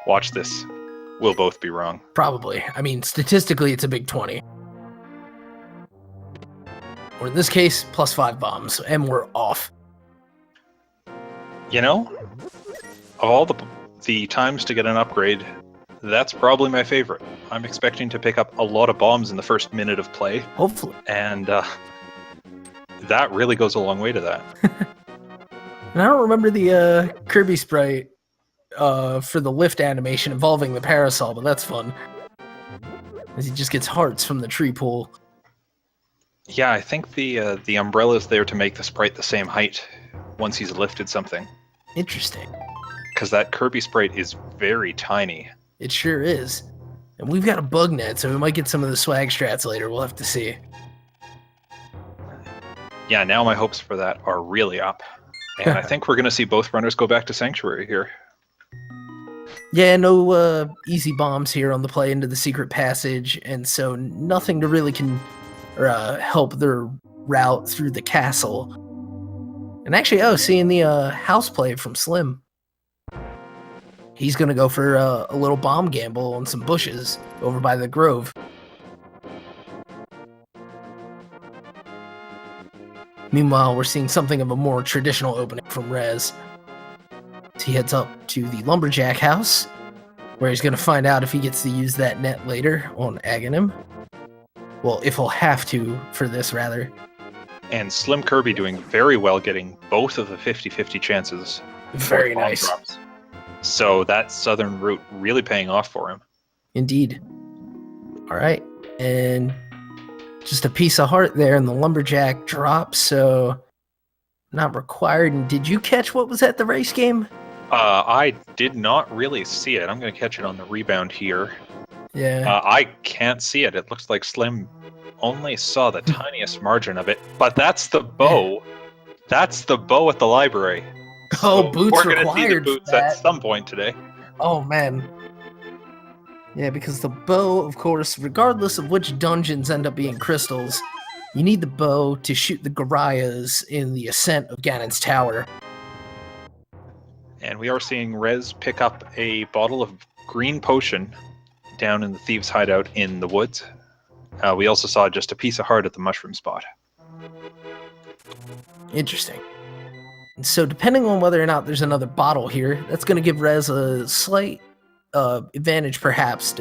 Watch this. We'll both be wrong. Probably. I mean, statistically, it's a big 20. Or in this case, plus 5 bombs, and we're off. You know, of all the times to get an upgrade, that's probably my favorite. I'm expecting to pick up a lot of bombs in the first minute of play. Hopefully. And that really goes a long way to that. And I don't remember the Kirby sprite for the lift animation involving the parasol, but that's fun. As he just gets hearts from the tree pool. Yeah, I think the umbrella's there to make the sprite the same height once he's lifted something. Interesting. Because that Kirby sprite is very tiny. It sure is. And we've got a bug net, so we might get some of the swag strats later. We'll have to see. Yeah, now my hopes for that are really up. And I think we're going to see both runners go back to Sanctuary here. Yeah, no easy bombs here on the play into the secret passage, and so nothing to really help their route through the castle. And actually, seeing the house play from Slim. He's going to go for a little bomb gamble on some bushes over by the grove. Meanwhile, we're seeing something of a more traditional opening from Rez. He heads up to the lumberjack house, where he's going to find out if he gets to use that net later on Aghanim. Well, if he'll have to for this, rather. And SlimKirby doing very well getting both of the 50-50 chances. Very nice. Drops. So that southern route really paying off for him. Indeed. All right. And just a piece of heart there in the lumberjack drop, so not required. And did you catch what was at the race game? I did not really see it. I'm going to catch it on the rebound here. Yeah. I can't see it. It looks like Slim only saw the tiniest margin of it. But that's the bow. That's the bow at the library. Oh, boots we're required. We're going to see the boots at some point today. Oh, man. Yeah, because the bow, of course, regardless of which dungeons end up being crystals, you need the bow to shoot the Garayas in the ascent of Ganon's tower. And we are seeing Rez pick up a bottle of green potion down in the thieves' hideout in the woods. We also saw just a piece of heart at the mushroom spot. Interesting. And so depending on whether or not there's another bottle here, that's going to give Rez a slight advantage, perhaps,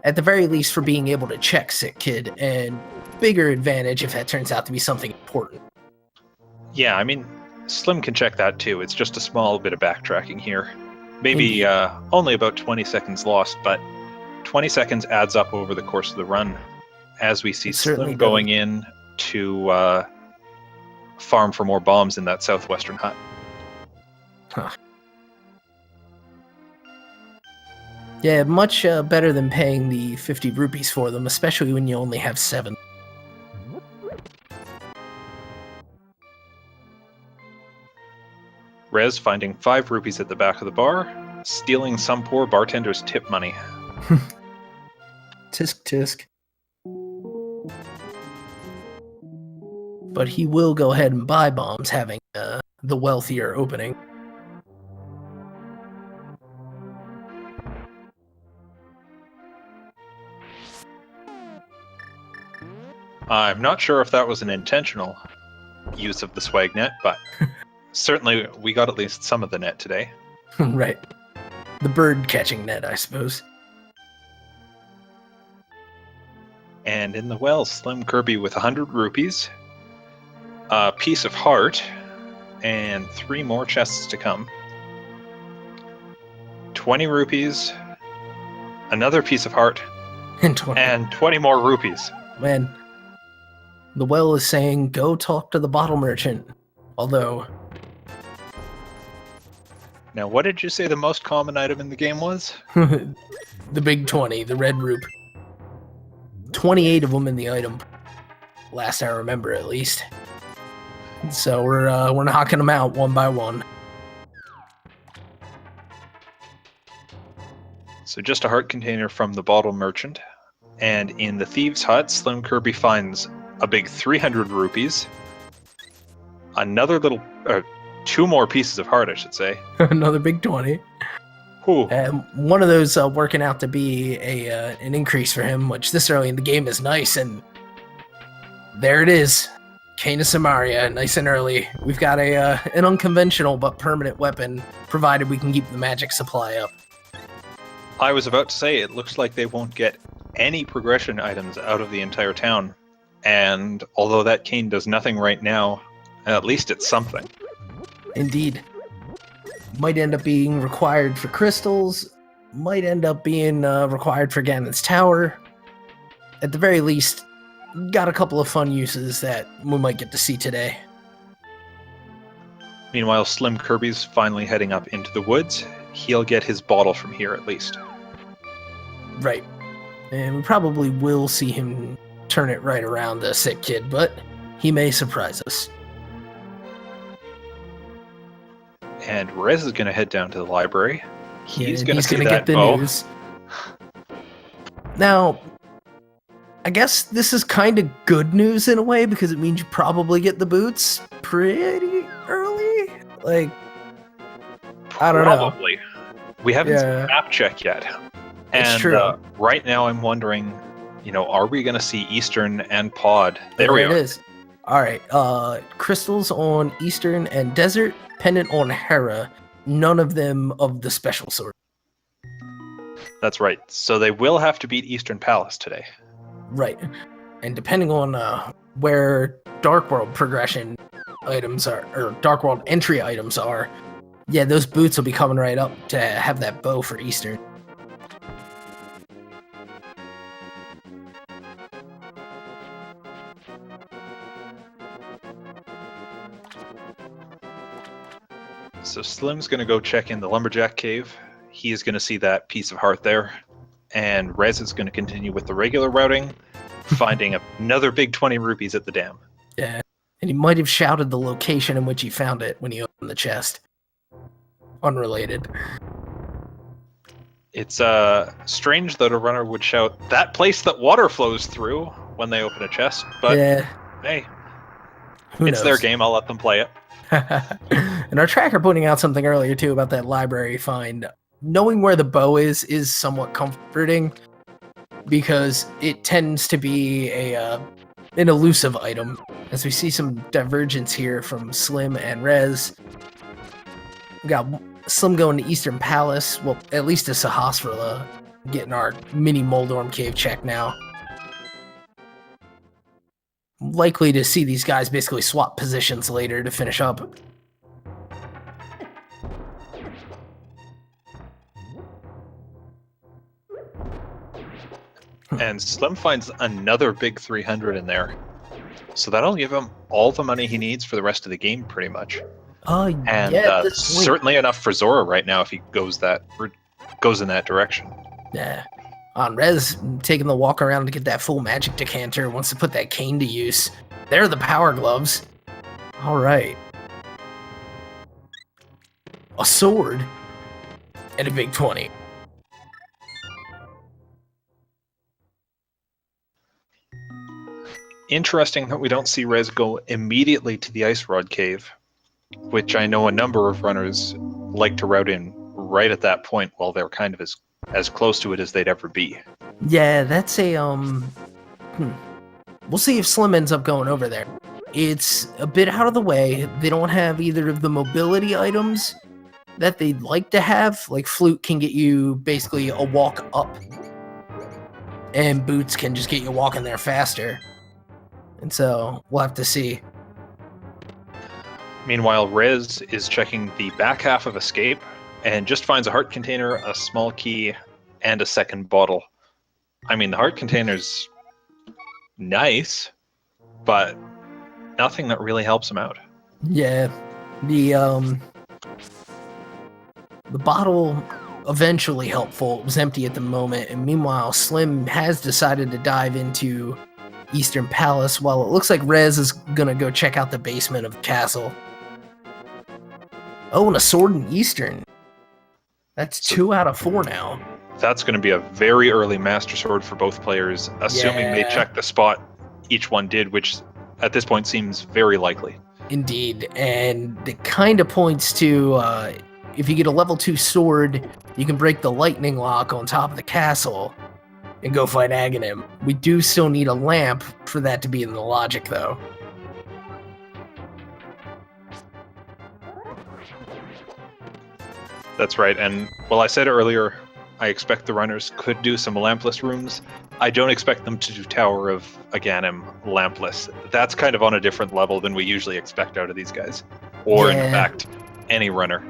at the very least, for being able to check Sick Kid, and bigger advantage if that turns out to be something important. Yeah, I mean, Slim can check that too. It's just a small bit of backtracking here. Maybe only about 20 seconds lost, but 20 seconds adds up over the course of the run as we see Slim going in to farm for more bombs in that southwestern hut. Huh. Yeah, much better than paying the 50 rupees for them, especially when you only have 7. Rez finding 5 rupees at the back of the bar, stealing some poor bartender's tip money. Tisk tisk. But he will go ahead and buy bombs, having the wealthier opening. I'm not sure if that was an intentional use of the swag net, but certainly we got at least some of the net today. Right. The bird catching net, I suppose. And in the well, SlimKirby with 100 rupees, a piece of heart, and 3 more chests to come. 20 rupees, another piece of heart, and 20 more rupees. Man, the well is saying, go talk to the bottle merchant. Although... Now, what did you say the most common item in the game was? The big 20, the red rupee. 28 of them in the item. Last I remember, at least. So we're knocking them out one by one. So just a heart container from the bottle merchant. And in the thieves' hut, SlimKirby finds a big 300 rupees. Another little... 2 more pieces of heart, I should say. Another big 20. Whew. One of those working out to be an increase for him, which this early in the game is nice. And there it is. Cane of Samaria, nice and early. We've got an unconventional but permanent weapon, provided we can keep the magic supply up. I was about to say, it looks like they won't get any progression items out of the entire town. And although that cane does nothing right now, at least it's something. Indeed. Might end up being required for crystals, might end up being required for Ganon's Tower. At the very least, got a couple of fun uses that we might get to see today. Meanwhile, SlimKirby's finally heading up into the woods. He'll get his bottle from here at least. Right. And we probably will see him turn it right around the sick kid, but he may surprise us. And Rez is going to head down to the library. He's going to get the news. Now, I guess this is kind of good news in a way, because it means you probably get the boots pretty early. Like, I don't know. Probably. We haven't seen map check yet. It's true. Right now I'm wondering, are we going to see Eastern and Pod? There it is. All right. Crystals on Eastern and Desert, pendant on Hera. None of them of the special sort. That's right. So they will have to beat Eastern Palace today. Right. And depending on where Dark World progression items are, or Dark World entry items are, yeah, those boots will be coming right up to have that bow for Eastern. So Slim's going to go check in the Lumberjack Cave. He is going to see that piece of heart there. And Rez is going to continue with the regular routing, finding another big 20 rupees at the dam. Yeah, and he might have shouted the location in which he found it when he opened the chest. Unrelated. It's strange that a runner would shout, "That place that water flows through," when they open a chest. But hey, it's their game. I'll let them play it. And our tracker pointing out something earlier too about that library find. Knowing where the bow is somewhat comforting, because it tends to be an elusive item. As we see some divergence here from Slim and Rez. We got Slim going to Eastern Palace, well, at least to Sahasrara, getting our mini Moldorm cave check now. Likely to see these guys basically swap positions later to finish up. And Slim finds another big 300 in there. So that'll give him all the money he needs for the rest of the game, pretty much. And certainly enough for Zora right now if he goes in that direction. Yeah. On Rez, taking the walk around to get that full magic decanter, wants to put that cane to use. There are the power gloves. All right. A sword and a big 20. Interesting that we don't see Rez go immediately to the Ice Rod Cave, which I know a number of runners like to route in right at that point while they're kind of as close to it as they'd ever be. Yeah, that's a We'll see if Slim ends up going over there. It's a bit out of the way. They don't have either of the mobility items that they'd like to have. Like Flute can get you basically a walk up, and Boots can just get you walking there faster. And so we'll have to see. Meanwhile, Rez is checking the back half of Escape and just finds a heart container, a small key, and a second bottle. I mean, the heart container's nice, but nothing that really helps him out. Yeah, the bottle eventually helpful. It was empty at the moment, and meanwhile, Slim has decided to dive into Eastern Palace, while it looks like Rez is gonna go check out the basement of the castle. Oh, and a sword in Eastern. That's 2 out of 4 now. That's going to be a very early Master Sword for both players, assuming they check the spot each one did, which at this point seems very likely. Indeed, and it kind of points to if you get a level 2 sword, you can break the lightning lock on top of the castle and go fight Aghanim. We do still need a lamp for that to be in the logic, though. That's right, and well, I said earlier, I expect the runners could do some lampless rooms. I don't expect them to do Tower of Aghanim lampless. That's kind of on a different level than we usually expect out of these guys. Or, in fact, any runner.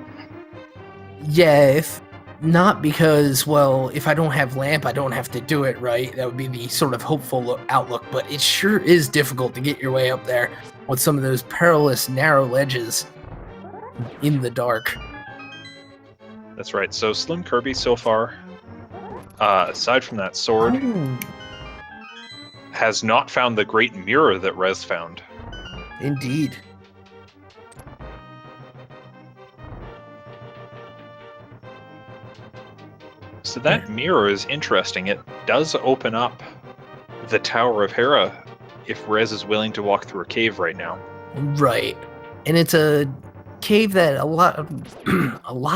Yeah, if not because, well, if I don't have lamp, I don't have to do it, right? That would be the sort of hopeful outlook, but it sure is difficult to get your way up there with some of those perilous, narrow ledges in the dark. That's right. So SlimKirby so far, aside from that sword, has not found the great mirror that Rez found. Indeed. So that mirror is interesting. It does open up the Tower of Hera if Rez is willing to walk through a cave right now. Right. And it's a cave that a lot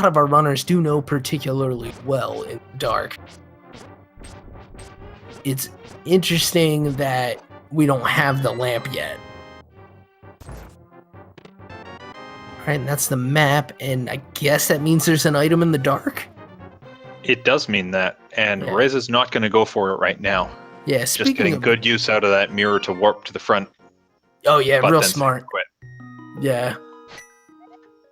of our runners do know particularly well in the dark. It's interesting that we don't have the lamp yet. Alright, and that's the map, and I guess that means there's an item in the dark? It does mean that, and Rez is not going to go for it right now. Yeah, just getting good use out of that mirror to warp to the front. Oh yeah, real smart. Quit. Yeah.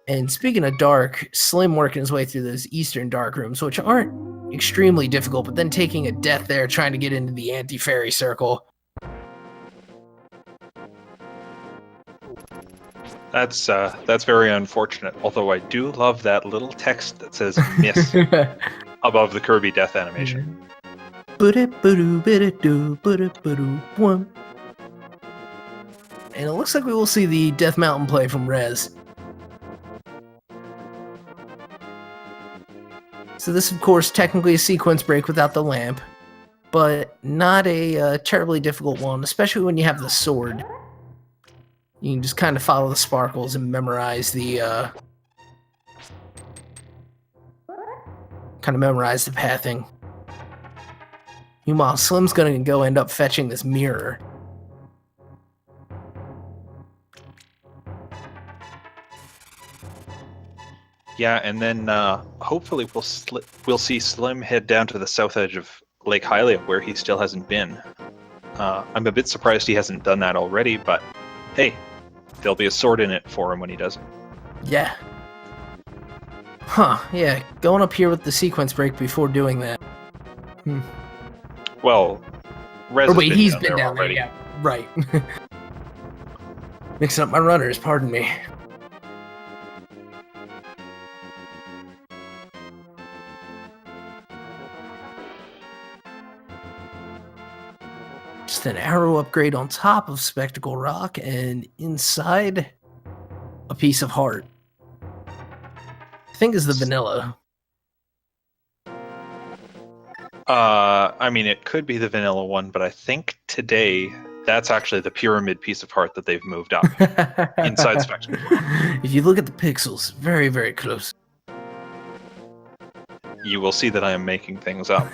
And speaking of dark, Slim working his way through those eastern dark rooms, which aren't extremely difficult, but then taking a death there trying to get into the anti-fairy circle. That's very unfortunate, although I do love that little text that says miss above the Kirby death animation. And it looks like we will see the Death Mountain play from Rez. So this, of course, technically a sequence break without the lamp, but not a terribly difficult one, especially when you have the sword. You can just kind of follow the sparkles and memorize the pathing. Meanwhile, Slim's gonna go end up fetching this mirror. Yeah, and then hopefully we'll see Slim head down to the south edge of Lake Hylia, where he still hasn't been. I'm a bit surprised he hasn't done that already, but hey, there'll be a sword in it for him when he does it. Yeah. Huh, yeah, going up here with the sequence break before doing that. Well, Rez he's been down there, yeah. Right. Mixing up my runners, pardon me. Just an arrow upgrade on top of Spectacle Rock, and inside, a piece of heart. I think is the vanilla. I mean, it could be the vanilla one, but I think today that's actually the pyramid piece of heart that they've moved up inside Spectacle. If you look at the pixels, very, very close. You will see that I am making things up.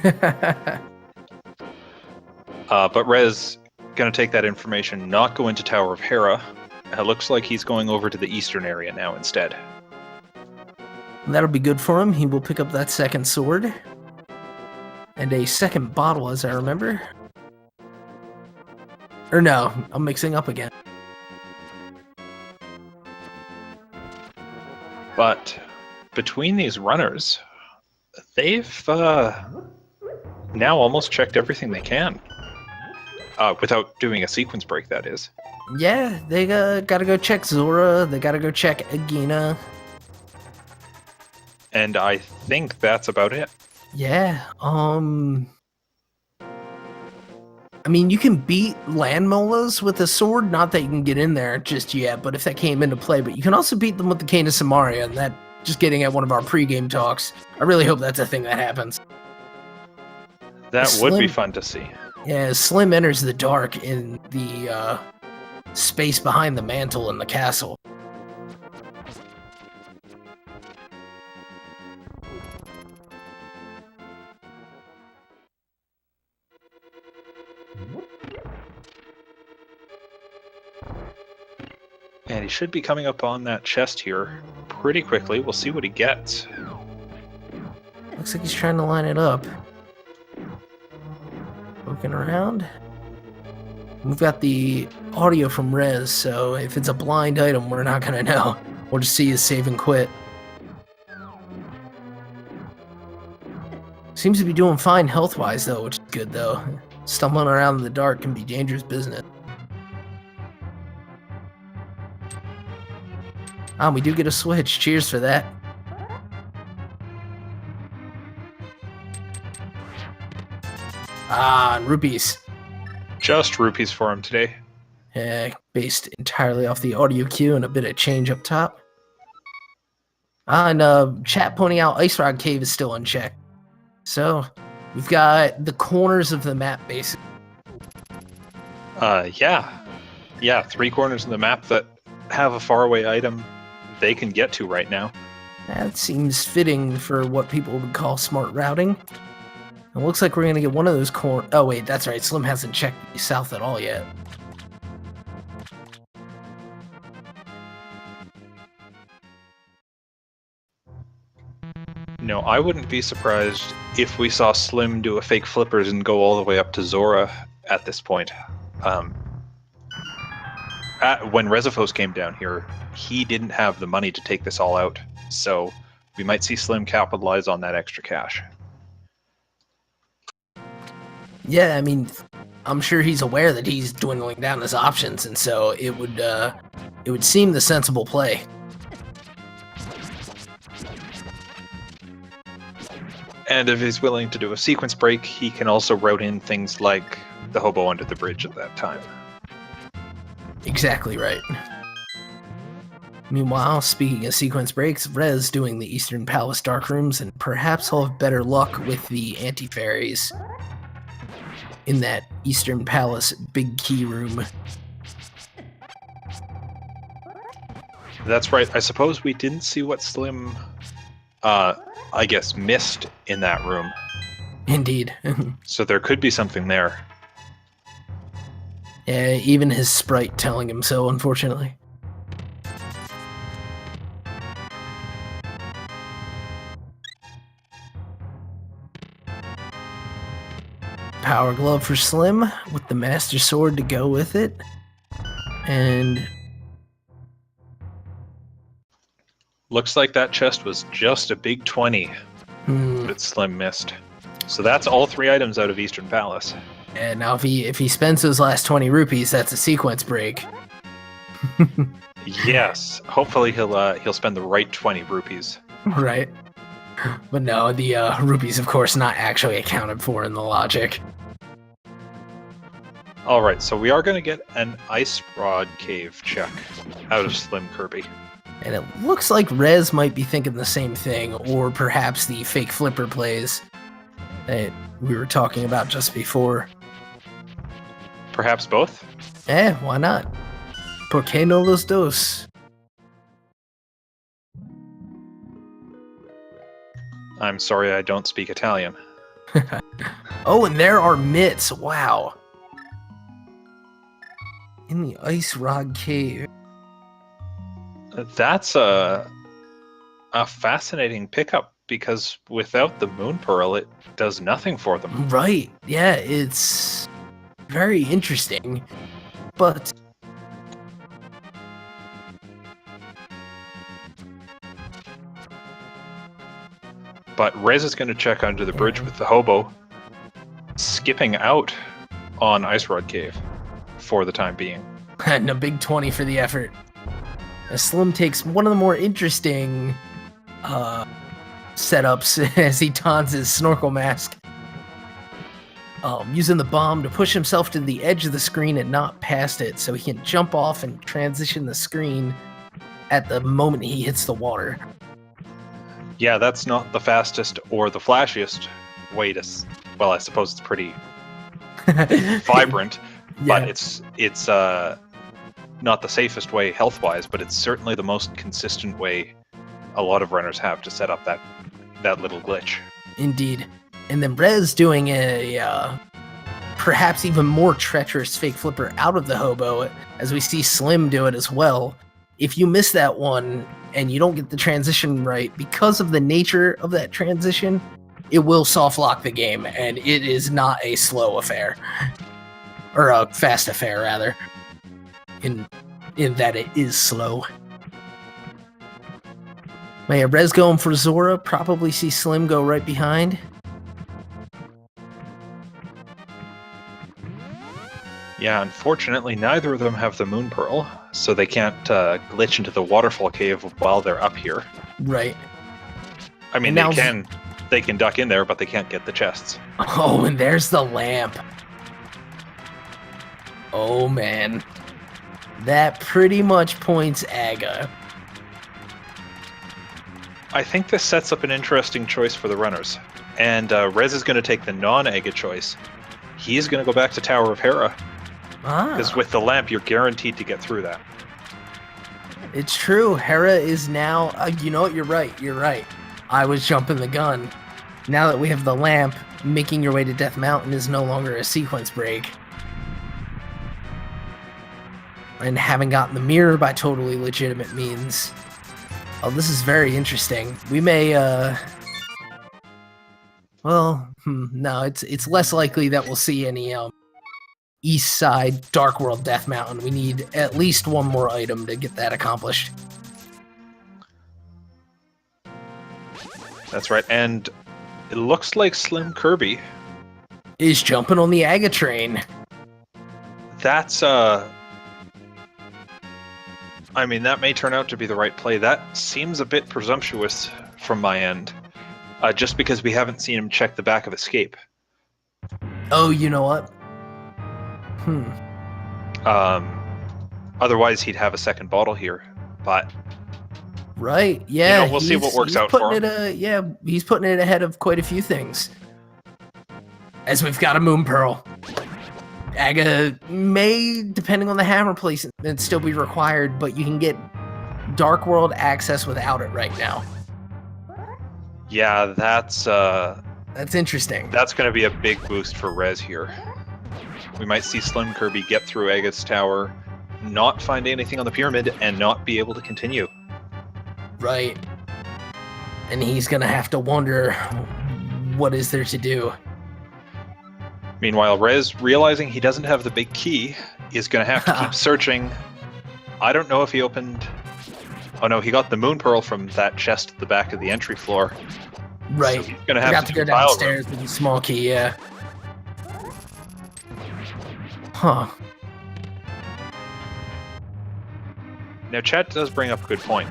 But Rez gonna take that information, not go into Tower of Hera. It looks like he's going over to the eastern area now instead. That'll be good for him. He will pick up that second sword. And a second bottle, as I remember. Or no, I'm mixing up again. But between these runners, they've now almost checked everything they can. Without doing a sequence break, that is. Yeah, they gotta go check Zora, they gotta go check Agina. And I think that's about it. Yeah, I mean, you can beat land molas with a sword, not that you can get in there just yet, but if that came into play, but you can also beat them with the Cane of Samaria, and that, just getting at one of our pregame talks, I really hope that's a thing that happens. That would be fun to see. Yeah, Slim enters the dark in the space behind the mantle in the castle. And he should be coming up on that chest here pretty quickly. We'll see what he gets. Looks like he's trying to line it up. Looking around. We've got the audio from Rez, so if it's a blind item, we're not gonna know. We'll just see his save and quit. Seems to be doing fine health-wise, though, which is good, though. Stumbling around in the dark can be dangerous business. We do get a switch. Cheers for that. And rupees. Just rupees for him today. Based entirely off the audio cue and a bit of change up top. And chat pointing out Ice Rod Cave is still unchecked. So, we've got the corners of the map, basically. Yeah, 3 corners of the map that have a faraway item they can get to right now. That seems fitting for what people would call smart routing. It looks like we're going to get one of those Oh, wait, that's right. Slim hasn't checked the south at all yet. No, I wouldn't be surprised if we saw Slim do a fake flippers and go all the way up to Zora at this point. When Rezephos came down here, he didn't have the money to take this all out, so we might see Slim capitalize on that extra cash. Yeah, I mean, I'm sure he's aware that he's dwindling down his options, and so it would seem the sensible play. And if he's willing to do a sequence break, he can also route in things like the hobo under the bridge at that time. Exactly right. Meanwhile, speaking of sequence breaks, Rez doing the Eastern Palace Dark Rooms, and perhaps he'll have better luck with the anti-fairies in that Eastern Palace Big Key Room. That's right. I suppose we didn't see what Slim, missed in that room. Indeed. So there could be something there. Yeah, even his sprite telling him so, unfortunately. Power Glove for Slim, with the Master Sword to go with it. And looks like that chest was just a big 20 that Slim missed. So that's all 3 items out of Eastern Palace. And now if he spends those last 20 rupees, that's a sequence break. Yes, hopefully he'll spend the right 20 rupees. Right. But no, the rupees, of course, not actually accounted for in the logic. All right, so we are going to get an Ice Rod Cave check out of SlimKirby. And it looks like Rez might be thinking the same thing, or perhaps the fake flipper plays that we were talking about just before. Perhaps both? Why not? ¿Por qué no los dos? I'm sorry I don't speak Italian. Oh, and there are mitts. Wow. In the Ice Rod Cave. That's a fascinating pickup, because without the Moon Pearl, it does nothing for them. Right. Yeah, it's very interesting. But Rez is going to check under the bridge with the hobo, skipping out on Ice Rod Cave for the time being. And a big 20 for the effort. As Slim takes one of the more interesting setups as he dons his snorkel mask. Using the bomb to push himself to the edge of the screen and not past it, so he can jump off and transition the screen at the moment he hits the water. Yeah, that's not the fastest or the flashiest way to... Well, I suppose it's pretty vibrant, Yeah. but it's not the safest way health-wise, but it's certainly the most consistent way a lot of runners have to set up that little glitch. Indeed. And then Rez doing a perhaps even more treacherous fake flipper out of the hobo, as we see Slim do it as well. If you miss that one and you don't get the transition right, because of the nature of that transition, it will soft lock the game, and it is not a slow affair. Or a fast affair, rather. In that it is slow. But yeah, Rez going for Zora, probably see Slim go right behind. Yeah, unfortunately, neither of them have the Moon Pearl, so they can't glitch into the waterfall cave while they're up here. Right. I mean, they can duck in there, but they can't get the chests. Oh, and there's the lamp. Oh, man. That pretty much points Aga. I think this sets up an interesting choice for the runners. And Rez is going to take the non-Aga choice. He's going to go back to Tower of Hera. Because with the lamp, you're guaranteed to get through that. It's true. Hera is now... you know what? You're right. I was jumping the gun. Now that we have the lamp, making your way to Death Mountain is no longer a sequence break. And having gotten the mirror by totally legitimate means... Oh, this is very interesting. We may, well, no, it's less likely that we'll see any, East Side Dark World Death Mountain. We need at least one more item to get that accomplished. That's right, and it looks like SlimKirby is jumping on the Aga train. That's, I mean, that may turn out to be the right play. That seems a bit presumptuous from my end, just because we haven't seen him check the back of Escape. Oh, you know what? Otherwise, he'd have a second bottle here, but... Right, yeah. You know, we'll see what works out for him. He's putting it ahead of quite a few things. As we've got a Moon Pearl. Aga may, depending on the hammer placement, still be required, but you can get Dark World access without it right now. Yeah, that's interesting. That's going to be a big boost for Rez here. We might see SlimKirby get through Aga's tower, not find anything on the pyramid, and not be able to continue. Right. And he's going to have to wonder, what is there to do? Meanwhile, Rez, realizing he doesn't have the big key, is going to have to keep searching. I don't know if he opened... Oh no, he got the Moon Pearl from that chest at the back of the entry floor. Right. So he's going to have to go downstairs with the small key, yeah. Huh. Now, chat does bring up a good point.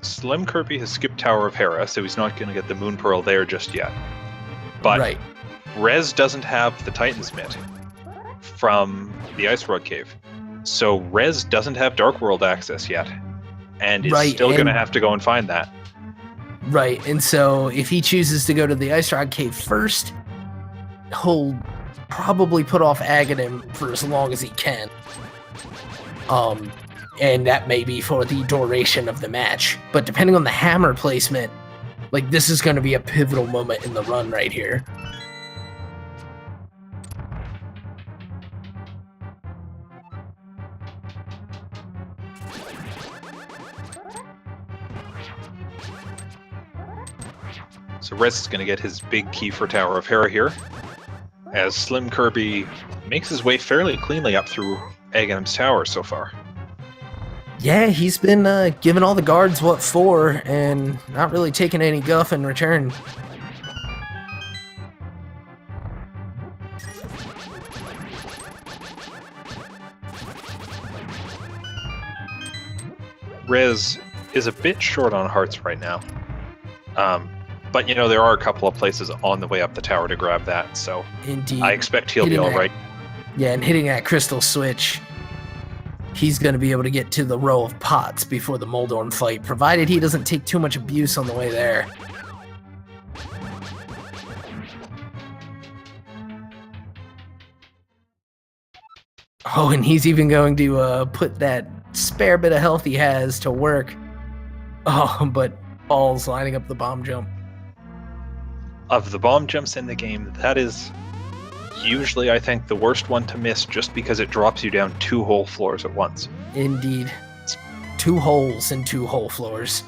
SlimKirby has skipped Tower of Hera, so he's not going to get the Moon Pearl there just yet. But right. Rez doesn't have the Titan's Mitt from the Ice Rod Cave. So Rez doesn't have Dark World access yet. And is still going to have to go and find that. Right, and so if he chooses to go to the Ice Rod Cave first, he'll probably put off Aghanim for as long as he can. And that may be for the duration of the match. But depending on the hammer placement, like, this is going to be a pivotal moment in the run right here. So Rez is going to get his big key for Tower of Hera here, as SlimKirby makes his way fairly cleanly up through Aghanim's tower so far. Yeah, he's been giving all the guards what for, and not really taking any guff in return. Rez is a bit short on hearts right now. But, you know, there are a couple of places on the way up the tower to grab that, so indeed, I expect he'll be all right. Yeah, and hitting that crystal switch, he's going to be able to get to the row of pots before the Moldorm fight, provided he doesn't take too much abuse on the way there. Oh, and he's even going to put that spare bit of health he has to work. Oh, but Ball's lining up the bomb jump. Of the bomb jumps in the game, that is usually, I think, the worst one to miss just because it drops you down 2 whole floors at once. Indeed. It's 2 holes and 2 whole floors.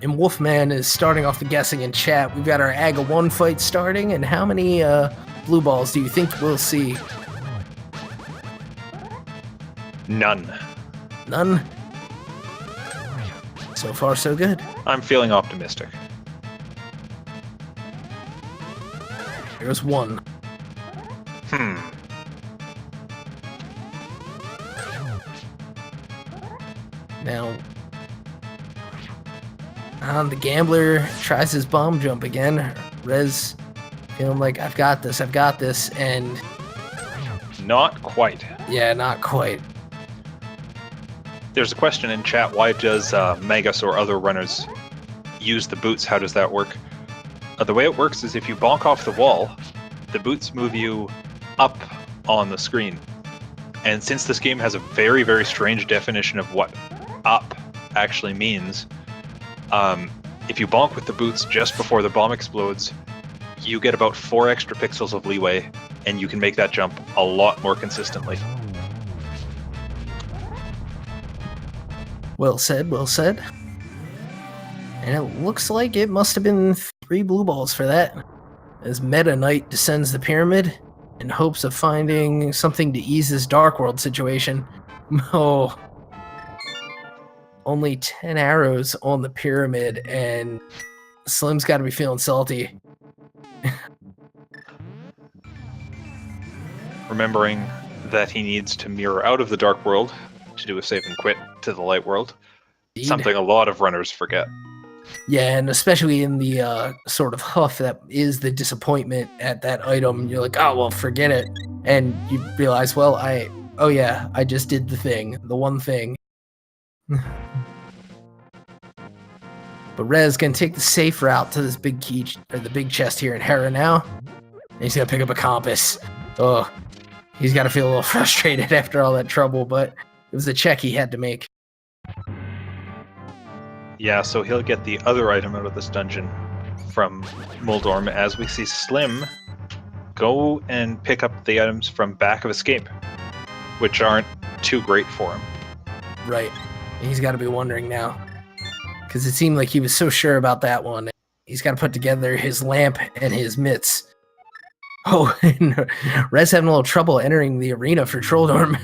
And Wolfman is starting off the guessing in chat. We've got our AGA 1 fight starting, and how many blue balls do you think we'll see? None. None? So far, so good. I'm feeling optimistic. Here's 1. Now, the gambler tries his bomb jump again. Rez feeling like, I've got this, and... Not quite. Yeah, not quite. There's a question in chat, why does Magus or other runners use the boots? How does that work? The way it works is if you bonk off the wall, the boots move you up on the screen. And since this game has a very, very strange definition of what up actually means, if you bonk with the boots just before the bomb explodes, you get about 4 extra pixels of leeway, and you can make that jump a lot more consistently. Well said, well said. And it looks like it must have been 3 blue balls for that, as Meta Knight descends the pyramid in hopes of finding something to ease his Dark World situation. Oh, only 10 arrows on the pyramid, and Slim's got to be feeling salty. Remembering that he needs to mirror out of the Dark World to do a save and quit to the Light World. Indeed. Something a lot of runners forget. Yeah, and especially in the sort of huff that is the disappointment at that item, you're like, oh, well, forget it. And you realize, well, I just did the thing, the one thing. But Rez can take the safe route to this big key, or the big chest here in Hera now. And he's gonna pick up a compass. Oh, he's gotta feel a little frustrated after all that trouble, but it was a check he had to make. Yeah, so he'll get the other item out of this dungeon from Muldorm as we see Slim go and pick up the items from Back of Escape, which aren't too great for him. Right. He's got to be wondering now, because it seemed like he was so sure about that one. He's got to put together his lamp and his mitts. Oh, and Rez having a little trouble entering the arena for Trolldorm.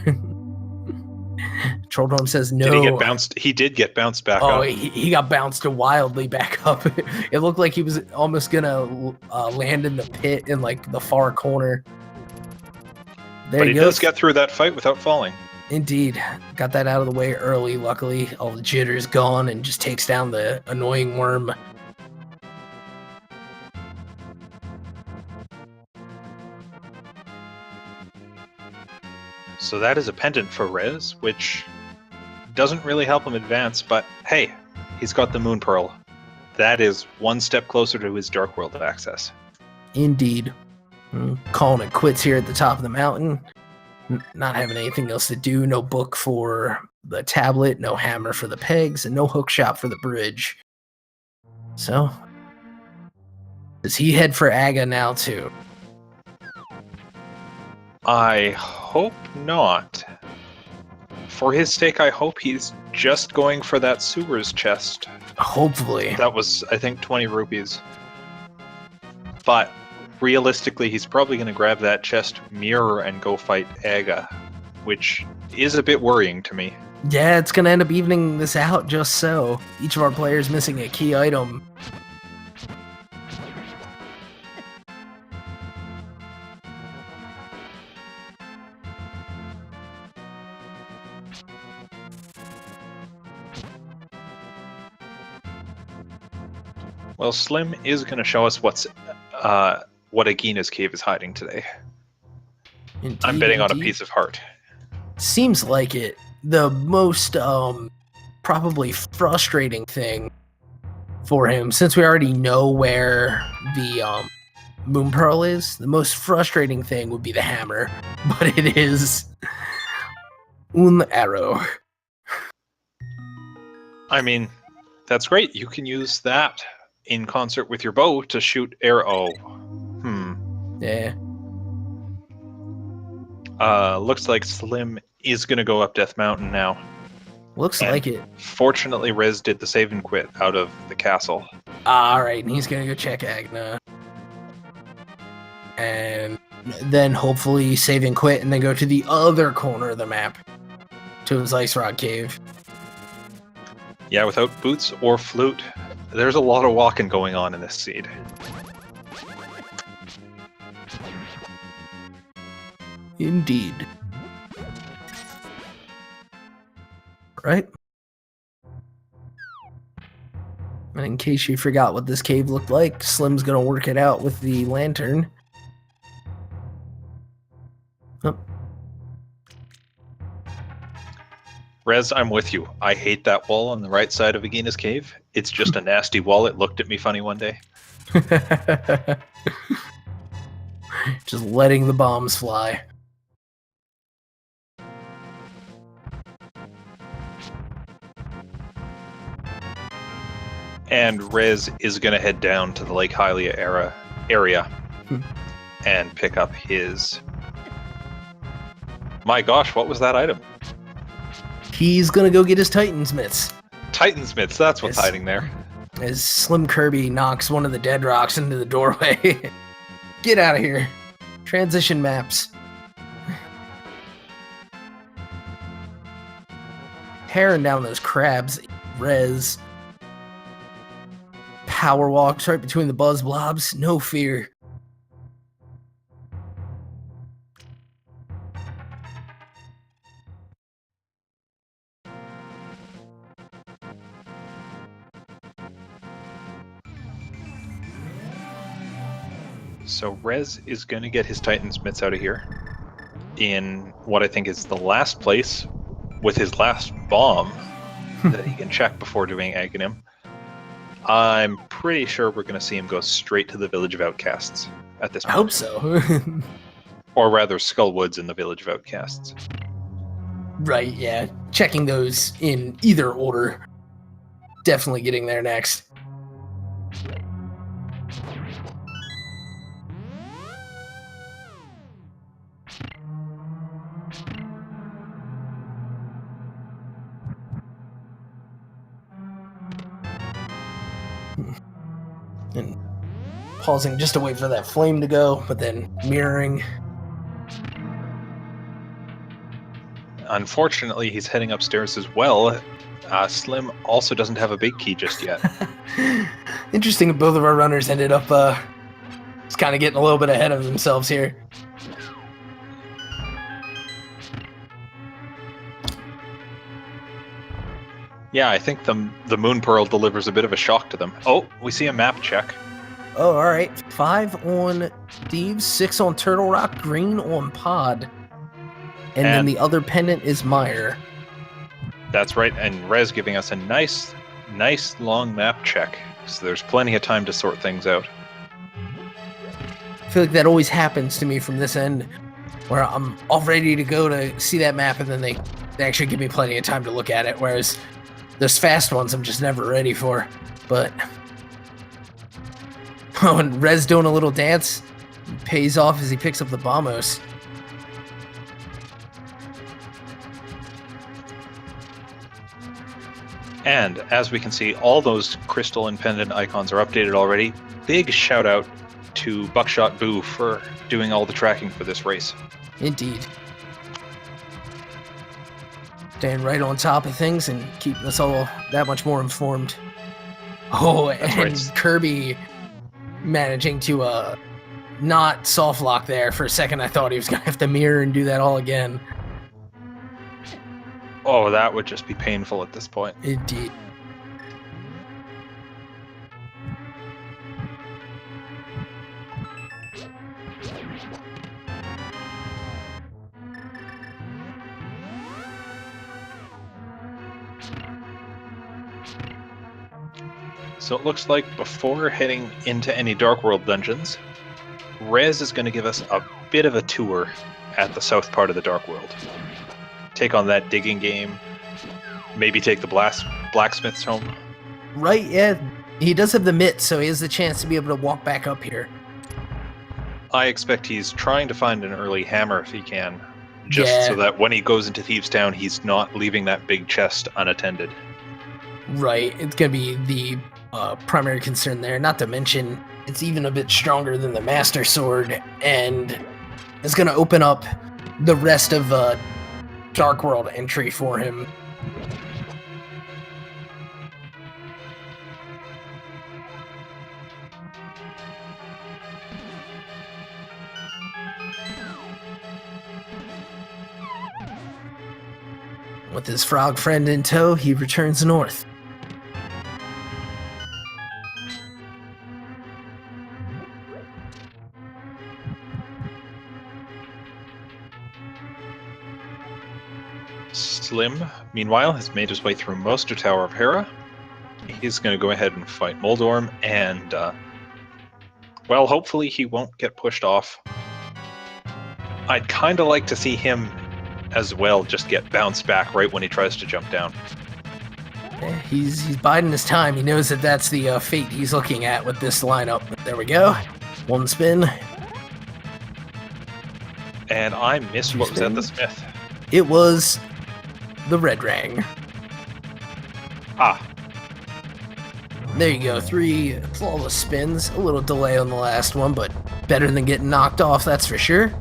Trolldorm says no. Did he get bounced? He did get bounced back up. Oh, he got bounced wildly back up. It looked like he was almost gonna land in the pit in like the far corner. But he does get through that fight without falling. Indeed. Got that out of the way early, luckily. All the jitters gone, and just takes down the annoying worm. So that is a pendant for Rez, which doesn't really help him advance, but hey, he's got the Moon Pearl. That is one step closer to his Dark World access. Indeed. Calling it quits here at the top of the mountain. Not having anything else to do. No book for the tablet, no hammer for the pegs, and no hook shot for the bridge. So, does he head for Aga now too? I hope not. For his sake, I hope he's just going for that sewers chest. Hopefully. That was, I think, 20 rupees. But realistically, he's probably going to grab that chest mirror and go fight Aga, which is a bit worrying to me. Yeah, it's going to end up evening this out just so. Each of our players missing a key item. Well, Slim is going to show us what Agina's cave is hiding today. Indeed, I'm betting on a piece of heart. Seems like it. The most probably frustrating thing for him, since we already know where the Moon Pearl is, the most frustrating thing would be the hammer. But it is Un arrow. I mean, that's great. You can use that in concert with your bow to shoot arrow. Yeah. Looks like Slim is going to go up Death Mountain now. Looks And like it. Fortunately, Rez did the save and quit out of the castle. Alright, and he's gonna go check Agna. And then hopefully save and quit and then go to the other corner of the map. To his Ice Rock Cave. Yeah, without boots or flute, there's a lot of walking going on in this seed. Indeed. Right? And in case you forgot what this cave looked like, Slim's gonna work it out with the lantern. Oh. Rez, I'm with you. I hate that wall on the right side of Agina's cave. It's just a nasty wall. It looked at me funny one day. Just letting the bombs fly. And Rez is going to head down to the Lake Hylia area and pick up his... My gosh, what was that item? He's gonna go get his Titan's mitts. Titan's mitts, that's what's hiding there. As SlimKirby knocks one of the dead rocks into the doorway. Get out of here. Transition maps. Tearing down those crabs. Rez. Power walks right between the buzz blobs. No fear. So Rez is going to get his Titan's mitts out of here in what I think is the last place with his last bomb that he can check before doing Aghanim. I'm pretty sure we're going to see him go straight to the Village of Outcasts at this point. I hope so. Or rather, Skullwoods in the Village of Outcasts. Right, yeah. Checking those in either order. Definitely getting there next. And pausing just to wait for that flame to go, but then mirroring. Unfortunately, he's heading upstairs as well. Slim also doesn't have a big key just yet. Interesting that both of our runners ended up just kind of getting a little bit ahead of themselves here. Yeah, I think the Moon Pearl delivers a bit of a shock to them. Oh, we see a map check. Oh, all right. 5 on Thieves, 6 on Turtle Rock, green on Pod. And then the other pendant is Meyer. That's right, and Rez giving us a nice long map check. So there's plenty of time to sort things out. I feel like that always happens to me from this end, where I'm all ready to go to see that map, and then they actually give me plenty of time to look at it, whereas those fast ones I'm just never ready for. But oh, and Rez doing a little dance pays off as he picks up the Bombos. And as we can see, all those crystal and pendant icons are updated already. Big shout out to Buckshot Boo for doing all the tracking for this race. Indeed. Staying right on top of things and keeping us all that much more informed. Oh, and right. Kirby managing to not soft lock there. For a second I thought he was gonna have to mirror and do that all again. Oh, that would just be painful at this point. Indeed. So it looks like before heading into any Dark World dungeons, Rez is going to give us a bit of a tour at the south part of the Dark World. take on that digging game. Maybe take the blacksmith's home. Right, yeah. He does have the mitt, so he has the chance to be able to walk back up here. I expect he's trying to find an early hammer if he can. Just so that when he goes into Thieves' Town, he's not leaving that big chest unattended. Right, it's going to be the primary concern there. Not to mention, it's even a bit stronger than the Master Sword, and it's going to open up the rest of Dark World entry for him. With his frog friend in tow, he returns north. Slim, meanwhile, has made his way through most of Tower of Hera. He's going to go ahead and fight Moldorm, and, well, hopefully he won't get pushed off. I'd kind of like to see him as well just get bounced back right when he tries to jump down. Yeah, he's biding his time. He knows that that's the fate he's looking at with this lineup. There we go. One spin. And I missed what was at the smith. It was the red rang. Ah. There you go. 3 flawless spins. A little delay on the last one, but better than getting knocked off, that's for sure.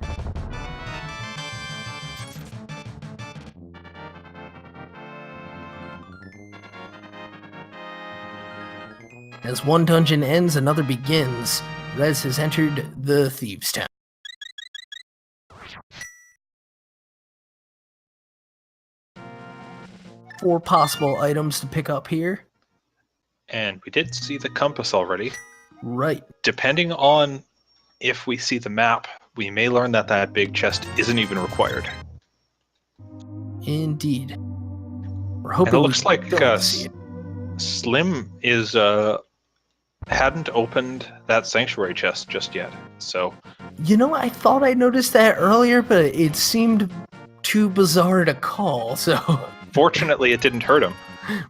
As one dungeon ends, another begins. Rez has entered the Thieves' Town. Four possible items to pick up here. And we did see the compass already. Right. Depending on if we see the map, we may learn that that big chest isn't even required. Indeed. We're hoping and it looks like see it. Slim is hadn't opened that sanctuary chest just yet. So, you know, I thought I noticed that earlier, but it seemed too bizarre to call. So, fortunately, it didn't hurt him.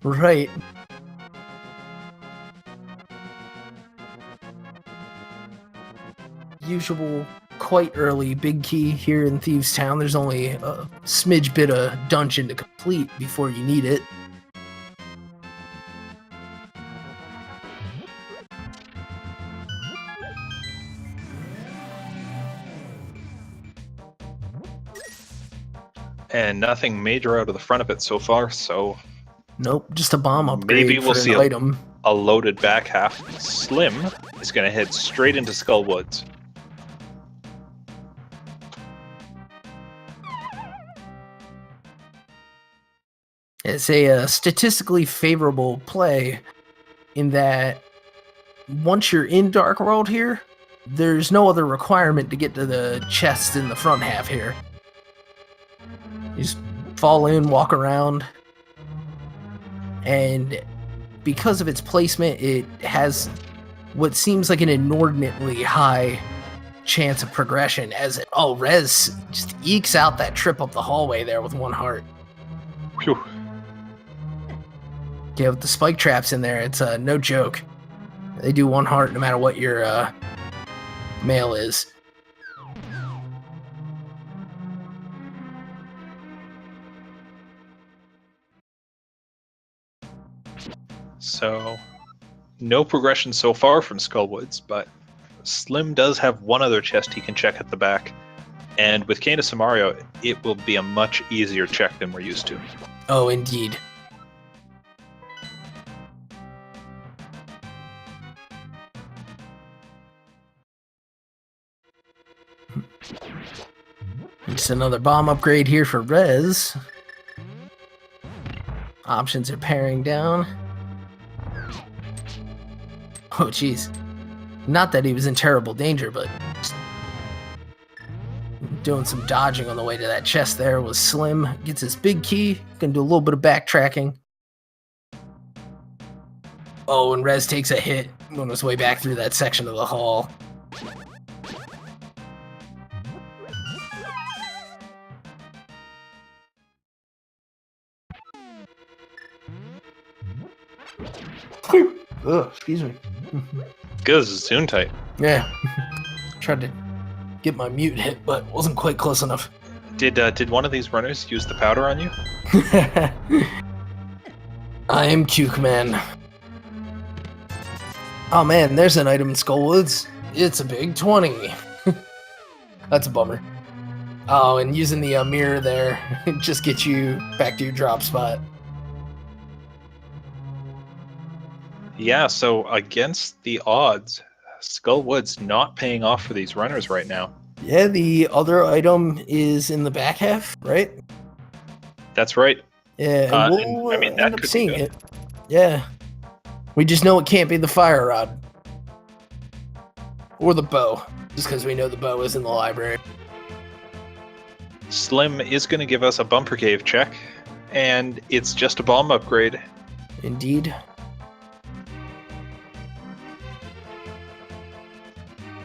Right. Usual, quite early big key here in Thieves' Town. There's only a smidge bit of dungeon to complete before you need it. And nothing major out of the front of it so far, so... Nope, just a bomb upgrade. Maybe we'll see item. A loaded back half. Slim is going to head straight into Skull Woods. It's a statistically favorable play in that once you're in Dark World here, there's no other requirement to get to the chests in the front half here. You just fall in, walk around, and because of its placement, it has what seems like an inordinately high chance of progression, as Rez just ekes out that trip up the hallway there with 1 heart. Phew. Yeah, with the spike traps in there, it's no joke. They do 1 heart no matter what your mail is. So, no progression so far from Skullwoods, but Slim does have one other chest he can check at the back. And with Canis Samario, it will be a much easier check than we're used to. Oh, indeed. Just another bomb upgrade here for Rez. Options are paring down. Oh, jeez. Not that he was in terrible danger, but just doing some dodging on the way to that chest there was Slim. Gets his big key. Gonna do a little bit of backtracking. Oh, and Rez takes a hit on his way back through that section of the hall. Oh, excuse me. Good, Zoom tight. Yeah. Tried to get my mute hit, but wasn't quite close enough. Did one of these runners use the powder on you? I am Cuke Man. Oh man, there's an item in Skullwoods. It's a big 20. That's a bummer. Oh, and using the mirror there just gets you back to your drop spot. Yeah, so against the odds, Skullwood's not paying off for these runners right now. Yeah, the other item is in the back half, right? That's right. Yeah, and we'll I mean, that end up could be seeing good. it. Yeah. We just know it can't be the fire rod. Or the bow, just because we know the bow is in the library. Slim is going to give us a bumper cave check, and it's just a bomb upgrade. Indeed.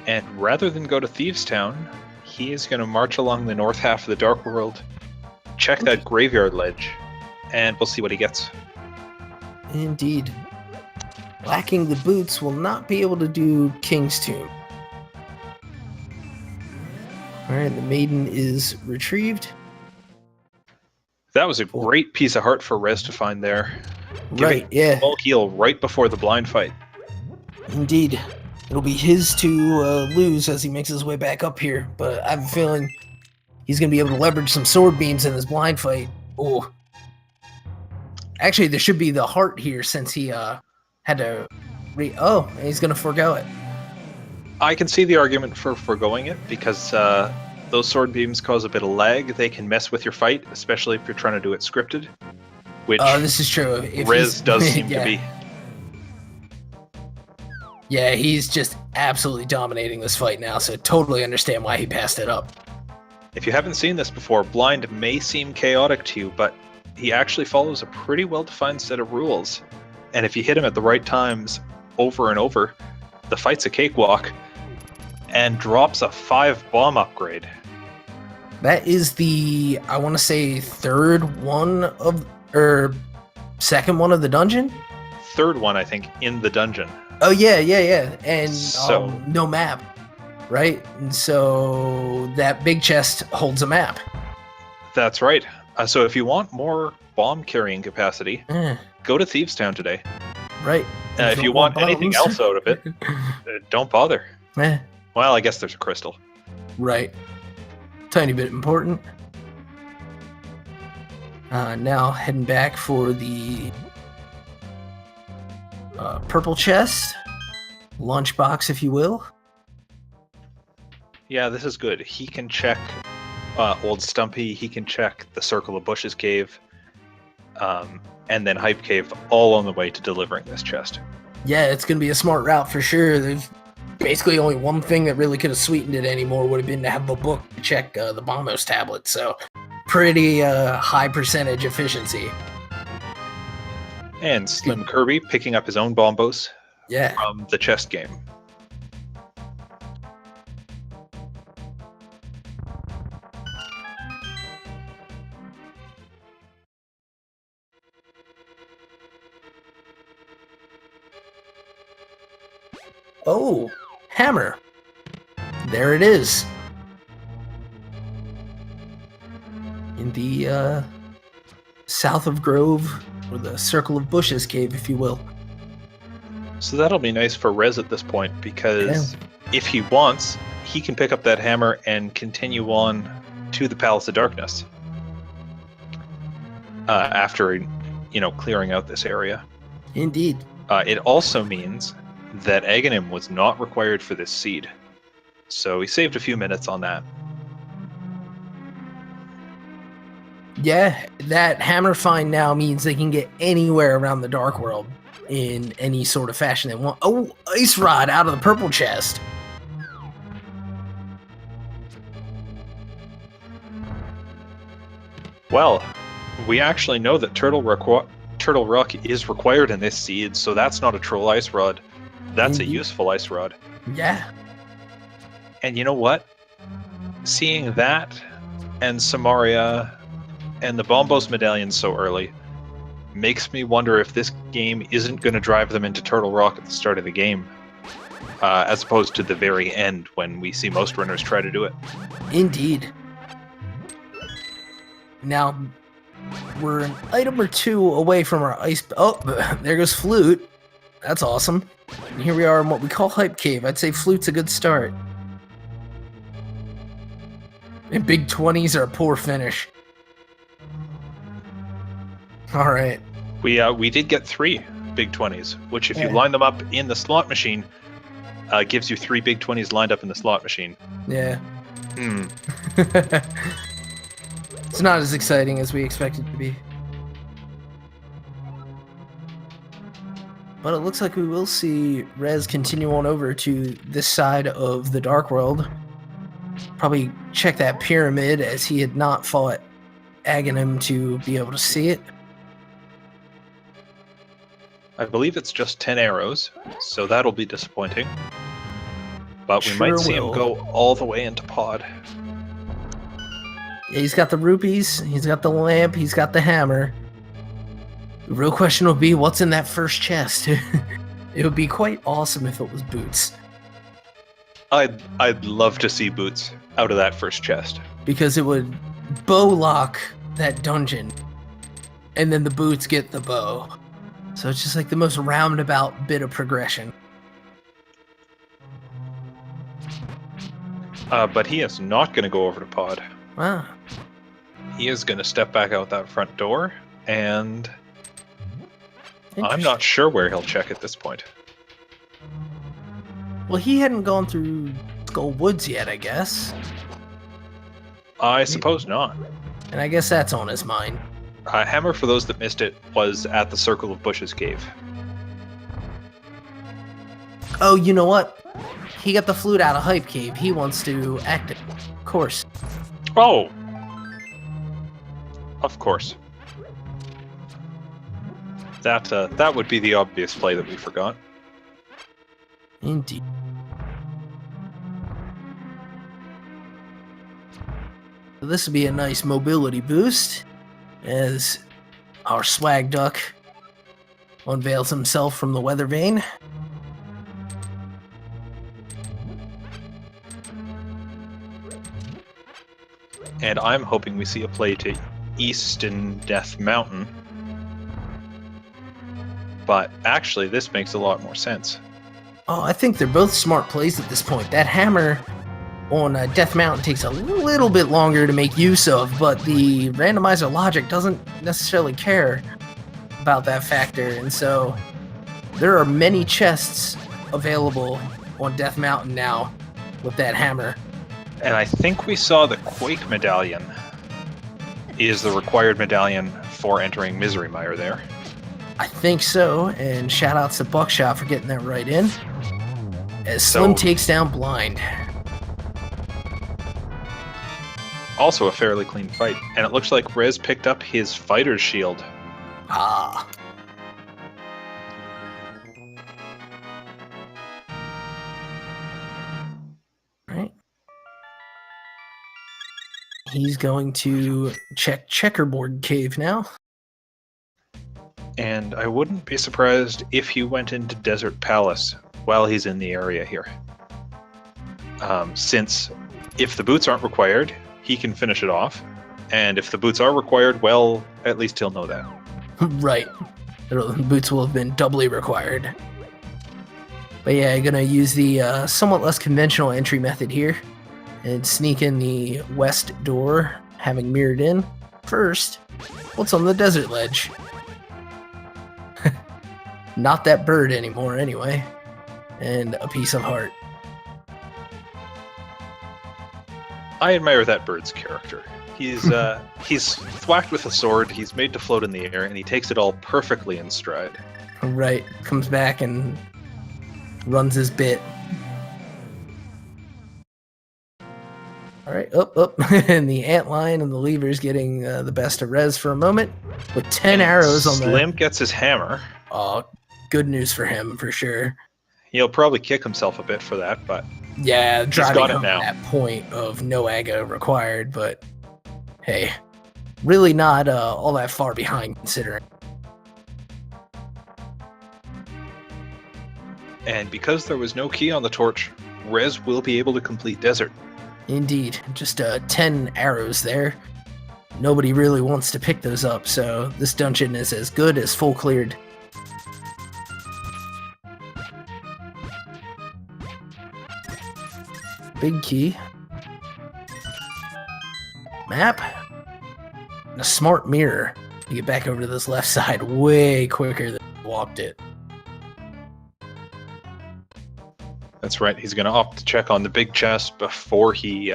And rather than go to Thieves' Town, he is going to march along the north half of the Dark World, check that graveyard ledge, and we'll see what he gets. Indeed. Lacking the boots will not be able to do King's Tomb. Alright, the maiden is retrieved. That was a great piece of heart for Rez to find there. Right, yeah. Full heal right before the blind fight. Indeed. It'll be his to lose as he makes his way back up here, but I have a feeling he's going to be able to leverage some sword beams in his blind fight. Oh. Actually, there should be the heart here since he had to... Oh, he's going to forego it. I can see the argument for foregoing it, because those sword beams cause a bit of lag. They can mess with your fight, especially if you're trying to do it scripted. Which this is true. If Rez does seem to be. Yeah, he's just absolutely dominating this fight now, so totally understand why he passed it up. If you haven't seen this before, blind may seem chaotic to you, but he actually follows a pretty well-defined set of rules. And if you hit him at the right times over and over, the fight's a cakewalk, and drops a 5 bomb upgrade. That is the, I want to say, third one of, or second one of the dungeon? Third one, I think, in the dungeon. Oh, yeah. And So- no map, right? And so that big chest holds a map. That's right. So if you want more bomb carrying capacity, go to Thieves' Town today. Right. If you want anything else out of it, don't bother. Well, I guess there's a crystal. Right. Tiny bit important. Now heading back for the purple chest. Lunchbox, if you will. Yeah, this is good. He can check Old Stumpy, he can check the Circle of Bushes cave, and then Hype Cave, all on the way to delivering this chest. Yeah, it's going to be a smart route for sure. There's basically only one thing that really could have sweetened it anymore would have been to have a book to check the Bombos tablet, so pretty high percentage efficiency. And SlimKirby picking up his own bombos from the chest game. Oh, hammer. There it is. In the south of Grove, or the Circle of Bushes cave, if you will. So that'll be nice for Rez at this point, because if he wants, he can pick up that hammer and continue on to the Palace of Darkness. After, clearing out this area. Indeed. It also means that Aghanim was not required for this seed. So he saved a few minutes on that. Yeah, that hammer find now means they can get anywhere around the Dark World in any sort of fashion they want. Oh, Ice Rod out of the purple chest. Well, we actually know that Turtle Rock is required in this seed, so that's not a troll ice rod. That's a useful ice rod. Yeah. And you know what? Seeing that and Samaria and the Bombos medallion so early makes me wonder if this game isn't going to drive them into Turtle Rock at the start of the game, as opposed to the very end when we see most runners try to do it. Indeed. Now, we're an item or two away from our ice... Oh, there goes Flute. That's awesome. And here we are in what we call Hype Cave. I'd say Flute's a good start. And big 20s are a poor finish. All right. We did get 3 big 20s, which if you line them up in the slot machine, gives you 3 big 20s lined up in the slot machine. Yeah. It's not as exciting as we expect it to be. But it looks like we will see Rez continue on over to this side of the Dark World. Probably check that pyramid, as he had not fought Aghanim to be able to see it. I believe it's just 10 arrows, so that'll be disappointing. But we Sure might see will. him go all the way into pod. Yeah, he's got the rupees, he's got the lamp, he's got the hammer. The real question will be, what's in that first chest? It would be quite awesome if it was boots, I'd love to see Boots out of that first chest. because it would bow lock that dungeon, and then the boots get the bow. So it's just like the most roundabout bit of progression. But he is not going to go over to pod. Wow. He is going to step back out that front door, and I'm not sure where he'll check at this point. Well, he hadn't gone through Skull Woods yet, I guess. I suppose not. And I guess that's on his mind. Hammer, for those that missed it, was at the Circle of Bushes cave. Oh, you know what? He got the flute out of Hype Cave. He wants to act it. Of course. Oh! Of course. That would be the obvious play that we forgot. Indeed. This would be a nice mobility boost, as our swag duck unveils himself from the weather vane. And I'm hoping we see a play to East and Death Mountain. But actually, this makes a lot more sense. Oh, I think they're both smart plays at this point. That hammer on Death Mountain takes a little bit longer to make use of, but the randomizer logic doesn't necessarily care about that factor, and so there are many chests available on Death Mountain now with that hammer. And I think we saw the Quake medallion is the required medallion for entering Misery Mire there. I think so, and shoutouts to Buckshot for getting that right in. As Slim takes down Blind. Also a fairly clean fight, and it looks like Rez picked up his fighter's shield. Ah. Right. He's going to check Checkerboard Cave now. And I wouldn't be surprised if he went into Desert Palace while he's in the area here. Since if the boots aren't required, he can finish it off. And if the boots are required, well, at least he'll know that. Right. The boots will have been doubly required. But yeah, I'm going to use the somewhat less conventional entry method here and sneak in the west door, having mirrored in. First, what's on the desert ledge? Not that bird anymore, anyway. And a piece of heart. I admire that bird's character. He's thwacked with a sword, he's made to float in the air, and he takes it all perfectly in stride. Right. Comes back and runs his bit. Alright, up. And the antlion and the lever's getting the best of Rez for a moment. With 10 arrows on the... Slim gets his hammer. Oh, good news for him, for sure. He'll probably kick himself a bit for that, but yeah, driving got it home now. that point of no aga required, but hey, really not all that far behind considering. And because there was no key on the torch, Rez will be able to complete Desert. Indeed. Just 10 arrows there. Nobody really wants to pick those up, so this dungeon is as good as full cleared. Big key. Map. And a smart mirror to get back over to this left side way quicker than we walked it. That's right. He's going to opt to check on the big chest before he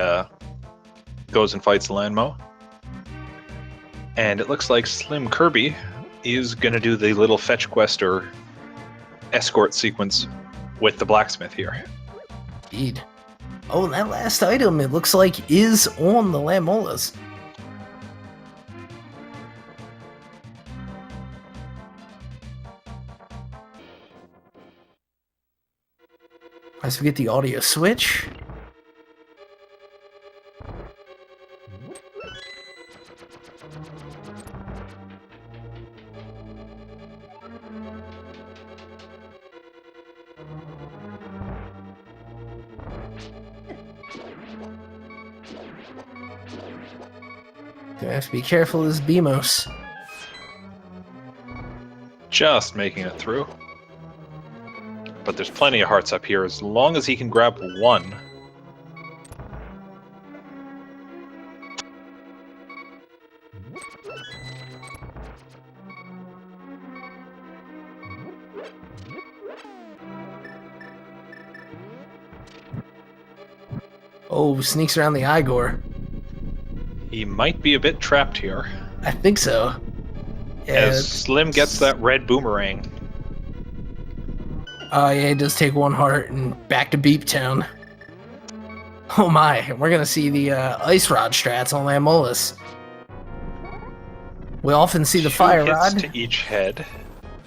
goes and fights Lanmo. And it looks like SlimKirby is going to do the little fetch quest or escort sequence with the blacksmith here. Indeed. Oh, and that last item, it looks like, is on the Lamolas. As we get the audio switch. Gonna have to be careful of this Beamos. Just making it through. But there's plenty of hearts up here as long as he can grab one. Oh, sneaks around the Igor. He might be a bit trapped here. I think so. Yeah, as Slim gets that red boomerang. Oh yeah, it does take one heart and back to Beep Town. Oh my, we're gonna see the ice rod strats on Lamolas. We often see the fire rod. To each head.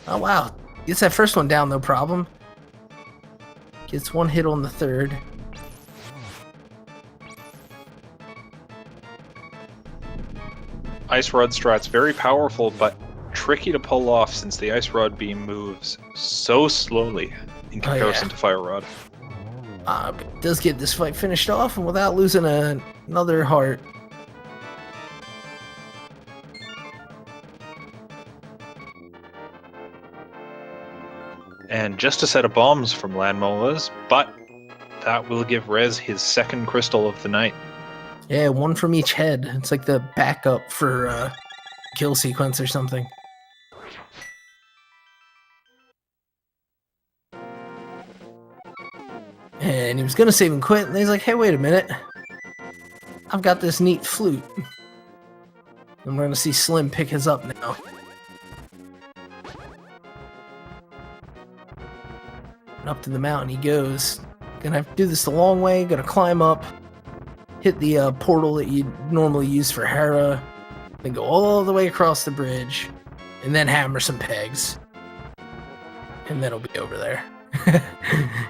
Oh wow, gets that first one down no problem. Gets one hit on the third. Ice Rod Strat's very powerful, but tricky to pull off since the Ice Rod beam moves so slowly in comparison to Fire Rod. But does get this fight finished off and without losing another heart. And just a set of bombs from Lanmolas, but that will give Rez his second crystal of the night. Yeah, one from each head. It's like the backup for kill sequence or something. And he was gonna save and quit, and he's like, hey, wait a minute. I've got this neat flute. And we're gonna see Slim pick his up now. And up to the mountain he goes. Gonna have to do this the long way, gonna climb up. Hit the portal that you normally use for Hera, then go all the way across the bridge, and then hammer some pegs. And then it'll be over there.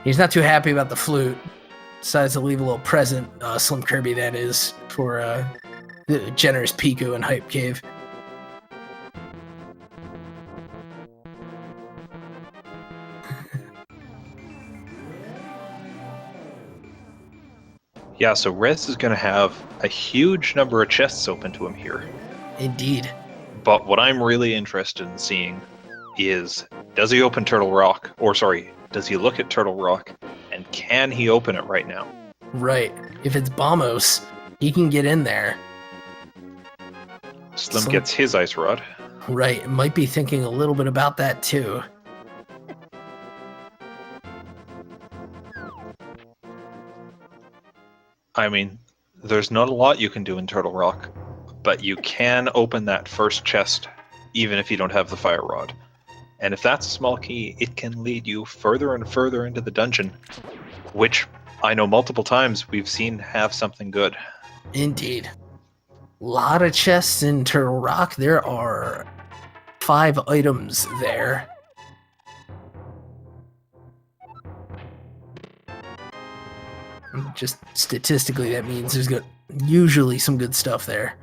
He's not too happy about the flute. Decides to leave a little present, SlimKirby that is, for the generous Piku and Hype Cave. Yeah, so Rez is going to have a huge number of chests open to him here. Indeed. But what I'm really interested in seeing is, does he open Turtle Rock? Or sorry, does he look at Turtle Rock? And can he open it right now? Right. If it's Bamos, he can get in there. Slim gets his Ice Rod. Right. Might be thinking a little bit about that too. I mean, there's not a lot you can do in Turtle Rock, but you can open that first chest even if you don't have the Fire Rod. And if that's a small key, it can lead you further and further into the dungeon, which I know multiple times we've seen have something good. Indeed. Lot of chests in Turtle Rock. There are 5 items there. Just statistically, that means there's usually some good stuff there.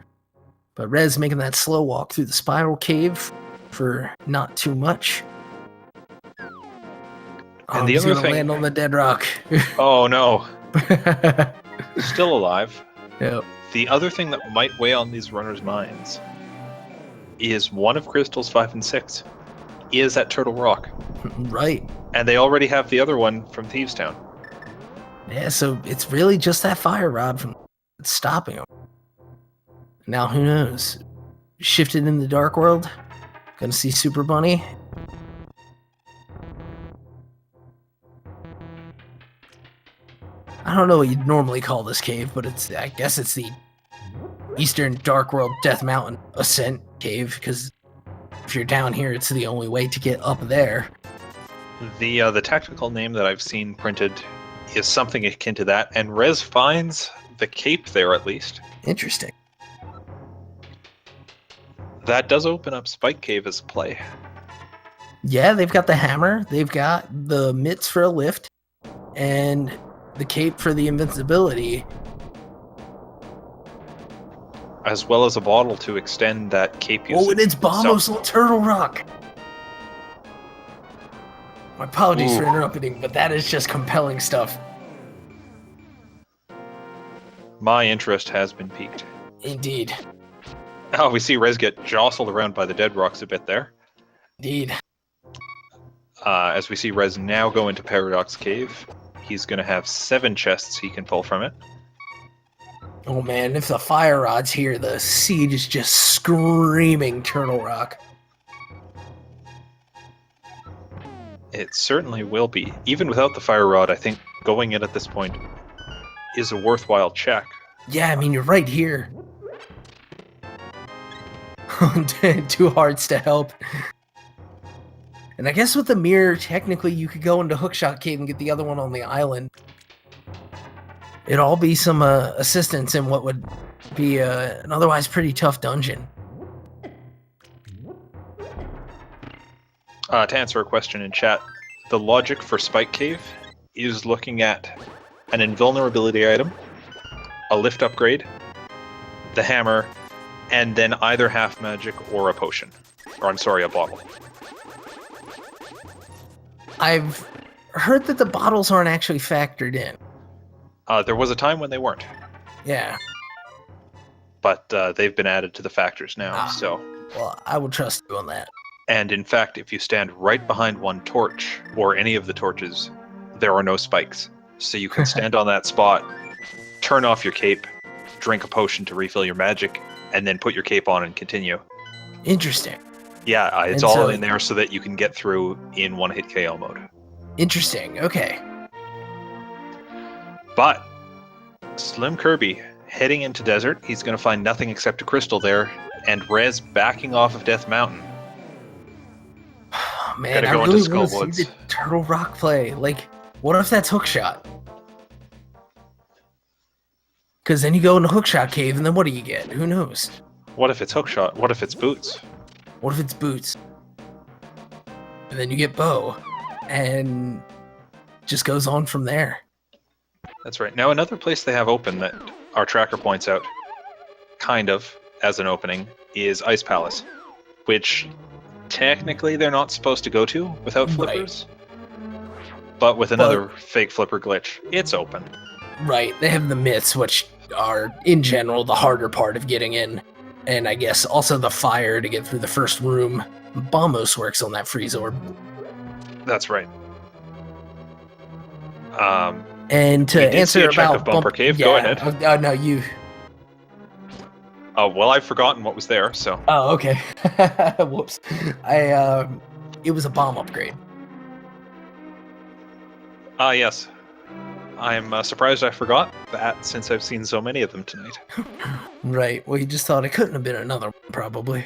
But Rez making that slow walk through the spiral cave for not too much. And the he's other gonna thing... land on the dead rock. Oh, no. Still alive. Yep. The other thing that might weigh on these runners' minds is one of Crystal's 5 and 6 is at Turtle Rock. Right. And they already have the other one from Thieves Town. Yeah, so it's really just that fire rod from stopping him. Now, who knows? Shifted in the Dark World? Gonna see Super Bunny? I don't know what you'd normally call this cave, but I guess it's the Eastern Dark World Death Mountain Ascent Cave, because if you're down here, it's the only way to get up there. The technical name that I've seen printed is something akin to that, and Rez finds the cape there at least. Interesting. That does open up Spike Cave as a play. Yeah, they've got the hammer, they've got the mitts for a lift, and the cape for the invincibility. As well as a bottle to extend that cape usage. Oh, and it's Bombo's little Turtle Rock! My apologies for interrupting, but that is just compelling stuff. My interest has been piqued. Indeed. Oh, we see Rez get jostled around by the dead rocks a bit there. Indeed. As we see Rez now go into Paradox Cave, he's going to have 7 chests he can pull from it. Oh man, if the fire rod's here, the siege is just screaming Turtle Rock. It certainly will be. Even without the fire rod, I think going in at this point is a worthwhile check. Yeah, I mean, you're right here. 2 hearts to help. And I guess with the mirror, technically you could go into Hookshot Cave and get the other one on the island. It'd all be some assistance in what would be an otherwise pretty tough dungeon. To answer a question in chat, the logic for Spike Cave is looking at an invulnerability item, a lift upgrade, the hammer, and then either half magic or a potion. Or I'm sorry, a bottle. I've heard that the bottles aren't actually factored in. There was a time when they weren't. Yeah. But they've been added to the factors now, so... Well, I will trust you on that. And in fact, if you stand right behind one torch, or any of the torches, there are no spikes. So you can stand on that spot, turn off your cape, drink a potion to refill your magic, and then put your cape on and continue. Interesting. Yeah, it's all in there so that you can get through in one-hit KO mode. Interesting, okay. But SlimKirby heading into desert, he's going to find nothing except a crystal there, and Rez backing off of Death Mountain. Man, I really want to see the Turtle Rock play. Like, what if that's Hookshot? Because then you go into Hookshot Cave, and then what do you get? Who knows? What if it's Hookshot? What if it's Boots? What if it's Boots? And then you get Bow, and just goes on from there. That's right. Now, another place they have open that our tracker points out, kind of, as an opening, is Ice Palace, which technically they're not supposed to go to without flippers. Right. But with another fake flipper glitch, it's open. Right. They have the myths, which are, in general, the harder part of getting in. And I guess also the fire to get through the first room. Bombos works on that freeze orb. That's right. And to answer about Bumper Cave, go ahead. No, you. Oh, well, I've forgotten what was there, so. Oh, okay. Whoops. It was a bomb upgrade. Yes. I'm surprised I forgot that since I've seen so many of them tonight. Right. Well, you just thought it couldn't have been another one, probably.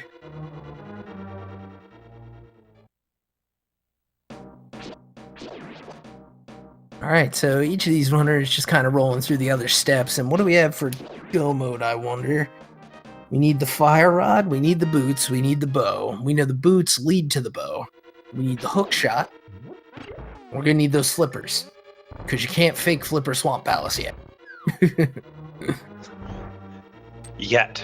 Alright, so each of these runners just kind of rolling through the other steps. And what do we have for go mode, I wonder? We need the fire rod, we need the boots, we need the bow. We know the boots lead to the bow. We need the hook shot. We're gonna need those flippers. Because you can't fake flipper Swamp Palace yet. Yet.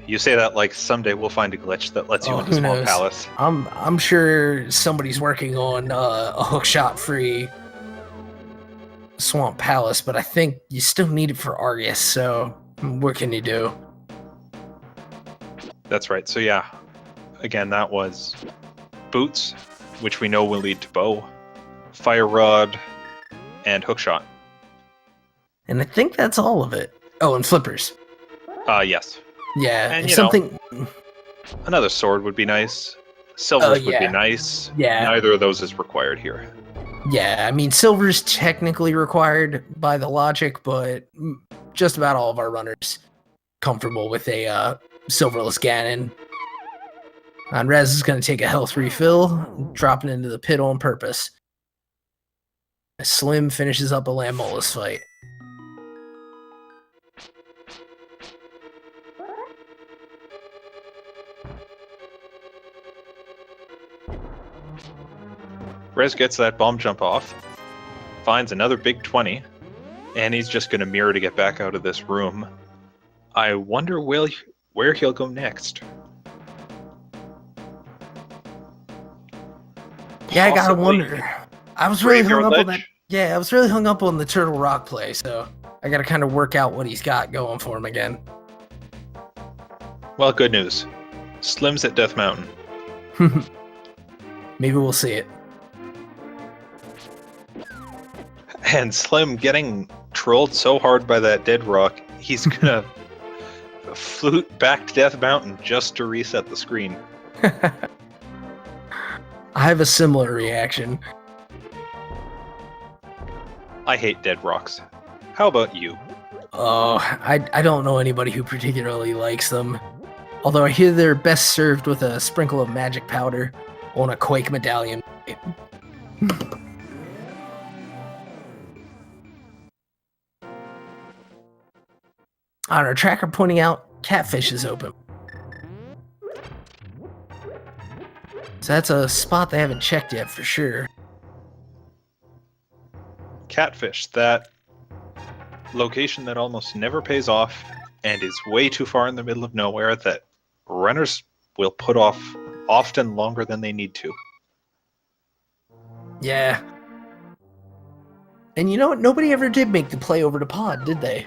You say that like someday we'll find a glitch that lets you into Swamp Palace. I'm sure somebody's working on a hook shot free Swamp Palace, but I think you still need it for Argus, so what can you do? That's right. So yeah, again, that was Boots, which we know will lead to Bow, Fire Rod, and Hookshot. And I think that's all of it. Oh, and Flippers. Yes. Yeah, And if something... Another sword would be nice. Silvers would be yeah. nice. Yeah. Neither of those is required here. Yeah, I mean, Silver's technically required by the logic, but just about all of our runners comfortable with a Silverless Ganon. And Rez is going to take a health refill, drop it into the pit on purpose. Slim finishes up a Lamolus fight. Rez gets that bomb jump off, finds another big 20, and he's just going to mirror to get back out of this room. I wonder where he'll go next. Yeah, I gotta wonder. I was really hung up on that. Ledge? Yeah, I was really hung up on the Turtle Rock play, so I gotta kind of work out what he's got going for him again. Well, good news. Slim's at Death Mountain. Maybe we'll see it. And Slim getting trolled so hard by that dead rock, he's gonna flute back to Death Mountain just to reset the screen. I have a similar reaction. I hate dead rocks. How about you? Oh, I don't know anybody who particularly likes them. Although I hear they're best served with a sprinkle of magic powder on a Quake medallion. On our tracker pointing out, Catfish is open. So that's a spot they haven't checked yet for sure. Catfish, that location that almost never pays off and is way too far in the middle of nowhere that runners will put off often longer than they need to. Yeah. And you know what? Nobody ever did make the play over to Pod, did they?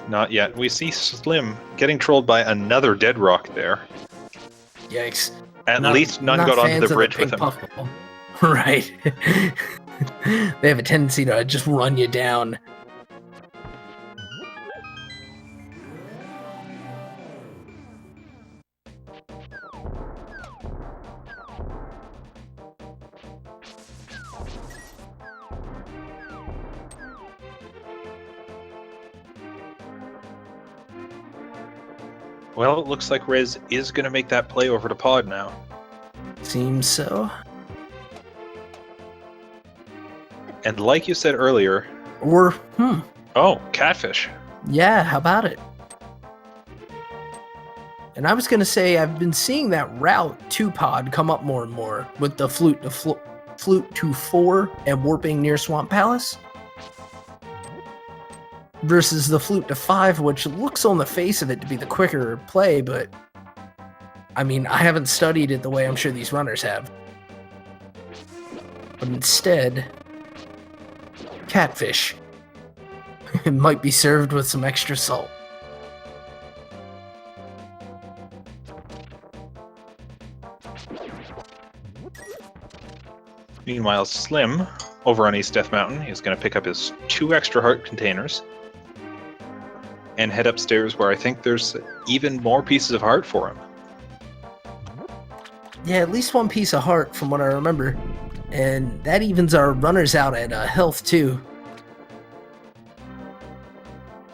Not yet. We see Slim getting trolled by another dead rock there. Yikes. At least none got onto the bridge with him. Puffball. Right. They have a tendency to just run you down. Well, it looks like Rez is going to make that play over to Pod now. Seems so. And like you said earlier... Or, Oh, Catfish. Yeah, how about it? And I was going to say, I've been seeing that route to Pod come up more and more with the flute to 4 and warping near Swamp Palace. Versus the flute to 5, which looks on the face of it to be the quicker play, but I mean, I haven't studied it the way I'm sure these runners have. But instead, Catfish. It might be served with some extra salt. Meanwhile, Slim, over on East Death Mountain, is going to pick up his 2 extra heart containers and head upstairs where I think there's even more pieces of heart for him. Yeah, at least 1 piece of heart from what I remember. And that evens our runners out at health too.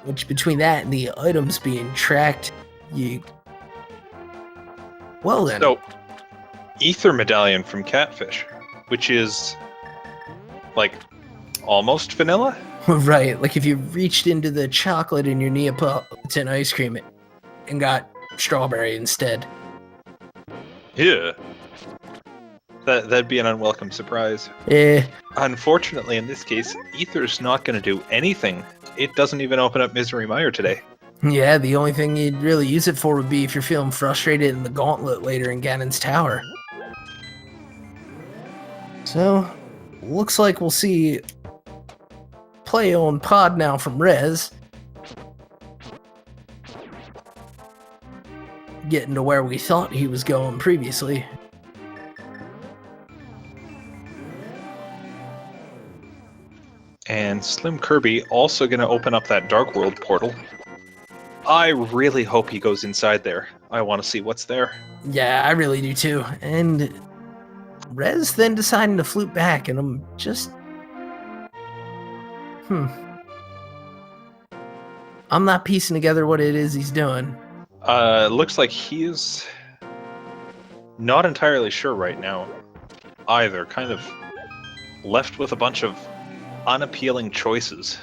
Which between that and the items being tracked, you... Well then. So, Ether Medallion from Catfish, which is like almost vanilla? Right, like if you reached into the chocolate in your Neapolitan ice cream and got strawberry instead. Yeah. That'd be an unwelcome surprise. Unfortunately, in this case, Ether's not going to do anything. It doesn't even open up Misery Mire today. Yeah, the only thing you'd really use it for would be if you're feeling frustrated in the gauntlet later in Ganon's Tower. So, looks like we'll see play on pod now from Rez. Getting to where we thought he was going previously. And SlimKirby also going to open up that Dark World portal. I really hope he goes inside there. I want to see what's there. Yeah, I really do too. And Rez then deciding to flute back, and I'm just... I'm not piecing together what it is he's doing. Looks like he's not entirely sure right now either. Kind of left with a bunch of unappealing choices.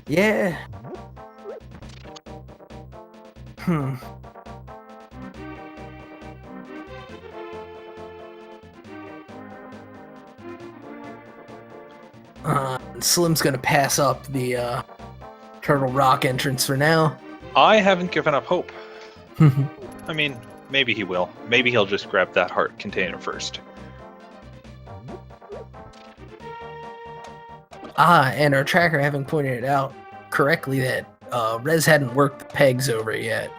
Yeah. Slim's gonna pass up the Turtle Rock entrance for now. I haven't given up hope. I mean, maybe he will. Maybe he'll just grab that heart container first. And our tracker having pointed it out correctly that Rez hadn't worked the pegs over it yet.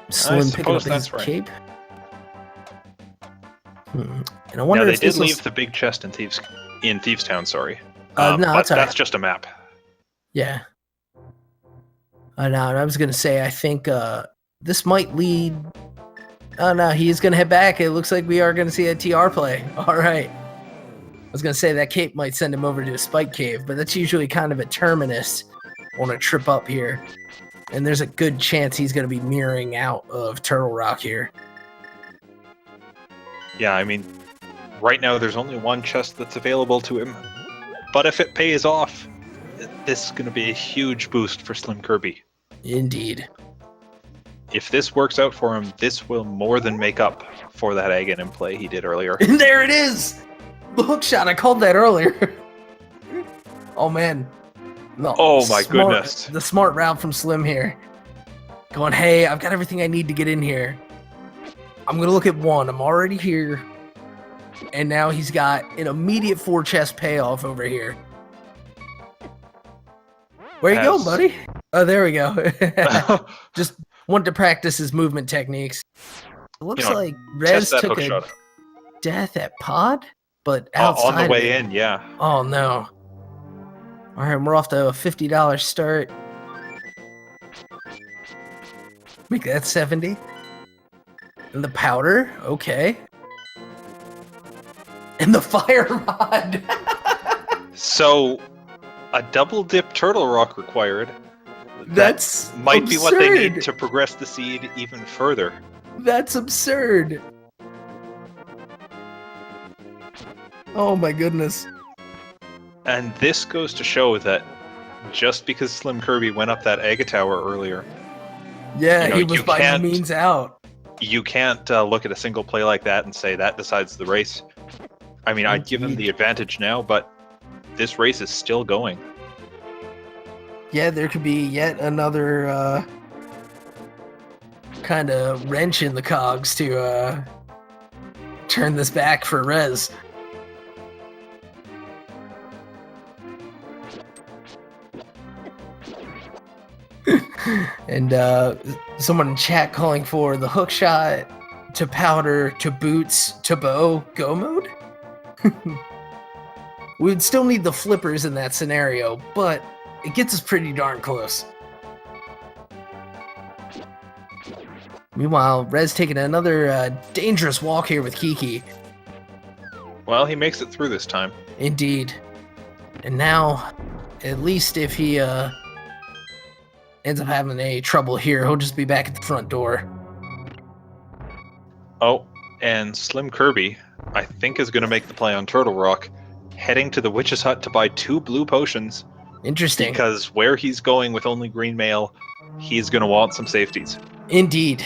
Slim picking up his cape. And I wonder now, if they did leave the big chest in Thieves Town, sorry. No, but that's all right. That's just a map. Yeah. And I was going to say, I think this might lead... Oh, no, he's going to head back. It looks like we are going to see a TR play. All right. I was going to say that cape might send him over to a spike cave, but that's usually kind of a terminus on a trip up here. And there's a good chance he's going to be mirroring out of Turtle Rock here. Yeah, I mean, right now there's only one chest that's available to him. But if it pays off, this is going to be a huge boost for SlimKirby. Indeed. If this works out for him, this will more than make up for that Aghanim play he did earlier. And there it is! The hook shot, I called that earlier. Oh, man. No, oh, my goodness. The smart route from Slim here. Going, hey, I've got everything I need to get in here. I'm going to look at one. I'm already here. And now he's got an immediate 4-chest payoff over here. Where you going, buddy? Oh, there we go. Just wanted to practice his movement techniques. It looks like Rez took a death at pod, but outside on the way in, yeah. Oh, no. All right, we're off to a $50 start. Make that 70. And the powder, okay. And the fire rod. So, a double dip Turtle Rock required. That's might absurd. Be what they need to progress the seed even further. That's absurd. Oh my goodness. And this goes to show that just because SlimKirby went up that Aga Tower earlier, yeah, he was by no means out. You can't look at a single play like that and say that decides the race. I mean, I'd give him the advantage now, but this race is still going. Yeah, there could be yet another kind of wrench in the cogs to turn this back for Rez. And someone in chat calling for the hook shot to powder to boots to bow go mode. We would still need the flippers in that scenario, but it gets us pretty darn close. Meanwhile, Rez taking another dangerous walk here with Kiki. Well, he makes it through this time. Indeed. And now, at least if he ends up having any trouble here, he'll just be back at the front door. Oh, and SlimKirby, I think, is going to make the play on Turtle Rock, heading to the Witch's Hut to buy 2 blue potions. Interesting. Because where he's going with only green mail, he's going to want some safeties. Indeed.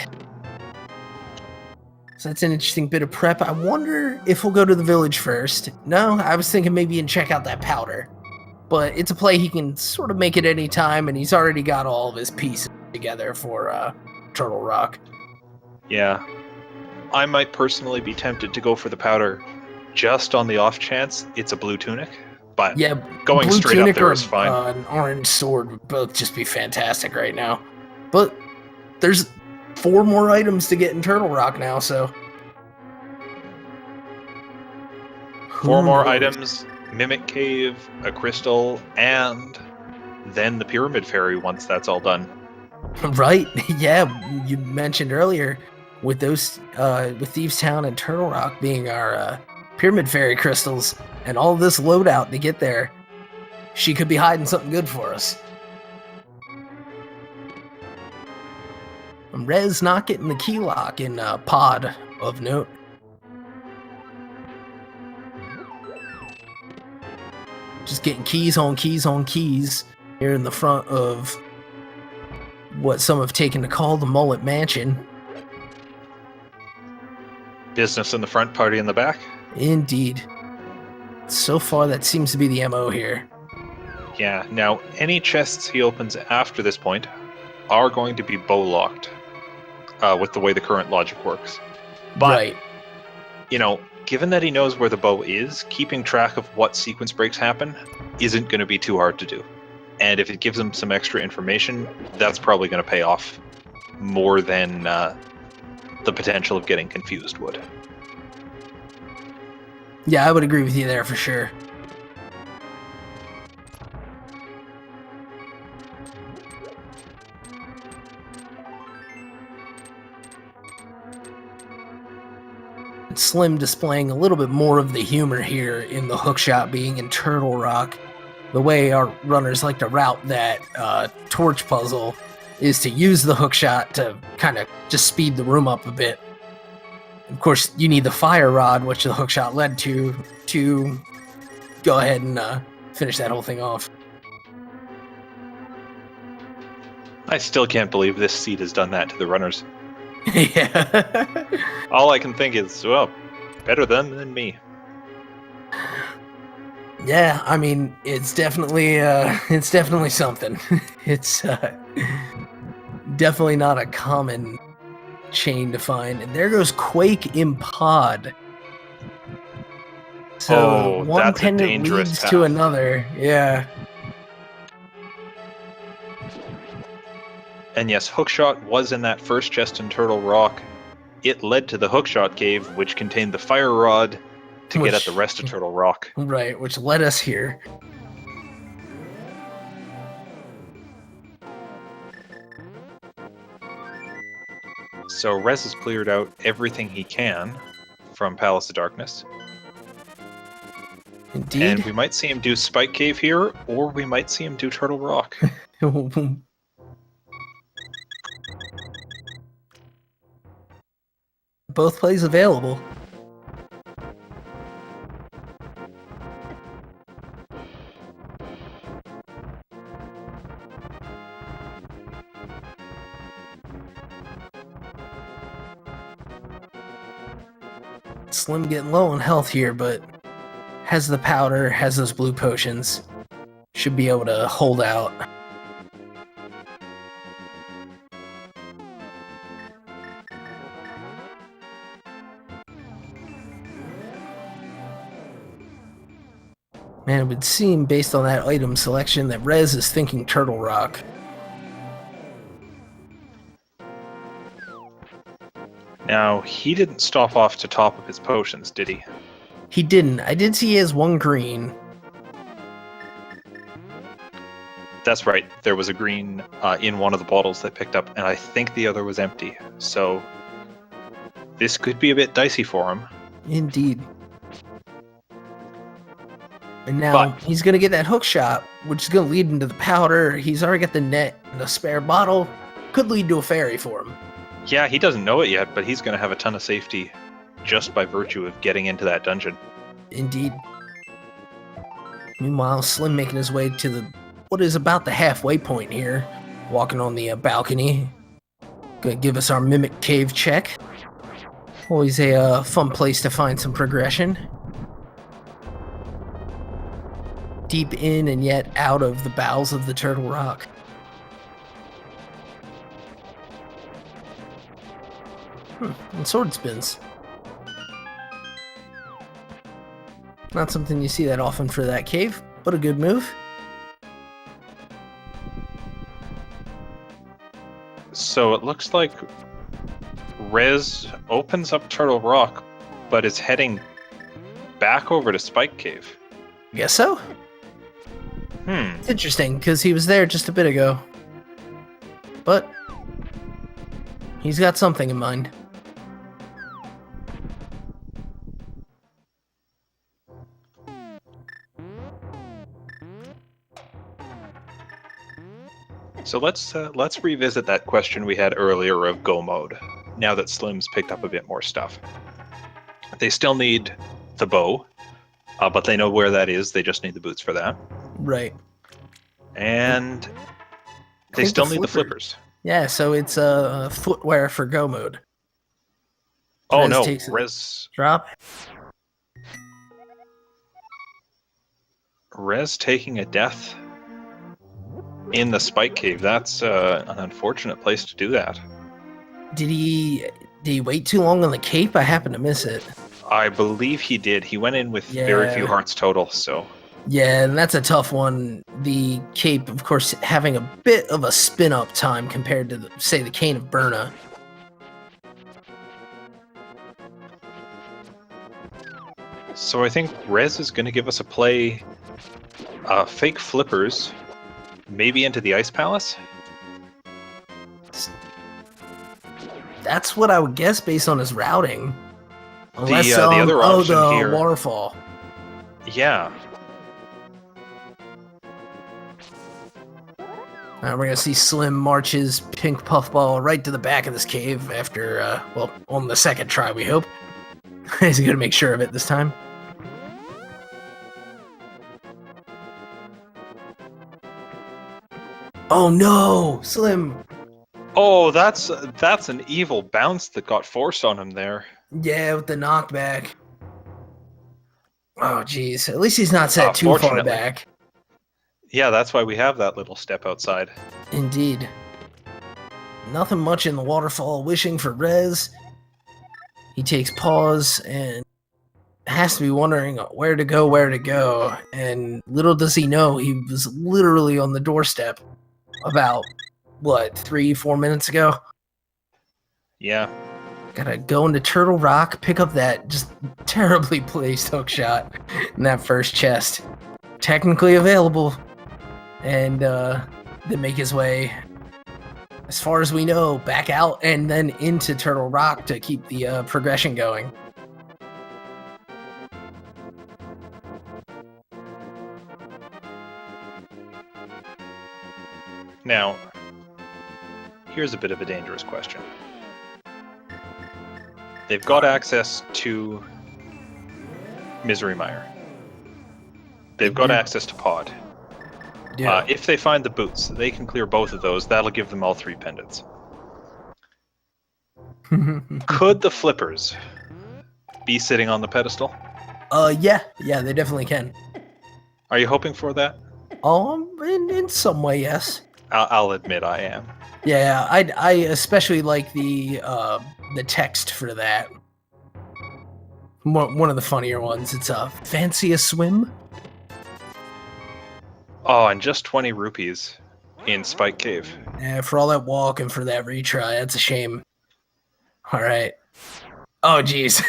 So that's an interesting bit of prep. I wonder if we'll go to the village first. No, I was thinking maybe and check out that powder. But it's a play he can sort of make at any time, and he's already got all of his pieces together for Turtle Rock. Yeah. I might personally be tempted to go for the powder just on the off chance it's a blue tunic, but Yeah, going blue straight up tunic there or is fine. an orange sword would both just be fantastic right now. But there's 4 more items to get in Turtle Rock now, so... 4 Who more knows? items, Mimic Cave, a crystal, and then the Pyramid Fairy once that's all done. Right? Yeah, you mentioned earlier with those with Thieves Town and Turtle Rock being our Pyramid Fairy crystals and all this loadout to get there. She could be hiding something good for us. Rez not getting the key lock in pod of note. Just getting keys on keys on keys here in the front of what some have taken to call the Mullet Mansion. Business in the front, party in the back. Indeed. So far, that seems to be the MO here. Yeah, now any chests he opens after this point are going to be bow-locked with the way the current logic works. But, Right. you know, given that he knows where the bow is, keeping track of what sequence breaks happen isn't going to be too hard to do. And if it gives him some extra information, that's probably going to pay off more than the potential of getting confused would. Yeah, I would agree with you there for sure. Slim displaying a little bit more of the humor here in the hookshot being in Turtle Rock. The way our runners like to route that torch puzzle is to use the hookshot to kind of just speed the room up a bit. Of course, you need the fire rod, which the hookshot led to go ahead and finish that whole thing off. I still can't believe this seat has done that to the runners. Yeah. All I can think is, well, better them than me. Yeah, I mean, it's definitely something. It's definitely not a common chain to find. And there goes Quake in pod. So one that's a pendant dangerous leads path. to another. Yeah. And yes, Hookshot was in that first chest in Turtle Rock. It led to the Hookshot Cave, which contained the fire rod to get at the rest of Turtle Rock. Right, which led us here. So Rez has cleared out everything he can from Palace of Darkness. Indeed. And we might see him do Spike Cave here, or we might see him do Turtle Rock. Both plays available. Slim getting low on health here, but has the powder, has those blue potions. Should be able to hold out. Man, it would seem, based on that item selection, that Rez is thinking Turtle Rock. Now, he didn't stop off to top up his potions, did he? He didn't. I did see he has one green. That's right. There was a green in one of the bottles that picked up, and I think the other was empty. So, this could be a bit dicey for him. Indeed. And now he's going to get that hook shot, which is going to lead into the powder. He's already got the net and a spare bottle. Could lead to a fairy for him. Yeah, he doesn't know it yet, but he's going to have a ton of safety just by virtue of getting into that dungeon. Indeed. Meanwhile, Slim making his way to what is about the halfway point here. Walking on the balcony. Gonna give us our Mimic Cave check. Always a fun place to find some progression. Deep in and yet out of the bowels of the Turtle Rock. And sword spins. Not something you see that often for that cave, but a good move. So it looks like Rez opens up Turtle Rock, but is heading back over to Spike Cave. I guess so. It's interesting, because he was there just a bit ago. But he's got something in mind. So let's revisit that question we had earlier of go mode. Now that Slim's picked up a bit more stuff, they still need the bow, but they know where that is. They just need the boots for that, Right. and they still need the flippers. Yeah, so it's footwear for go mode. Oh Rez no, takes a Rez taking a death in the Spike Cave. That's an unfortunate place to do that. Did he wait too long on the cape? I happened to miss it. I believe he did. He went in with very few hearts total, so... Yeah, and that's a tough one. The cape, of course, having a bit of a spin-up time compared to, say, the Cane of Burna. So I think Rez is going to give us a play fake flippers, maybe into the Ice Palace? That's what I would guess based on his routing. Unless, the other option the here... waterfall. Yeah. We're going to see Slim march his pink puffball right to the back of this cave after, on the second try, we hope. He's going to make sure of it this time. Oh no, Slim! Oh, that's an evil bounce that got forced on him there. Yeah, with the knockback. Oh, jeez. At least he's not set too far back. Yeah, that's why we have that little step outside. Indeed. Nothing much in the waterfall wishing for Rez. He takes pause and has to be wondering where to go. And little does he know, he was literally on the doorstep about, 3-4 minutes ago? Yeah. Gotta go into Turtle Rock, pick up that just terribly placed hook shot in that first chest. Technically available. And then make his way, as far as we know, back out and then into Turtle Rock to keep the progression going. Now, here's a bit of a dangerous question. They've got access to Misery Mire. They've got access to Pod. Yeah. If they find the boots, they can clear both of those. That'll give them all 3 pendants. Could the flippers be sitting on the pedestal? Yeah, they definitely can. Are you hoping for that? In some way, yes. I'll admit I am. Yeah, I especially like the text for that. One of the funnier ones. It's fancy a swim. Oh, and just 20 rupees in Spike Cave. Yeah, for all that walk and for that retry, that's a shame. All right. Oh, geez.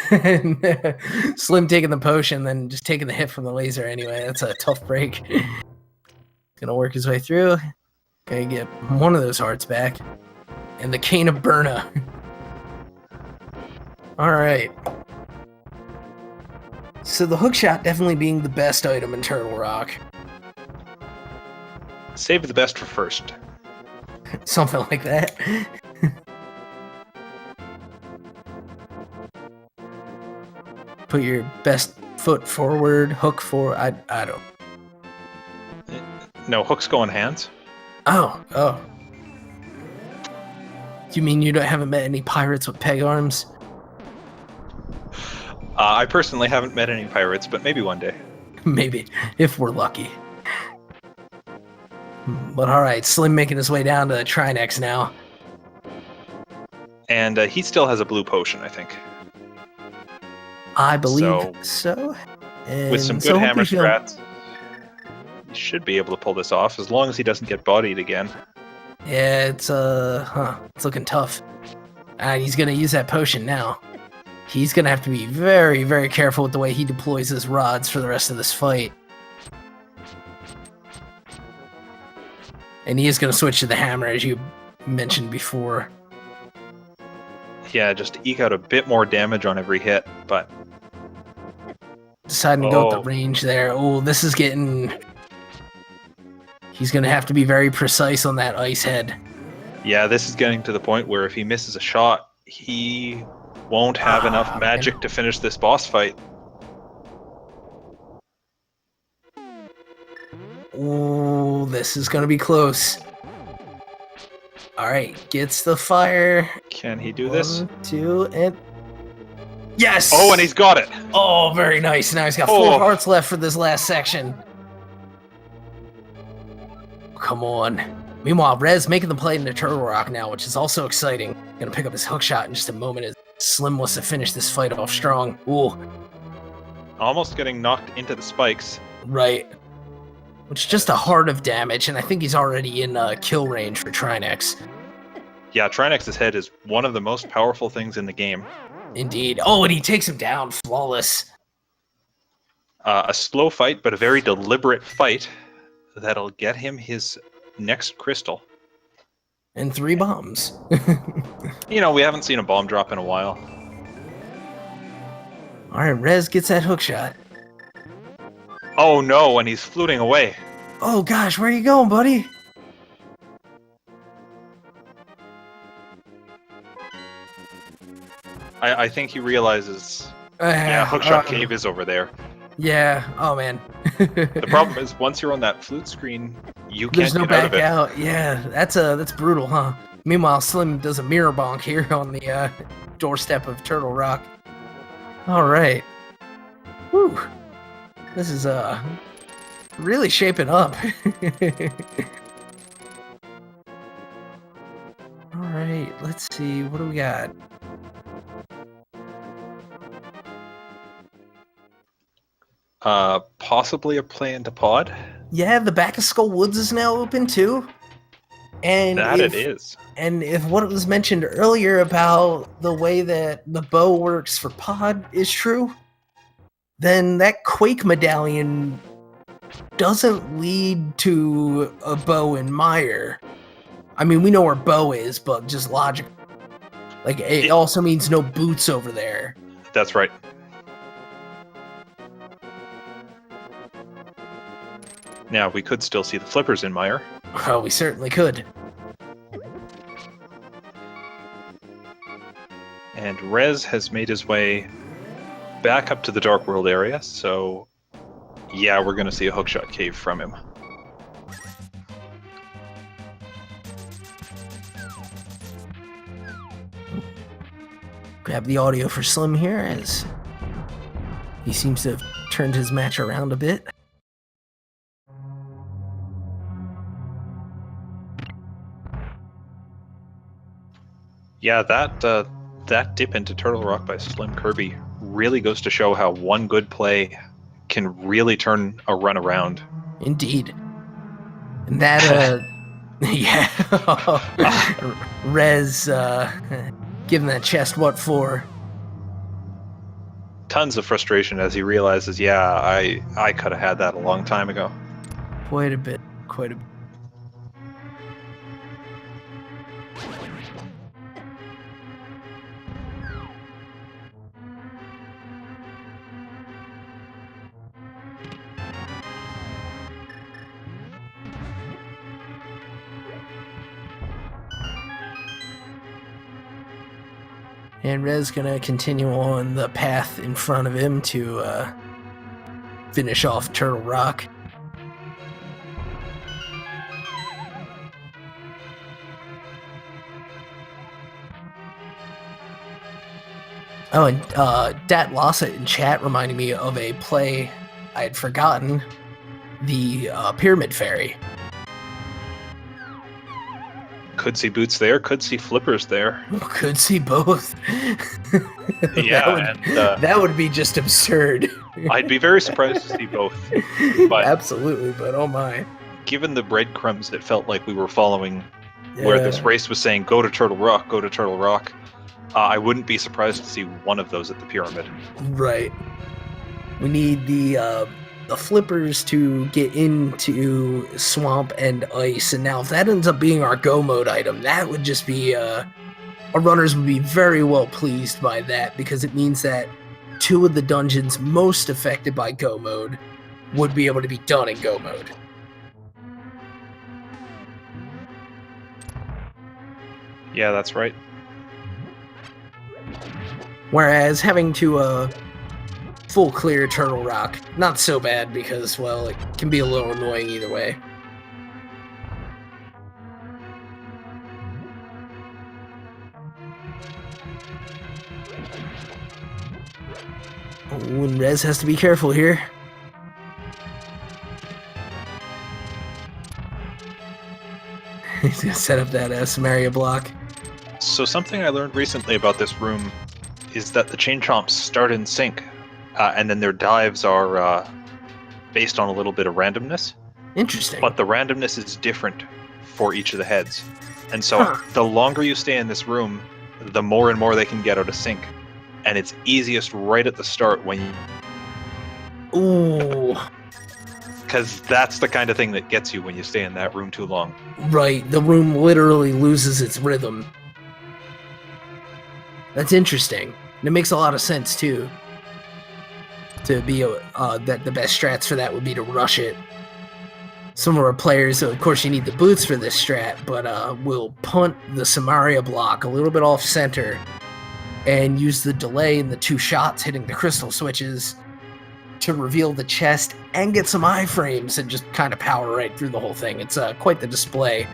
Slim taking the potion, then just taking the hit from the laser anyway. That's a tough break. Gonna work his way through. Gonna get one of those hearts back. And the Cane of Burna. All right. So the hookshot definitely being the best item in Turtle Rock. Save the best for first. Something like that. Put your best foot forward, hook forward. I don't. No, hooks go in hands. Oh. You mean you haven't met any pirates with peg arms? I personally haven't met any pirates, but maybe one day. Maybe, if we're lucky. But alright, Slim making his way down to the Trinex now. And he still has a blue potion, I think. I believe so. And With some good hammer strats, he should be able to pull this off, as long as he doesn't get bodied again. Yeah, it's looking tough. And he's gonna use that potion now. He's gonna have to be very, very careful with the way he deploys his rods for the rest of this fight. And he is gonna switch to the hammer, as you mentioned before. Yeah, just to eke out a bit more damage on every hit, but... Deciding to go with the range there. Oh, this is getting... He's gonna have to be very precise on that ice head. Yeah, this is getting to the point where if he misses a shot, he won't have enough magic to finish this boss fight. Oh, this is gonna be close. Alright, gets the fire. Can he do this? 1, 2, and... Yes! Oh, and he's got it! Oh, very nice. Now he's got 4 hearts left for this last section. Come on. Meanwhile, Rez making the play into Turtle Rock now, which is also exciting. Gonna pick up his hook shot in just a moment as Slim wants to finish this fight off strong. Ooh. Almost getting knocked into the spikes. Right. Which is just a heart of damage, and I think he's already in kill range for Trinex. Yeah, Trinex's head is one of the most powerful things in the game. Indeed. Oh, and he takes him down. Flawless. A slow fight, but a very deliberate fight that'll get him his next crystal. And 3 bombs. You know, we haven't seen a bomb drop in a while. Alright, Rez gets that hook shot. Oh no, and he's fluting away. Oh gosh, where are you going, buddy? I think he realizes, yeah, Hookshot Cave is over there. Yeah, oh man. The problem is, once you're on that flute screen, you can't There's no get out of back it. out. Yeah, that's brutal, huh? Meanwhile, Slim does a mirror bonk here on the doorstep of Turtle Rock. All right. Whew. This is really shaping up. All right, let's see. What do we got? Possibly a play into pod? Yeah, the back of Skull Woods is now open too. And It is. And if what was mentioned earlier about the way that the bow works for pod is true, then that Quake medallion doesn't lead to a bow in Mire. I mean, we know where bow is, but just logic. Like, it also means no boots over there. That's right. Now, we could still see the flippers in Mire. Oh, we certainly could. And Rez has made his way back up to the Dark World area, so yeah, we're going to see a Hookshot Cave from him. Grab the audio for Slim here, as he seems to have turned his match around a bit. Yeah, that dip into Turtle Rock by SlimKirby really goes to show how one good play can really turn a run around. Indeed. And that, yeah. Rez, giving that chest what for. Tons of frustration as he realizes, yeah, I could have had that a long time ago. Quite a bit. Quite a bit. And Rez gonna continue on the path in front of him to finish off Turtle Rock. Oh, and Dat Lossett in chat reminded me of a play I had forgotten, the Pyramid Fairy. Could see boots there, could see flippers there. Could see both. Yeah, that would be just absurd. I'd be very surprised to see both. But absolutely, but oh my. Given the breadcrumbs it felt like we were following, where this race was saying, go to Turtle Rock, go to Turtle Rock, I wouldn't be surprised to see one of those at the pyramid. Right. We need the flippers to get into swamp and ice, and now if that ends up being our go mode item, that would just be our runners would be very well pleased by that, because it means that 2 of the dungeons most affected by go mode would be able to be done in go mode. Yeah, that's right. Whereas having to full clear Turtle Rock, not so bad, because, well, it can be a little annoying either way. Oh, and Rez has to be careful here. He's gonna set up that Samaria block. So something I learned recently about this room is that the chain chomps start in sync, and then their dives are based on a little bit of randomness. Interesting. But the randomness is different for each of the heads. And so the longer you stay in this room, the more and more they can get out of sync. And it's easiest right at the start when you... Ooh. Because that's the kind of thing that gets you when you stay in that room too long. Right, the room literally loses its rhythm. That's interesting. And it makes a lot of sense, too. To be that the best strats for that would be to rush it. Some of our players, of course you need the boots for this strat, but will punt the Samaria block a little bit off center and use the delay in the 2 shots hitting the crystal switches to reveal the chest and get some iframes and just kind of power right through the whole thing. It's quite the display.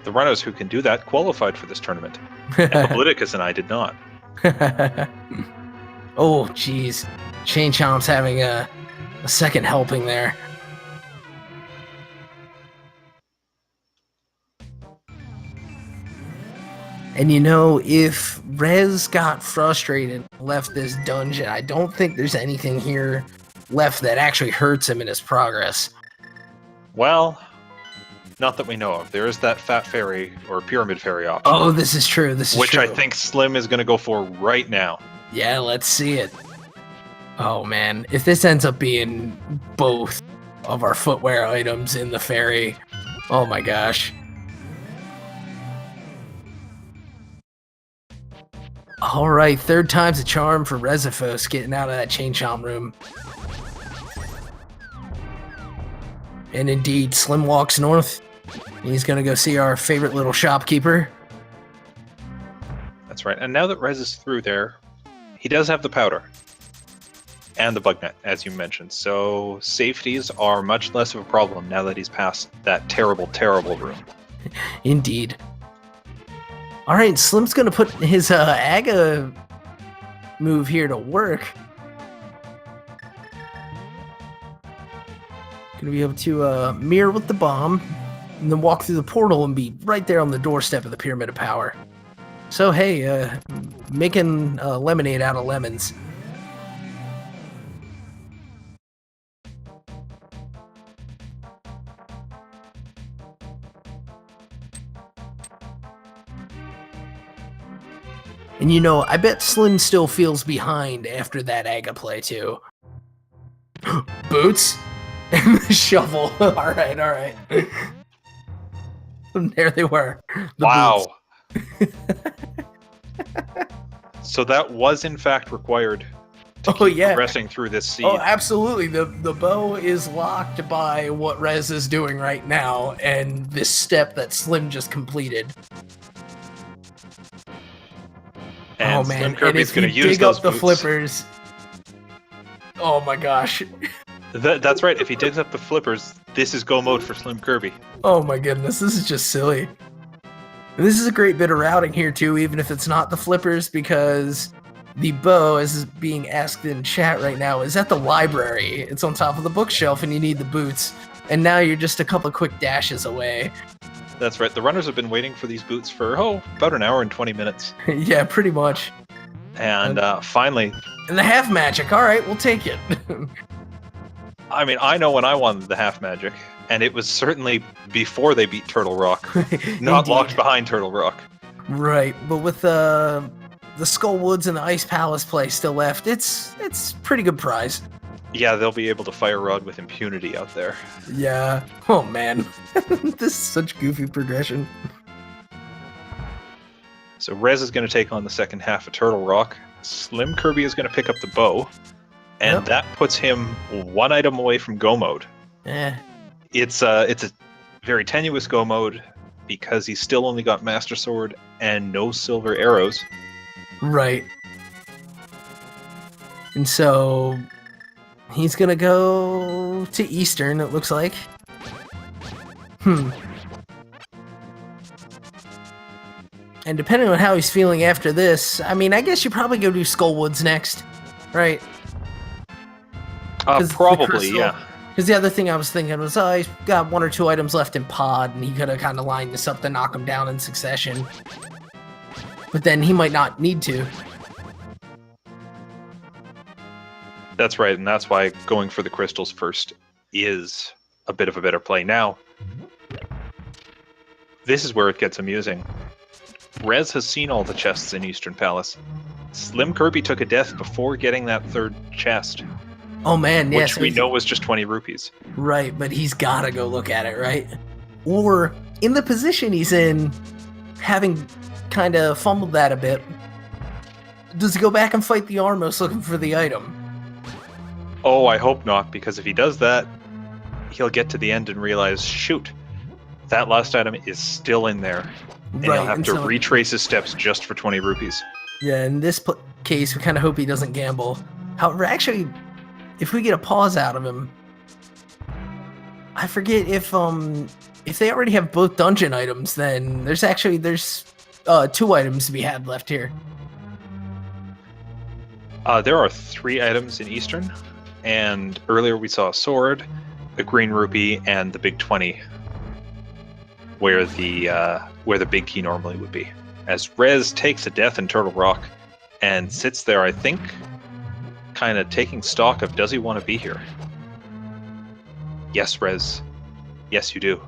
The runners who can do that qualified for this tournament. And Politicus and I did not. Oh, jeez. Chain Chomp's having a second helping there. And you know, if Rez got frustrated and left this dungeon, I don't think there's anything here left that actually hurts him in his progress. Well, not that we know of. There is that fat fairy or pyramid fairy option. Oh, this is true. This is which true. I think Slim is going to go for right now. Yeah, let's see it. Oh man, if this ends up being both of our footwear items in the fairy, oh my gosh. Alright, 3rd time's a charm for Rezephos getting out of that Chain Chomp room. And indeed, Slim walks north. He's gonna go see our favorite little shopkeeper. That's right, and now that Rez is through there, he does have the powder. And the bug net, as you mentioned, so safeties are much less of a problem now that he's past that terrible, terrible room. Indeed. Alright, Slim's gonna put his Aga move here to work. Gonna be able to mirror with the bomb, and then walk through the portal and be right there on the doorstep of the Pyramid of Power. So hey, making lemonade out of lemons. And you know, I bet Slim still feels behind after that Aga play too. Boots? And the shovel. Alright, alright. There they were. Wow. So that was in fact required to keep progressing through this seed. Oh, absolutely. The bow is locked by what Rez is doing right now, and this step that Slim just completed. And oh man, SlimKirby's and if gonna you use dig those up the boots. flippers... Oh my gosh. That's right, if he digs up the flippers, this is go mode for SlimKirby. Oh my goodness, this is just silly. And this is a great bit of routing here too, even if it's not the flippers, because the bow, as is being asked in chat right now, is at the library. It's on top of the bookshelf and you need the boots. And now you're just a couple of quick dashes away. That's right. The runners have been waiting for these boots for, about an hour and 20 minutes. Yeah, pretty much. And finally... And the half magic. All right, we'll take it. I mean, I know when I wanted the half magic, and it was certainly before they beat Turtle Rock, not locked behind Turtle Rock. Right, but with the Skull Woods and the Ice Palace play still left, it's pretty good prize. Yeah, they'll be able to fire rod with impunity out there. Yeah. Oh man, this is such goofy progression. So Rez is going to take on the second half of Turtle Rock. SlimKirby is going to pick up the bow, and that puts him one item away from Go mode. It's a very tenuous Go mode because he's still only got Master Sword and no silver arrows. Right. And so he's gonna go to Eastern, it looks like. And depending on how he's feeling after this, I mean, I guess you probably go do Skullwoods next, right? Probably, yeah. Because the other thing I was thinking was, he's got 1 or 2 items left in Pod, and he could have kind of lined this up to knock him down in succession. But then he might not need to. That's right, and that's why going for the crystals first is a bit of a better play. Now, this is where it gets amusing. Rez has seen all the chests in Eastern Palace. SlimKirby took a death before getting that third chest. Oh man, yes. Which we know was just 20 rupees. Right, but he's gotta go look at it, right? Or, in the position he's in, having kind of fumbled that a bit, does he go back and fight the Armos looking for the item? Oh, I hope not, because if he does that, he'll get to the end and realize, shoot, that last item is still in there. And he'll have to retrace his steps just for 20 rupees. Yeah, in this case, we kind of hope he doesn't gamble. However, actually, if we get a pause out of him, I forget if they already have both dungeon items, then there's 2 items to be had left here. There are 3 items in Eastern, and earlier we saw a sword, a green rupee, and the big 20, where the big key normally would be. As Rez takes a death in Turtle Rock and sits there, I think, kind of taking stock of, does he want to be here? Yes, Rez. Yes, you do.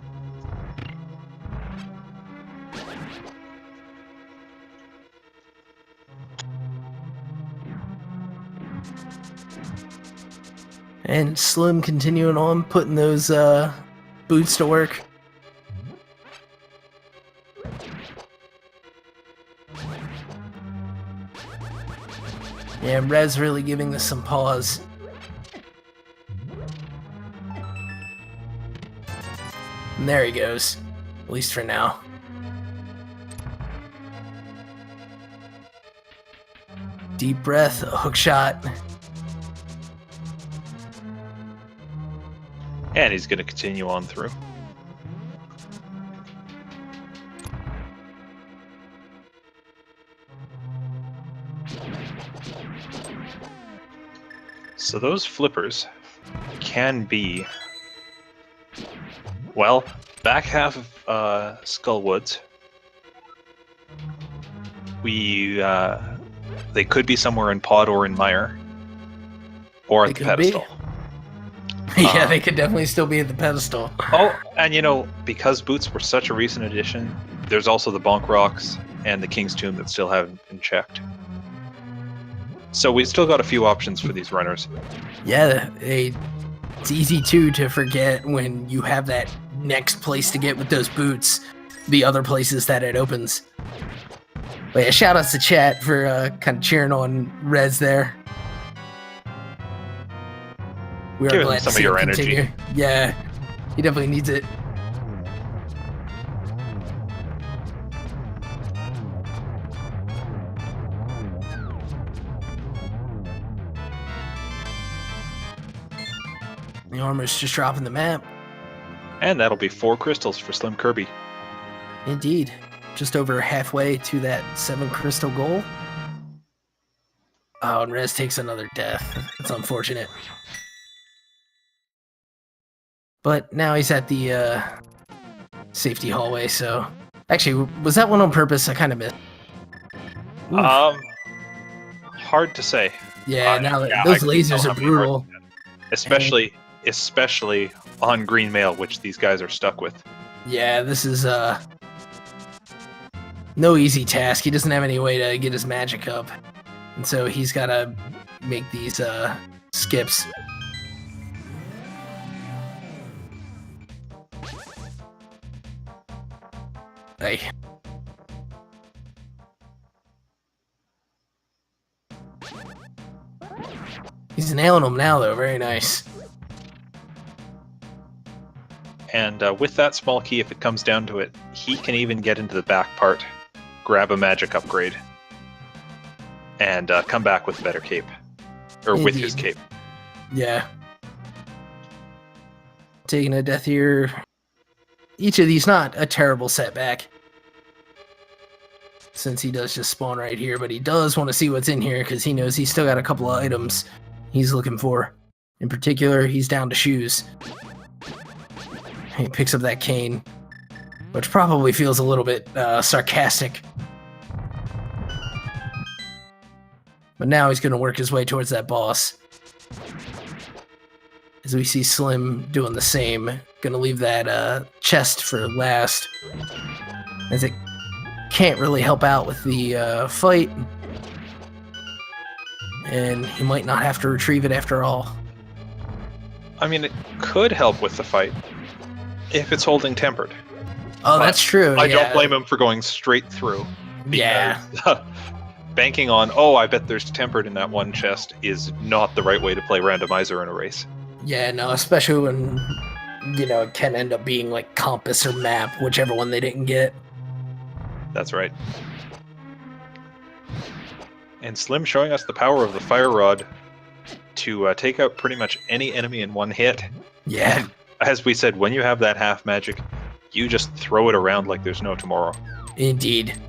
And Slim continuing on, putting those boots to work. Yeah, Rez really giving this some pause. And there he goes. At least for now. Deep breath, a hook shot. And he's going to continue on through. So those flippers can be, well, back half of Skullwoods. They could be somewhere in Pod or in Mire, or at the pedestal. Yeah, they could definitely still be at the pedestal. Oh, and because boots were such a recent addition, there's also the Bonk Rocks and the King's Tomb that still haven't been checked. So we still got a few options for these runners. Yeah, it's easy too to forget when you have that next place to get with those boots, the other places that it opens. But yeah, shout outs to chat for kind of cheering on Rez there. We are glad to see him continue. Yeah, he definitely needs it. The armor's just dropping the map. And that'll be 4 crystals for SlimKirby. Indeed. Just over halfway to that 7 crystal goal. Oh, and Rez takes another death. That's unfortunate. But now he's at the safety hallway. So, actually, was that one on purpose? I kind of missed. Oof. Hard to say. Yeah, now yeah, those I couldn't tell lasers how are many brutal. Especially on green mail, which these guys are stuck with. Yeah, this is no easy task. He doesn't have any way to get his magic up, and so he's got to make these skips. Hey. He's nailing them now, though. Very nice. And with that small key, if it comes down to it, he can even get into the back part, grab a magic upgrade, and come back with a better cape. Or with his cape. Yeah. Taking a death here. Each of these not a terrible setback, since he does just spawn right here, but he does want to see what's in here because he knows he's still got a couple of items he's looking for. In particular, he's down to shoes. He picks up that cane, which probably feels a little bit sarcastic. But now he's going to work his way towards that boss. As we see Slim doing the same. Going to leave that chest for last, as it can't really help out with the fight. And he might not have to retrieve it after all. I mean, it could help with the fight if it's holding tempered. Oh, that's true. I don't blame him for going straight through. Yeah. Banking on, I bet there's tempered in that one chest is not the right way to play randomizer in a race. Yeah, no, especially when, it can end up being like compass or map, whichever one they didn't get. That's right. And Slim showing us the power of the fire rod to take out pretty much any enemy in one hit. Yeah. As we said, when you have that half magic, you just throw it around like there's no tomorrow. Indeed.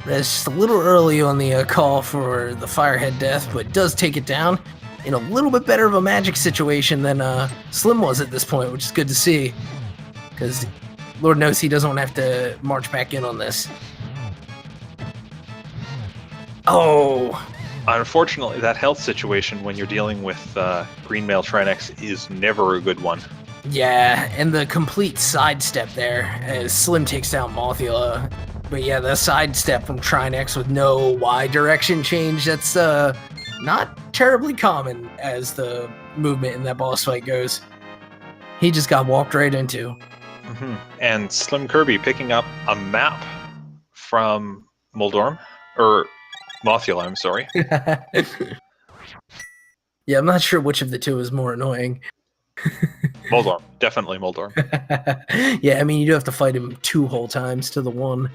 That's just a little early on the call for the Firehead death, but does take it down in a little bit better of a magic situation than Slim was at this point, which is good to see. Because Lord knows he doesn't want to have to march back in on this. Oh! Unfortunately, that health situation when you're dealing with Green Mail Trinex is never a good one. Yeah, and the complete sidestep there as Slim takes down Mothula. But yeah, the sidestep from Trinex with no Y direction change, that's not terribly common as the movement in that boss fight goes. He just got walked right into. Mm-hmm. And SlimKirby picking up a map from Moldorm, or Mothula, I'm sorry. Yeah, I'm not sure which of the two is more annoying. Moldorm, definitely Moldorm. Yeah, I mean, you do have to fight him 2 whole times to the 1.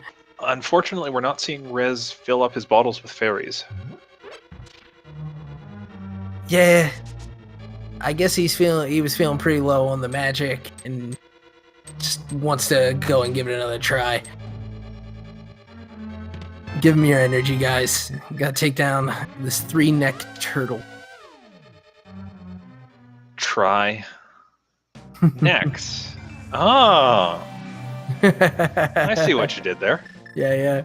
Unfortunately, we're not seeing Rez fill up his bottles with fairies. Yeah, I guess he was feeling pretty low on the magic and just wants to go and give it another try. Give him your energy, guys. Gotta take down this 3-necked turtle. Try. Next. Oh. I see what you did there. Yeah.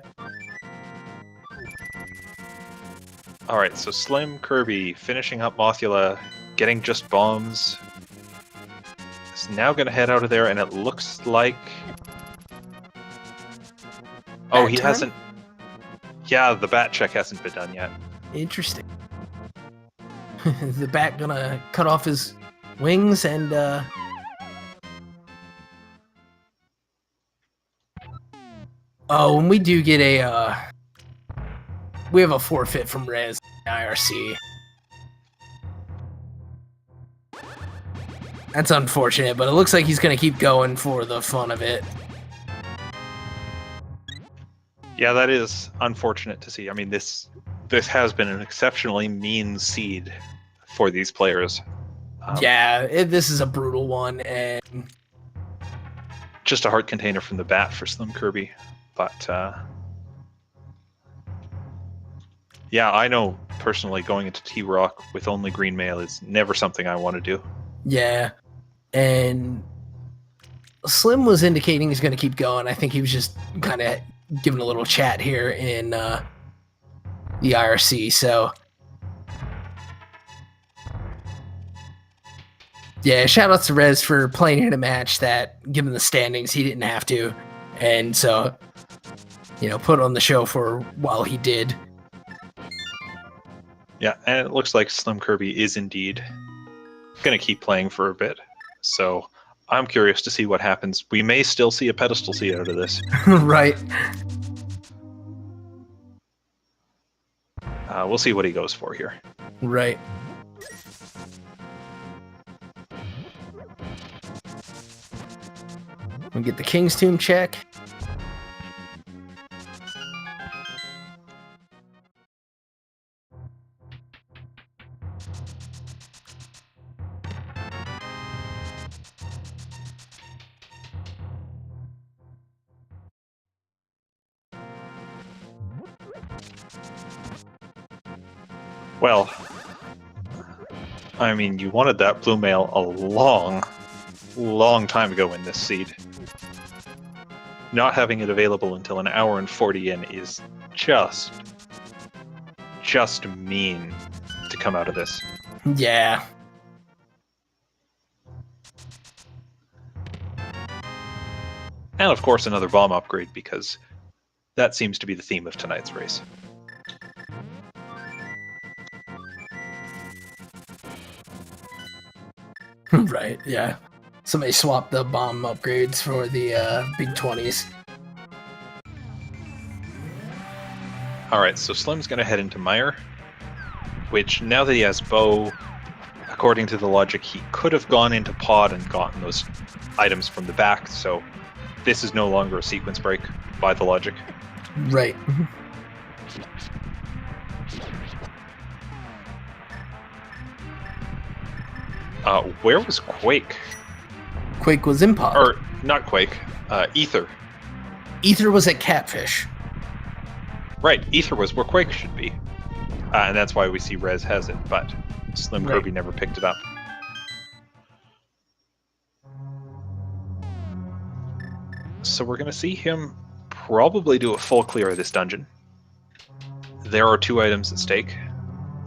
Alright, so SlimKirby finishing up Mothula, getting just bombs. Is now going to head out of there, and it looks like... Oh, he hasn't... Yeah, the bat check hasn't been done yet. Interesting. The bat gonna cut off his wings and... Oh, and we do get a, we have a forfeit from Rez IRC. That's unfortunate, but it looks like he's going to keep going for the fun of it. Yeah, that is unfortunate to see. I mean, this has been an exceptionally mean seed for these players. Yeah, this is a brutal one, and... Just a heart container from the bat for SlimKirby. But, yeah, I know personally, going into T-Rock with only green mail is never something I want to do. Yeah, and Slim was indicating he's going to keep going. I think he was just kind of giving a little chat here in the IRC. So, yeah, shout out to Rez for playing in a match that, given the standings, he didn't have to. And so, put on the show for while he did. Yeah, and it looks like SlimKirby is indeed going to keep playing for a bit. So I'm curious to see what happens. We may still see a pedestal seat out of this. Right. We'll see what he goes for here. Right. We'll get the King's Tomb check. Well, I mean, you wanted that blue mail a long time ago in this seed. Not having it available until an hour and 40 in is just mean to come out of this. Yeah. And of course another bomb upgrade, because that seems to be the theme of tonight's race. Right, yeah. Somebody swapped the bomb upgrades for the big 20s. Alright, so Slim's going to head into Mire, which now that he has Bow, according to the logic, he could have gone into Pod and gotten those items from the back, so this is no longer a sequence break by the logic. Right. Where was Quake? Quake was in Pod. Or, not Quake, Ether. Ether was at Catfish. Right, Ether was where Quake should be. And that's why we see Rez has it, but SlimKirby never picked it up. So we're going to see him probably do a full clear of this dungeon. There are 2 items at stake.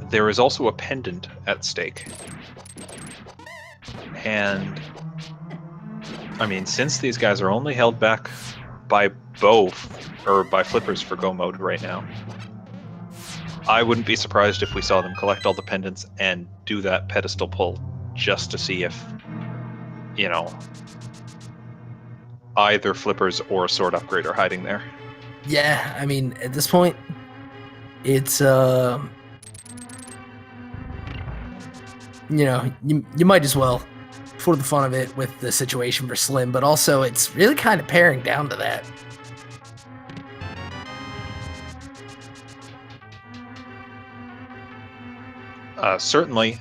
There is also a pendant at stake. And, I mean, since these guys are only held back by by flippers for go mode right now, I wouldn't be surprised if we saw them collect all the pendants and do that pedestal pull just to see if, either flippers or sword upgrade are hiding there. Yeah, I mean, at this point, it's, you might as well, for the fun of it, with the situation for Slim, but also it's really kind of paring down to that. Certainly,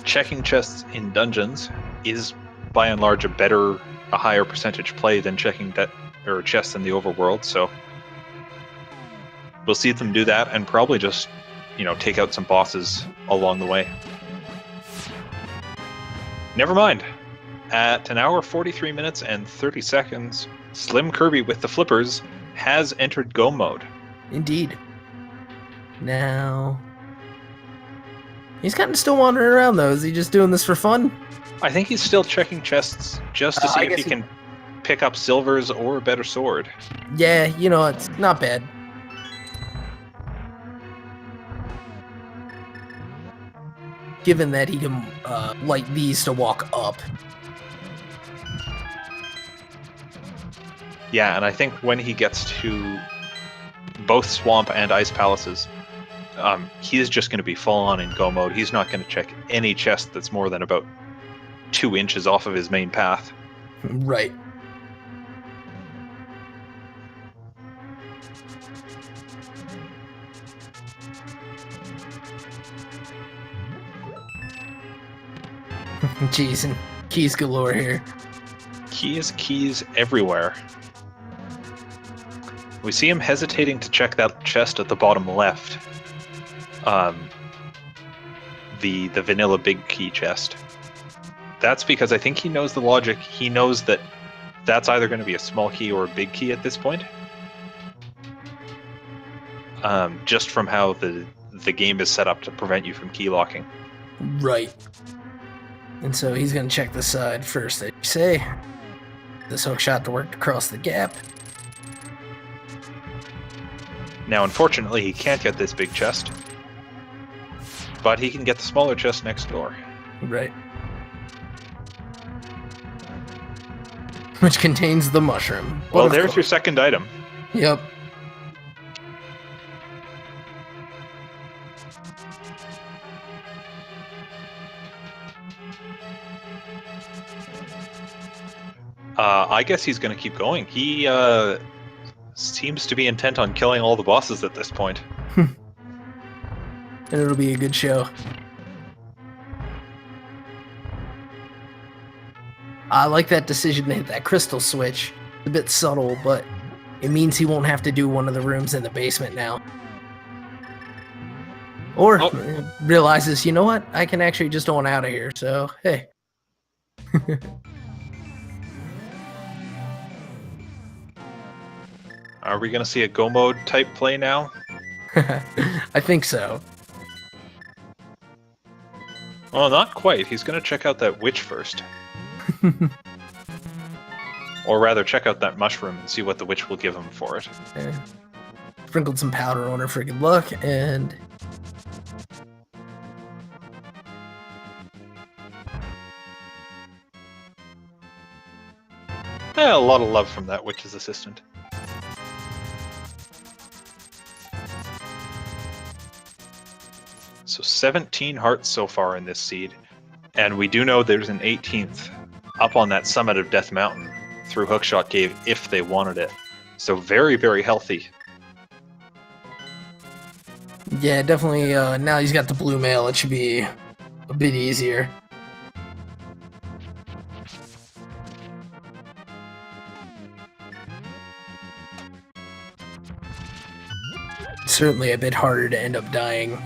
checking chests in dungeons is, by and large, a higher percentage play than checking chests in the overworld, so we'll see them do that and probably just, take out some bosses along the way. Never mind. At an hour, 43 minutes, and 30 seconds, SlimKirby with the flippers has entered go mode. Indeed. Now, he's kind of still wandering around, though. Is he just doing this for fun? I think he's still checking chests just to see if he can pick up silvers or a better sword. Yeah, it's not bad. Given that he can light these to walk up. Yeah, and I think when he gets to both Swamp and Ice Palaces, he is just going to be full on in go mode. He's not going to check any chest that's more than about 2 inches off of his main path. Right. Jeez, and keys galore here. Keys everywhere. We see him hesitating to check that chest at the bottom left. the vanilla big key chest. That's because I think he knows the logic. He knows that that's either going to be a small key or a big key at this point. Just from how the game is set up to prevent you from key locking. Right. And so he's going to check the side first, as you say. This hook shot to work across the gap. Now, unfortunately, he can't get this big chest, but he can get the smaller chest next door. Right. Which contains the mushroom. Well, there's your second item. Yep. I guess he's going to keep going. He seems to be intent on killing all the bosses at this point. And it'll be a good show. I like that decision to hit that crystal switch. It's a bit subtle, but it means he won't have to do one of the rooms in the basement now. Or realizes, you know what? I can actually just on out of here, so hey. Are we going to see a go mode type play now? I think so. Well, not quite. He's going to check out that witch first. Or rather, check out that mushroom and see what the witch will give him for it. Sprinkled some powder on her for good luck, and... a lot of love from that witch's assistant. So 17 hearts so far in this seed, and we do know there's an 18th up on that summit of Death Mountain through Hookshot Cave if they wanted it. So very, very healthy. Yeah, definitely, now he's got the blue mail, it should be a bit easier. Certainly a bit harder to end up dying.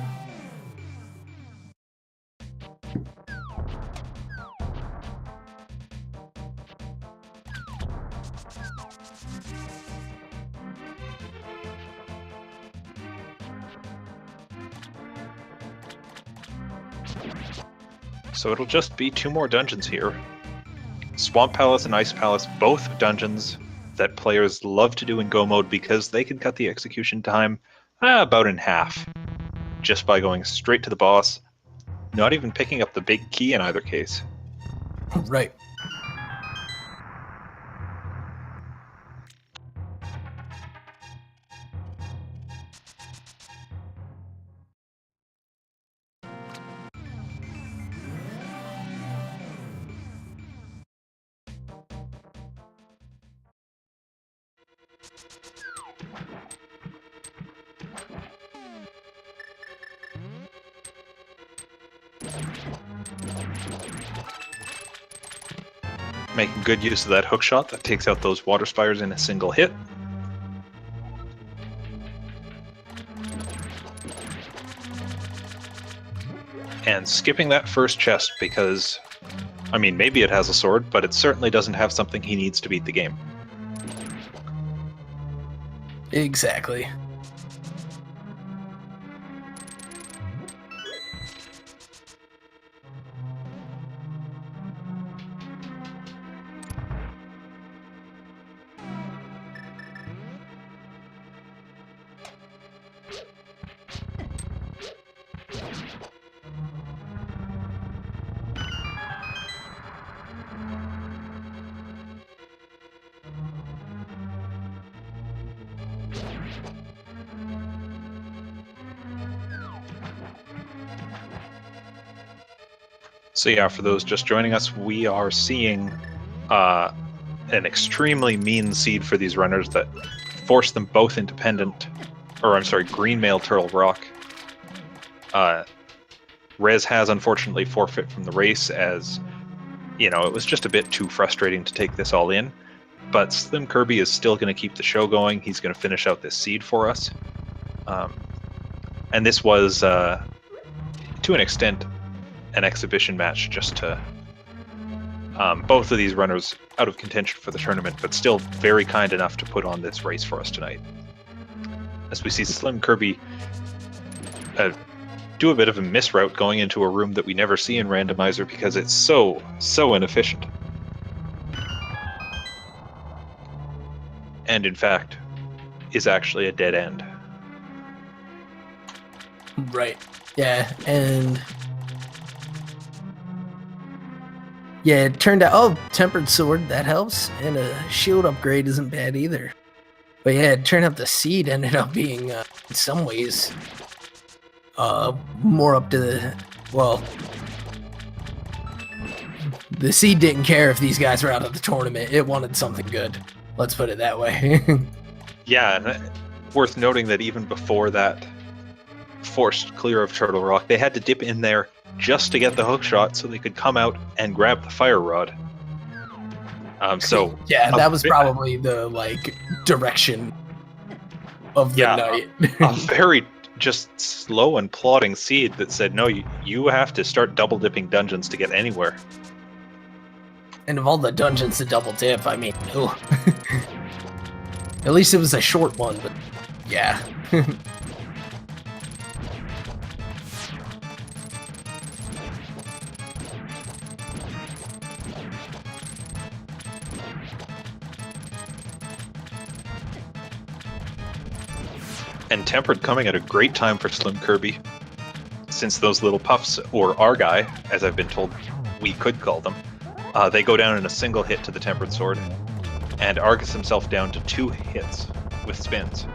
So it'll just be 2 more dungeons here. Swamp Palace and Ice Palace, both dungeons that players love to do in Go mode because they can cut the execution time about in half. Just by going straight to the boss, not even picking up the big key in either case. Right. Making good use of that hook shot that takes out those water spires in a single hit. And skipping that first chest because, I mean, maybe it has a sword, but it certainly doesn't have something he needs to beat the game. Exactly. So yeah, for those just joining us, we are seeing an extremely mean seed for these runners that force them both into Green Mail Turtle Rock. Rez has unfortunately forfeit from the race as, you know, it was just a bit too frustrating to take this all in. But SlimKirby is still going to keep the show going. He's going to finish out this seed for us. And this was, to an extent, an exhibition match just to both of these runners out of contention for the tournament, but still very kind enough to put on this race for us tonight. As we see SlimKirby do a bit of a misroute going into a room that we never see in Randomizer because it's so inefficient. And in fact, is actually a dead end. Right. Yeah, and yeah, it turned out, oh, tempered sword, that helps, and a shield upgrade isn't bad either. But yeah, it turned out the seed ended up being, in some ways, more up to the, well, the seed didn't care if these guys were out of the tournament. It wanted something good. Let's put it that way. Yeah, worth noting that even before that forced clear of Turtle Rock, they had to dip in there just to get the hook shot so they could come out and grab the fire rod. So yeah, that was probably the like direction of the night. A very just slow and plodding seed that said, no, you have to start double dipping dungeons to get anywhere. And of all the dungeons to double dip, I mean, at least it was a short one, but yeah. And tempered coming at a great time for SlimKirby, since those little puffs, or Argai, as I've been told we could call them, they go down in a single hit to the tempered sword, and Argus himself down to 2 hits with spins.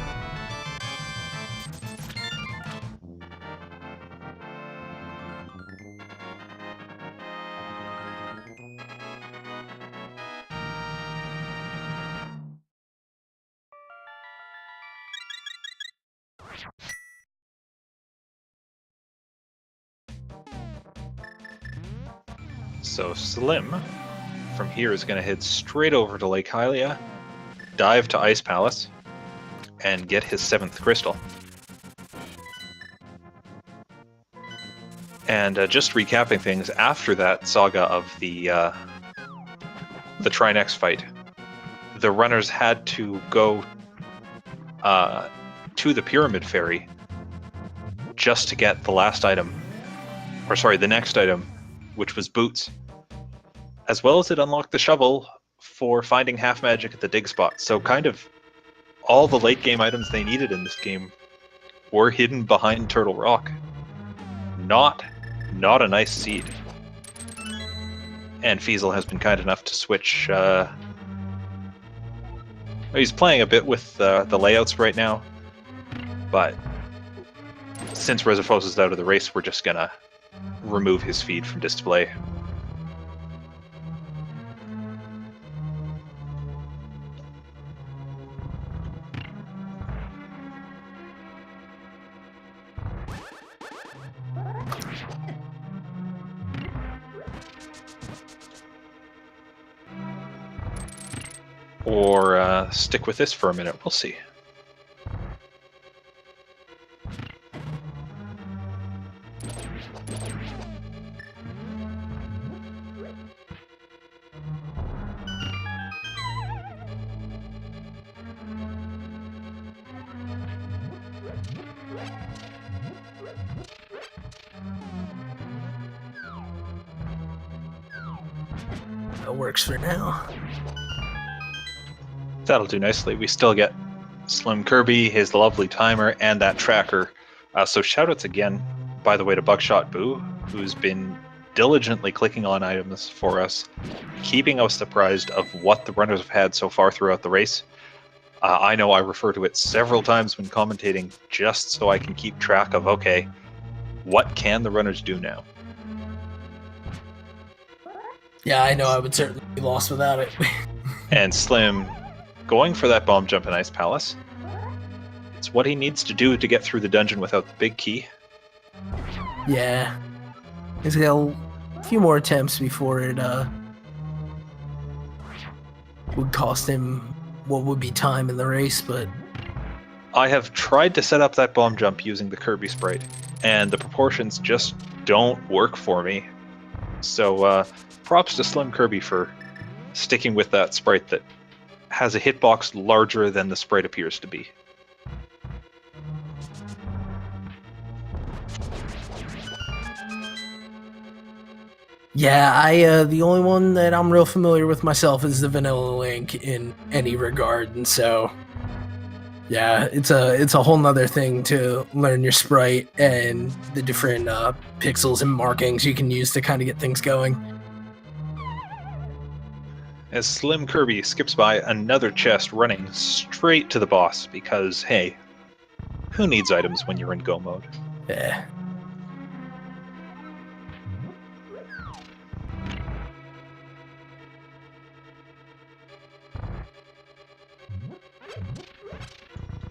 So Slim, from here, is going to head straight over to Lake Hylia, dive to Ice Palace, and get his 7th crystal. And just recapping things, after that saga of the Trinex fight, the runners had to go to the Pyramid Ferry just to get the last item, or sorry, the next item, which was boots, as well as it unlocked the shovel for finding half magic at the dig spot. So kind of all the late game items they needed in this game were hidden behind Turtle Rock. Not a nice seed. And Fiesel has been kind enough to switch. He's playing a bit with the layouts right now, but since Rezephos is out of the race, we're just gonna remove his feed from display. Or stick with this for a minute, we'll see. That works for now. That'll do nicely. We still get SlimKirby, his lovely timer, and that tracker. So shoutouts again, by the way, to Buckshot Boo, who's been diligently clicking on items for us, keeping us apprised of what the runners have had so far throughout the race. I know I refer to it several times when commentating, just so I can keep track of, okay, what can the runners do now? Yeah, I know I would certainly be lost without it. And Slim, going for that bomb jump in Ice Palace. It's what he needs to do to get through the dungeon without the big key. Yeah. He's got a few more attempts before it would cost him what would be time in the race, but I have tried to set up that bomb jump using the Kirby sprite, and the proportions just don't work for me. So props to SlimKirby for sticking with that sprite that has a hitbox larger than the sprite appears to be. Yeah, the only one that I'm real familiar with myself is the Vanilla Link in any regard, and so yeah, it's a whole nother thing to learn your sprite and the different pixels and markings you can use to kind of get things going. As SlimKirby skips by another chest running straight to the boss because, hey, who needs items when you're in go mode? Yeah.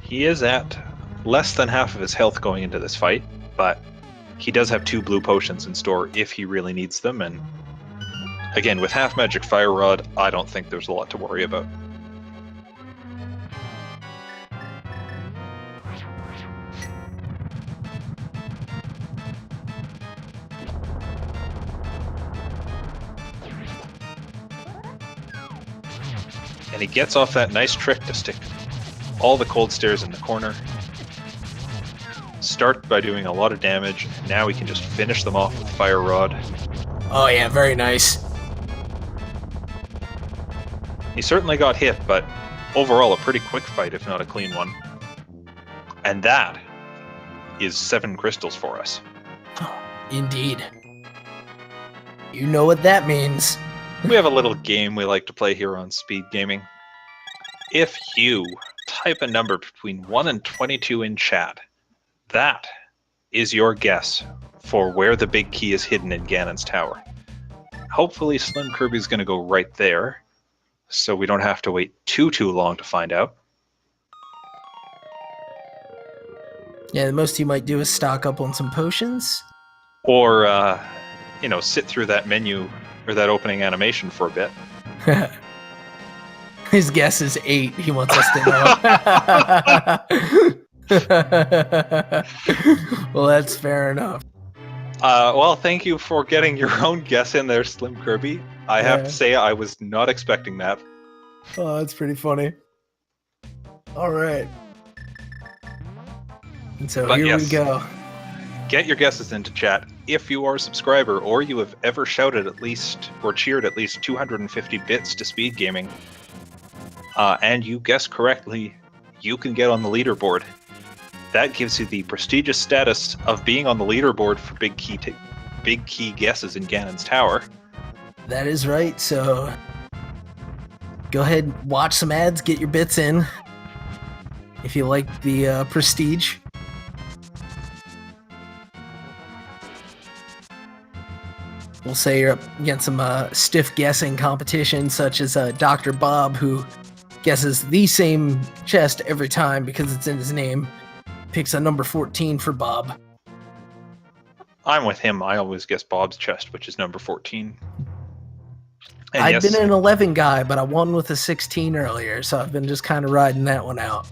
He is at less than half of his health going into this fight, but he does have 2 blue potions in store if he really needs them, and again, with half magic fire rod, I don't think there's a lot to worry about. And he gets off that nice trick to stick all the cold stairs in the corner. Start by doing a lot of damage, and now we can just finish them off with fire rod. Oh yeah, very nice. He certainly got hit, but overall a pretty quick fight, if not a clean one. And that is 7 crystals for us. Indeed. You know what that means. We have a little game we like to play here on Speed Gaming. If you type a number between 1 and 22 in chat, that is your guess for where the big key is hidden in Ganon's tower. Hopefully SlimKirby's going to go right there, so we don't have to wait too long to find out. Yeah, the most you might do is stock up on some potions. Or, sit through that menu or that opening animation for a bit. His guess is 8. He wants us to know. Well, that's fair enough. Well, thank you for getting your own guess in there, SlimKirby. I have to say, I was not expecting that. Oh, that's pretty funny. All right. And so here we go. Get your guesses into chat. If you are a subscriber or you have ever shouted at least or cheered at least 250 bits to Speed Gaming, and you guess correctly, you can get on the leaderboard. That gives you the prestigious status of being on the leaderboard for big key guesses in Ganon's tower. That is right. So go ahead, watch some ads, get your bits in. If you like the prestige. We'll say you're up against some stiff guessing competition, such as Dr. Bob, who guesses the same chest every time because it's in his name. Picks a number 14 for Bob. I'm with him. I always guess Bob's chest, which is number 14. And I've been an 11 guy, but I won with a 16 earlier, so I've been just kind of riding that one out.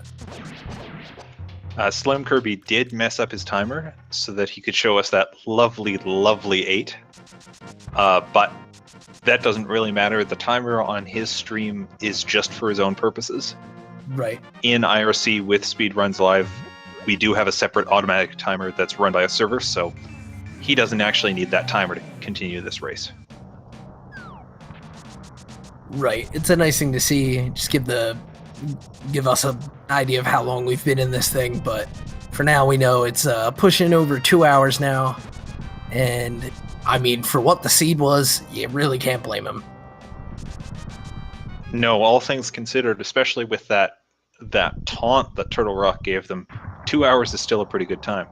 SlimKirby did mess up his timer so that he could show us that lovely, lovely 8. But that doesn't really matter. The timer on his stream is just for his own purposes. Right. In IRC with Speedruns Live, we do have a separate automatic timer that's run by a server, so he doesn't actually need that timer to continue this race. Right. It's a nice thing to see. Just give us an idea of how long we've been in this thing, but for now we know it's pushing over 2 hours now, and I mean, for what the seed was, you really can't blame him. No, all things considered, especially with that taunt that Turtle Rock gave them, 2 hours is still a pretty good time.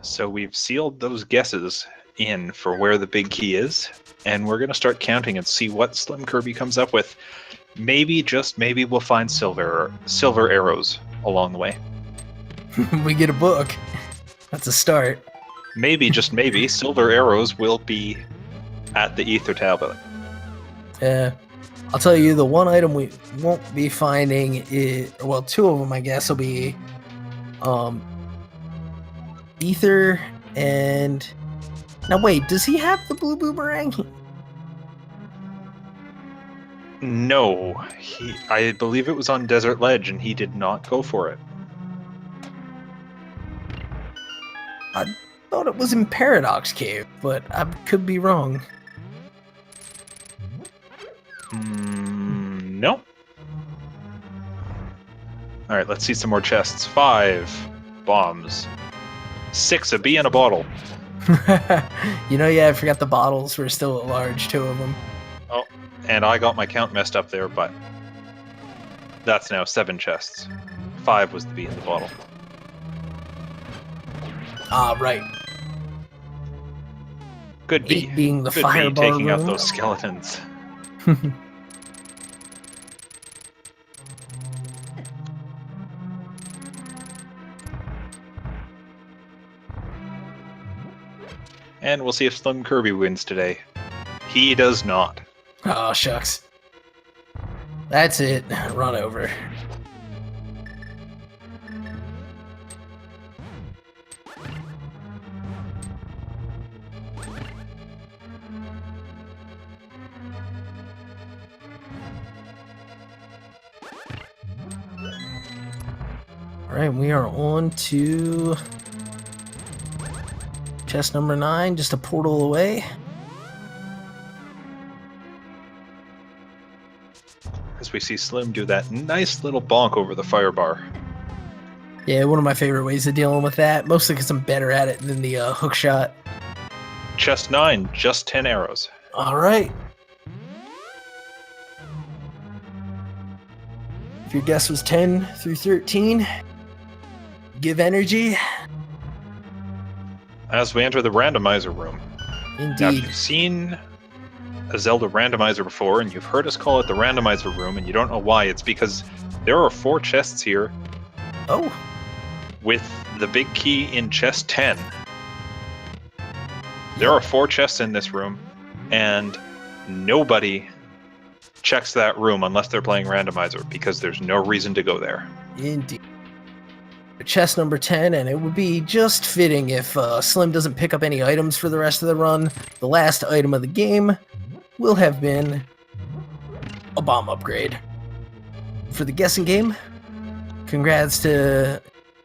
So we've sealed those guesses in for where the big key is, and we're going to start counting and see what SlimKirby comes up with. Maybe, just maybe, we'll find silver arrows along the way. We get a book. That's a start. Maybe, just maybe, silver arrows will be at the ether tablet. I'll tell you, the one item we won't be finding is, well, two of them, I guess, will be ether and... Now, wait, does he have the blue boomerang? No, I believe it was on Desert Ledge, and he did not go for it. I thought it was in Paradox Cave, but I could be wrong. No. All right, let's see some more chests. 5 bombs. 6 a bee in a bottle. Yeah, I forgot the bottles were still at large, 2 of them. Oh, and I got my count messed up there, but that's now 7 chests. 5 was the bee in the bottle. Ah, right. Good bee. 8 being the Good fire bee bar taking out room. those skeletons. And we'll see if SlimKirby wins today. He does not. Oh, shucks. That's it. Run over. Alright, we are on to chest number 9, just a portal away. As we see Slim do that nice little bonk over the fire bar. Yeah, one of my favorite ways of dealing with that, mostly because I'm better at it than the hook shot. Chest 9, just 10 arrows. Alright. If your guess was 10 through 13, give energy. As we enter the randomizer room. Now, if Indeed. you've seen a Zelda randomizer before, and you've heard us call it the randomizer room, and you don't know why, it's because there are 4 chests here. Oh. With the big key in chest 10. There are 4 chests in this room, and nobody checks that room unless they're playing randomizer, because there's no reason to go there. Indeed. Chest number 10, and it would be just fitting if Slim doesn't pick up any items for the rest of the run. The last item of the game will have been a bomb upgrade. For the guessing game, congrats to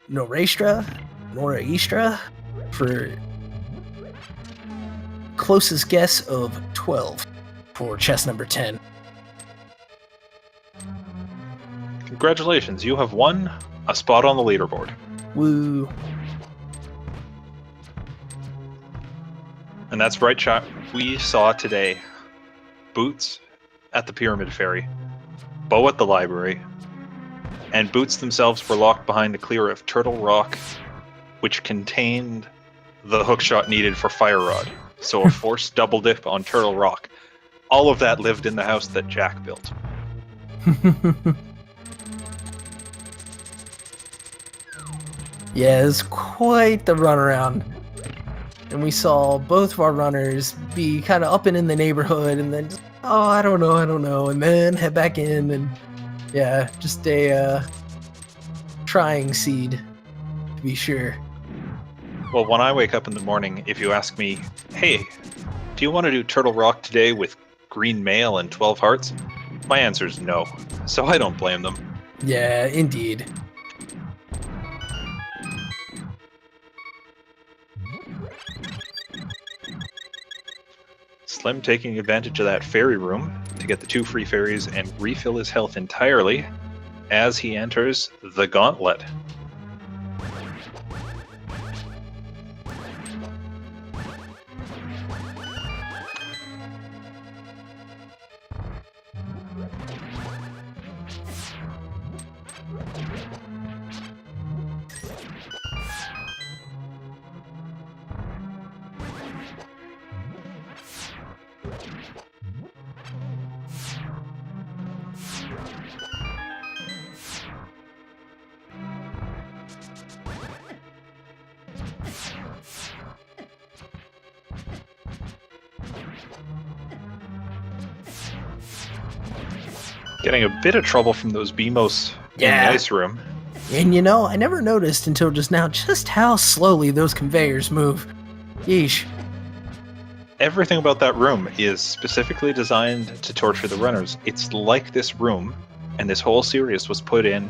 Nora Istra for closest guess of 12 for chest number 10. Congratulations, you have won a spot on the leaderboard. Woo. And that's right, chat. We saw today Boots at the Pyramid Ferry, Bo at the library, and Boots themselves were locked behind the clear of Turtle Rock, which contained the hookshot needed for Fire Rod. So a forced double dip on Turtle Rock. All of that lived in the house that Jack built. Yeah, it's quite the runaround. And we saw both of our runners be kind of up and in the neighborhood, and then just, oh, I don't know, and then head back in, and yeah, just a trying seed, to be sure. Well, when I wake up in the morning, if you ask me, hey, do you want to do Turtle Rock today with green mail and 12 hearts? My answer is no, so I don't blame them. Yeah, indeed. Slim taking advantage of that fairy room to get the 2 free fairies and refill his health entirely as he enters the gauntlet. Getting a bit of trouble from those BMOs in the ice room. And you know, I never noticed until just now just how slowly those conveyors move. Yeesh. Everything about that room is specifically designed to torture the runners. It's like this room, and this whole series was put in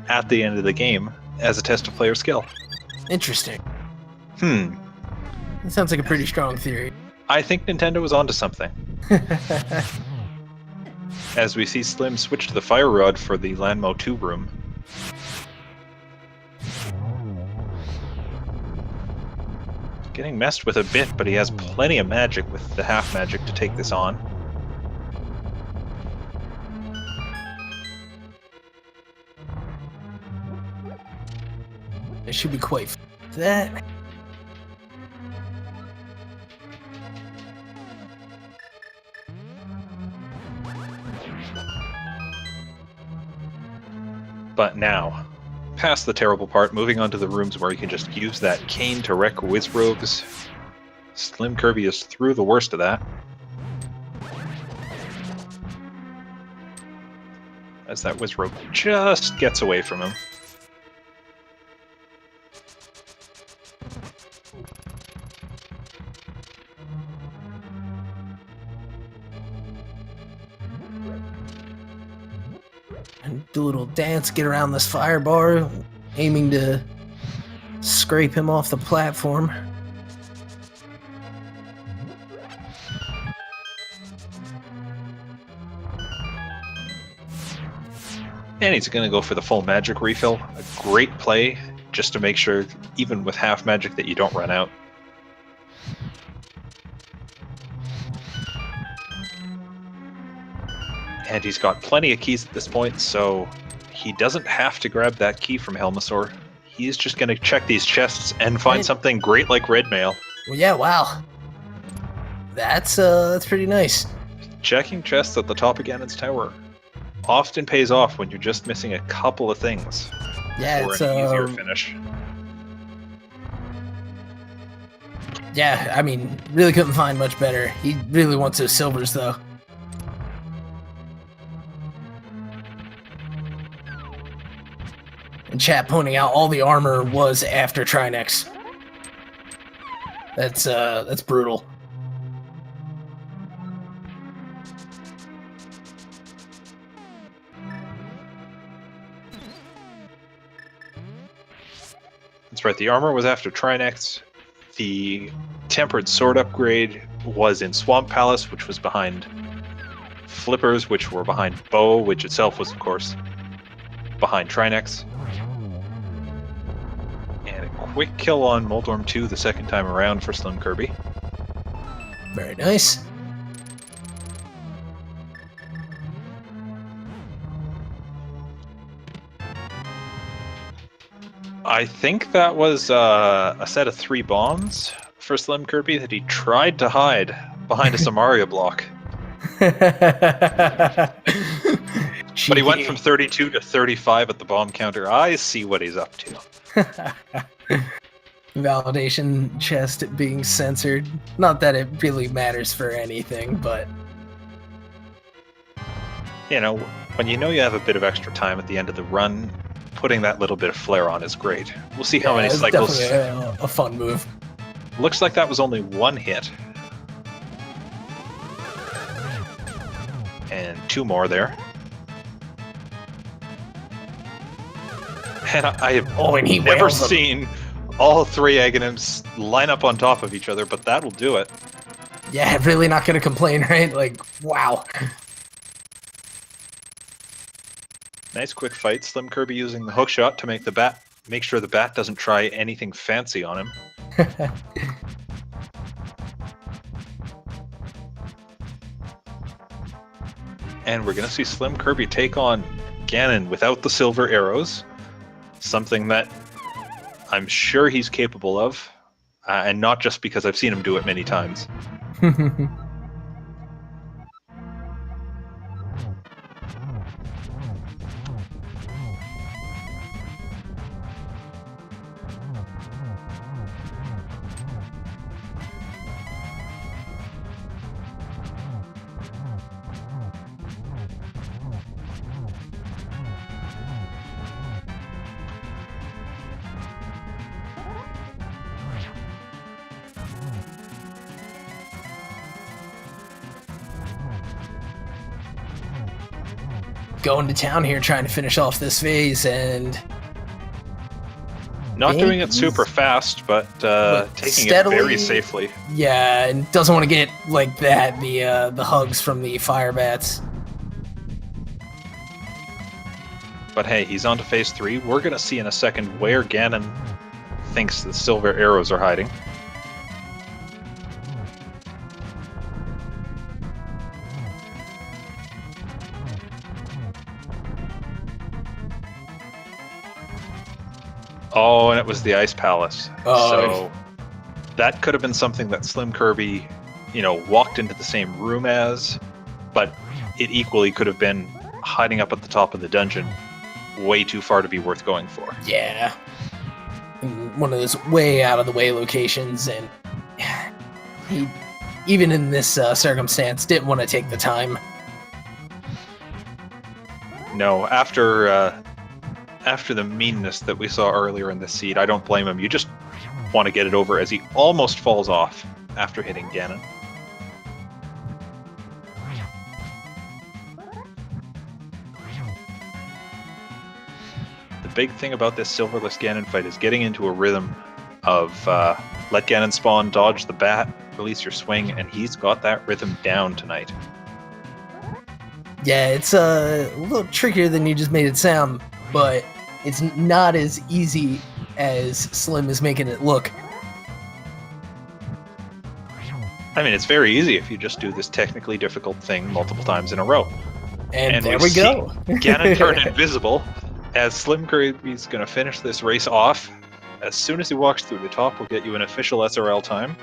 at the end of the game as a test of player skill. Interesting. That sounds like a pretty strong theory. I think Nintendo was onto something. As we see Slim switch to the fire rod for the Lanmo 2 room. Getting messed with a bit, but he has plenty of magic with the half magic to take this on. It should be quite that. But now, past the terrible part, moving on to the rooms where you can just use that cane to wreck Wizrogues. SlimKirby is through the worst of that. As that Wizrogue just gets away from him. And do a little dance, get around this fire bar, aiming to scrape him off the platform. And he's going to go for the full magic refill. A great play, just to make sure, even with half magic, that you don't run out. And he's got plenty of keys at this point, so he doesn't have to grab that key from Helmasaur. He's just going to check these chests and find something great like red mail. Well, yeah, wow. That's pretty nice. Checking chests at the top of Ganon's tower often pays off when you're just missing a couple of things. Yeah, for it's an easier finish. Yeah, I mean, really couldn't find much better. He really wants those silvers, though. And chat pointing out all the armor was after Trinex. That's brutal. That's right, the armor was after Trinex. The tempered sword upgrade was in Swamp Palace, which was behind Flippers, which were behind Bow, which itself was, of course, behind Trinex. And a quick kill on Moldorm 2 the second time around for SlimKirby. Very nice. I think that was a set of 3 bombs for SlimKirby that he tried to hide behind a Samaria block. But he went from 32 to 35 at the bomb counter. I see what he's up to. Validation chest being censored. Not that it really matters for anything, but... You know, when you know you have a bit of extra time at the end of the run, putting that little bit of flair on is great. We'll see how many cycles... Definitely a fun move. Looks like that was only 1 hit. And 2 more there. And I have never seen all 3 Aghanims line up on top of each other, but that'll do it. Yeah, really not going to complain, right? Like, wow. Nice quick fight. SlimKirby using the hook shot to make sure the bat doesn't try anything fancy on him. And we're going to see SlimKirby take on Ganon without the silver arrows. Something that I'm sure he's capable of. And not just because I've seen him do it many times. going to town here trying to finish off this phase, and not doing it super fast, but taking steadily, it very safely. Yeah, and doesn't want to get like that, the hugs from the fire bats. But hey, he's on to phase 3. We're going to see in a second where Ganon thinks the silver arrows are hiding. Oh, and it was the Ice Palace. Oh. So that could have been something that SlimKirby, walked into the same room as, but it equally could have been hiding up at the top of the dungeon. Way too far to be worth going for. Yeah. In one of those way out of the way locations, and he, even in this circumstance, didn't want to take the time. No, after the meanness that we saw earlier in this seed, I don't blame him. You just want to get it over as he almost falls off after hitting Ganon. The big thing about this Silverless Ganon fight is getting into a rhythm of let Ganon spawn, dodge the bat, release your swing, and he's got that rhythm down tonight. Yeah, it's a little trickier than you just made it sound, but it's not as easy as Slim is making it look. I mean, it's very easy if you just do this technically difficult thing multiple times in a row. And there we go. Ganon turn invisible, as SlimKirby's going to finish this race off. As soon as he walks through the top, we'll get you an official SRL time.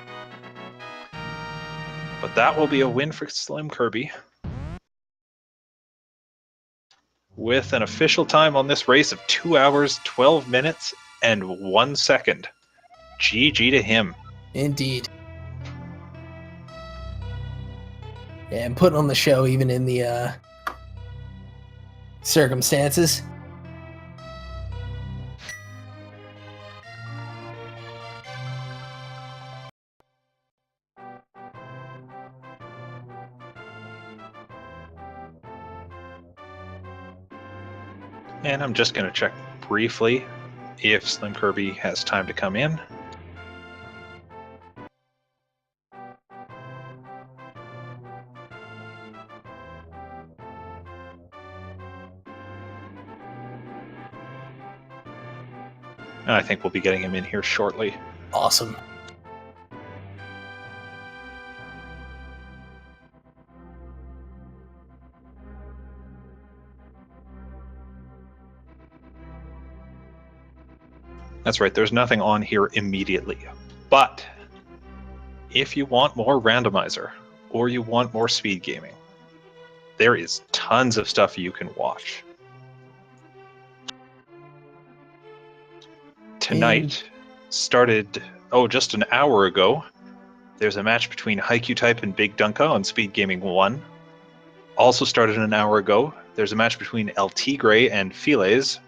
But that will be a win for SlimKirby, with an official time on this race of 2 hours, 12 minutes, and 1 second. GG to him. Indeed. Yeah, and putting on the show even in the circumstances. And I'm just going to check briefly if SlimKirby has time to come in. And I think we'll be getting him in here shortly. Awesome. That's right, there's nothing on here immediately. But if you want more Randomizer, or you want more speed gaming, there is tons of stuff you can watch. Tonight started, just an hour ago. There's a match between Haikyuu Type and Big Dunka on Speed Gaming 1. Also started an hour ago. There's a match between El Tigre and Files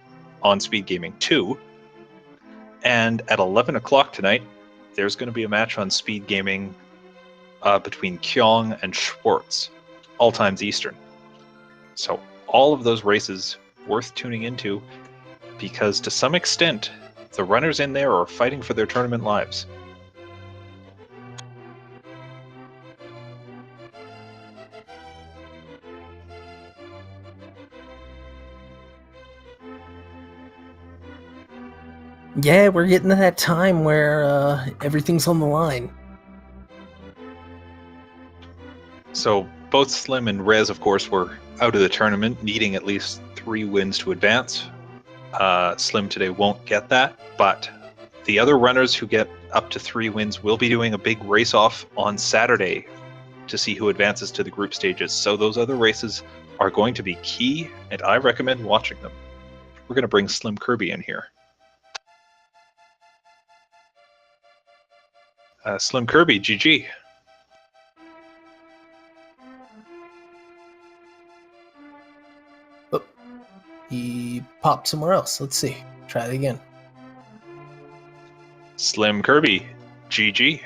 on Speed Gaming 2. And at 11 o'clock tonight, there's going to be a match on Speed Gaming between Kyong and Schwartz, all times Eastern. So all of those races worth tuning into, because to some extent, the runners in there are fighting for their tournament lives. Yeah, we're getting to that time where everything's on the line. So both Slim and Rez, of course, were out of the tournament, needing at least 3 wins to advance. Slim today won't get that, but the other runners who get up to 3 wins will be doing a big race-off on Saturday to see who advances to the group stages. So those other races are going to be key, and I recommend watching them. We're going to bring SlimKirby in here. SlimKirby, GG. Oh, he popped somewhere else. Let's see. Try it again. SlimKirby, GG.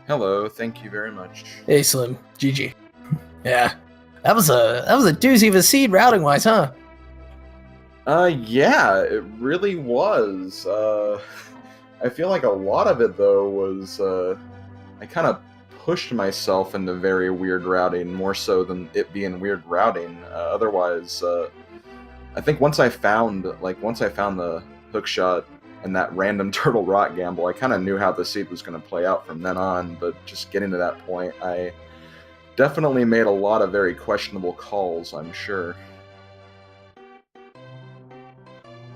Hello, thank you very much. Hey, Slim. GG. Yeah. That was a doozy of a seed routing wise, huh? Yeah, it really was. I feel like a lot of it though was I kind of pushed myself into very weird routing, more so than it being weird routing. Otherwise, I think once I found the hook shot and that random turtle rock gamble, I kind of knew how the seed was going to play out from then on. But just getting to that point, I definitely made a lot of very questionable calls, I'm sure.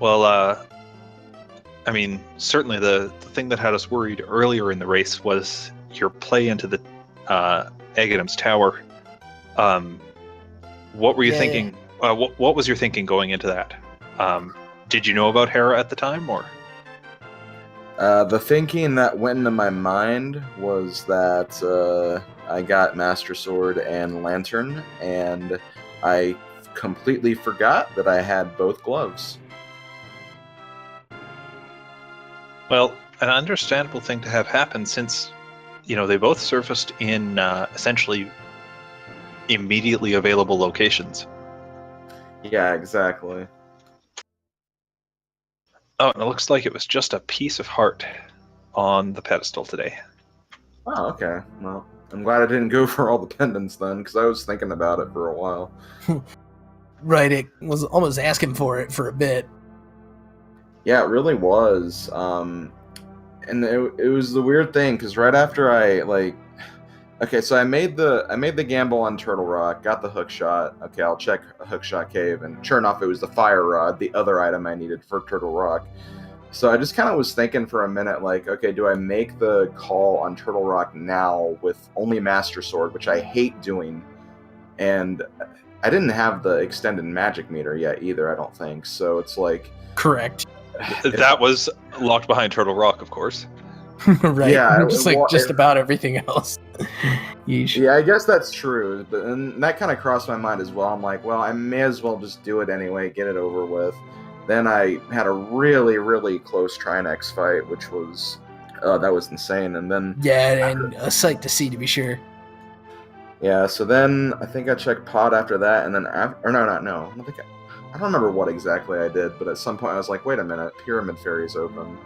Well, I mean, certainly the thing that had us worried earlier in the race was your play into the Aghadom's Tower. What were you thinking? What was your thinking going into that? Did you know about Hera at the time, or? The thinking that went into my mind was that I got Master Sword and Lantern, and I completely forgot that I had both gloves. Well, an understandable thing to have happen since, they both surfaced in essentially immediately available locations. Yeah, exactly. Oh, and it looks like it was just a piece of heart on the pedestal today. Oh, okay. Well, I'm glad I didn't go for all the pendants then, because I was thinking about it for a while. Right, it was almost asking for it for a bit. Yeah, it really was. And it was the weird thing, because right after okay, so I made the gamble on Turtle Rock, got the hook shot. Okay, I'll check a hook shot cave, and sure enough, it was the fire rod, the other item I needed for Turtle Rock. So I just kind of was thinking for a minute, like, okay, do I make the call on Turtle Rock now with only Master Sword, which I hate doing, and I didn't have the extended magic meter yet either, I don't think. So it's like... Correct. That was locked behind Turtle Rock, of course. Right. Yeah, just about everything else. Yeah, I guess that's true. And that kind of crossed my mind as well. I'm like, well, I may as well just do it anyway, get it over with. Then I had a really, really close Trinex fight, which was... that was insane. And then... Yeah, and a sight to see, to be sure. Yeah, so then I think I checked pod after that, and then after... No. I don't remember what exactly I did, but at some point I was like, wait a minute, Pyramid Fairy's open.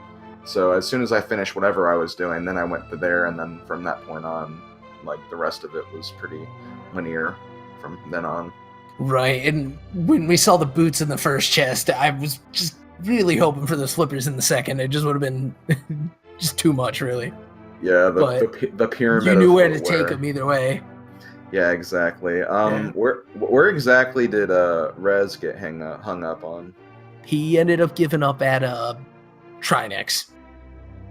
So as soon as I finished whatever I was doing, then I went to there, and then from that point on, like, the rest of it was pretty linear from then on. Right, and when we saw the boots in the first chest, I was just really hoping for the flippers in the second. It just would have been just too much, really. Yeah, the pyramid. You knew where to take them either way. Yeah, exactly. Where exactly did Rez get hung up on? He ended up giving up at Trinex.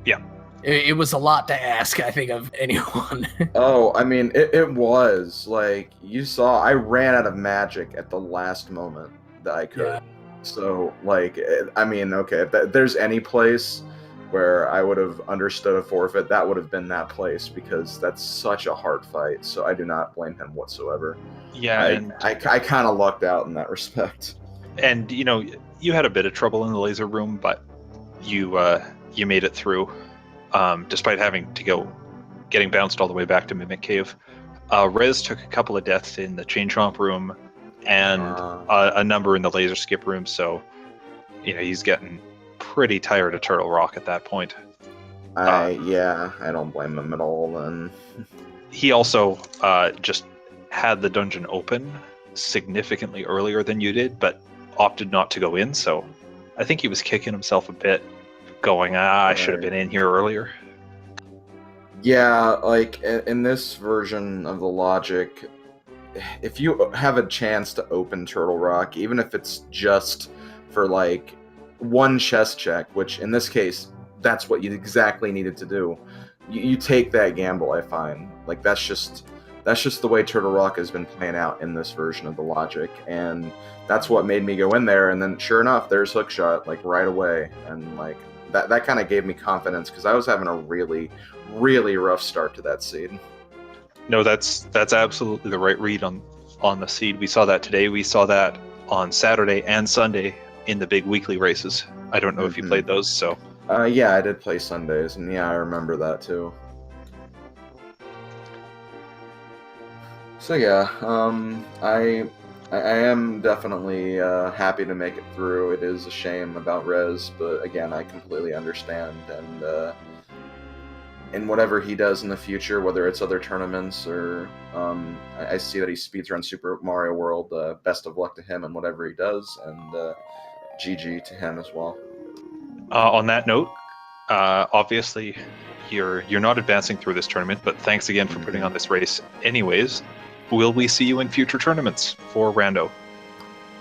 Yeah. It was a lot to ask, I think, of anyone. Oh, I mean, it was. Like, you saw, I ran out of magic at the last moment that I could. Yeah. So, like, I mean, okay, if there's any place where I would have understood a forfeit, that would have been that place, because that's such a hard fight. So I do not blame him whatsoever. Yeah, I kind of lucked out in that respect. And, you had a bit of trouble in the laser room, but you made it through. Despite getting bounced all the way back to Mimic Cave. Rez took a couple of deaths in the Chain Chomp room and a number in the laser skip room, so he's getting pretty tired of Turtle Rock at that point. I don't blame him at all then. He also just had the dungeon open significantly earlier than you did, but opted not to go in, so I think he was kicking himself a bit, going, I should have been in here earlier. Yeah, like, in this version of the logic, if you have a chance to open Turtle Rock, even if it's just for, like, one chest check, which in this case, that's what you exactly needed to do, you take that gamble, I find. Like, that's just the way Turtle Rock has been playing out in this version of the logic, and that's what made me go in there, and then sure enough, there's Hookshot, like, right away, and, like, that kind of gave me confidence, because I was having a really, really rough start to that seed. No, that's absolutely the right read on the seed. We saw that today. We saw that on Saturday and Sunday in the big weekly races. I don't know if you played those, so... Yeah, I did play Sundays, and yeah, I remember that too. So yeah, I am definitely happy to make it through. It is a shame about Rez, but again, I completely understand. And whatever he does in the future, whether it's other tournaments or I see that he speedrun Super Mario World. Best of luck to him and whatever he does, and GG to him as well. On that note, obviously you're not advancing through this tournament, but thanks again for putting on this race. Anyways, will we see you in future tournaments for Rando?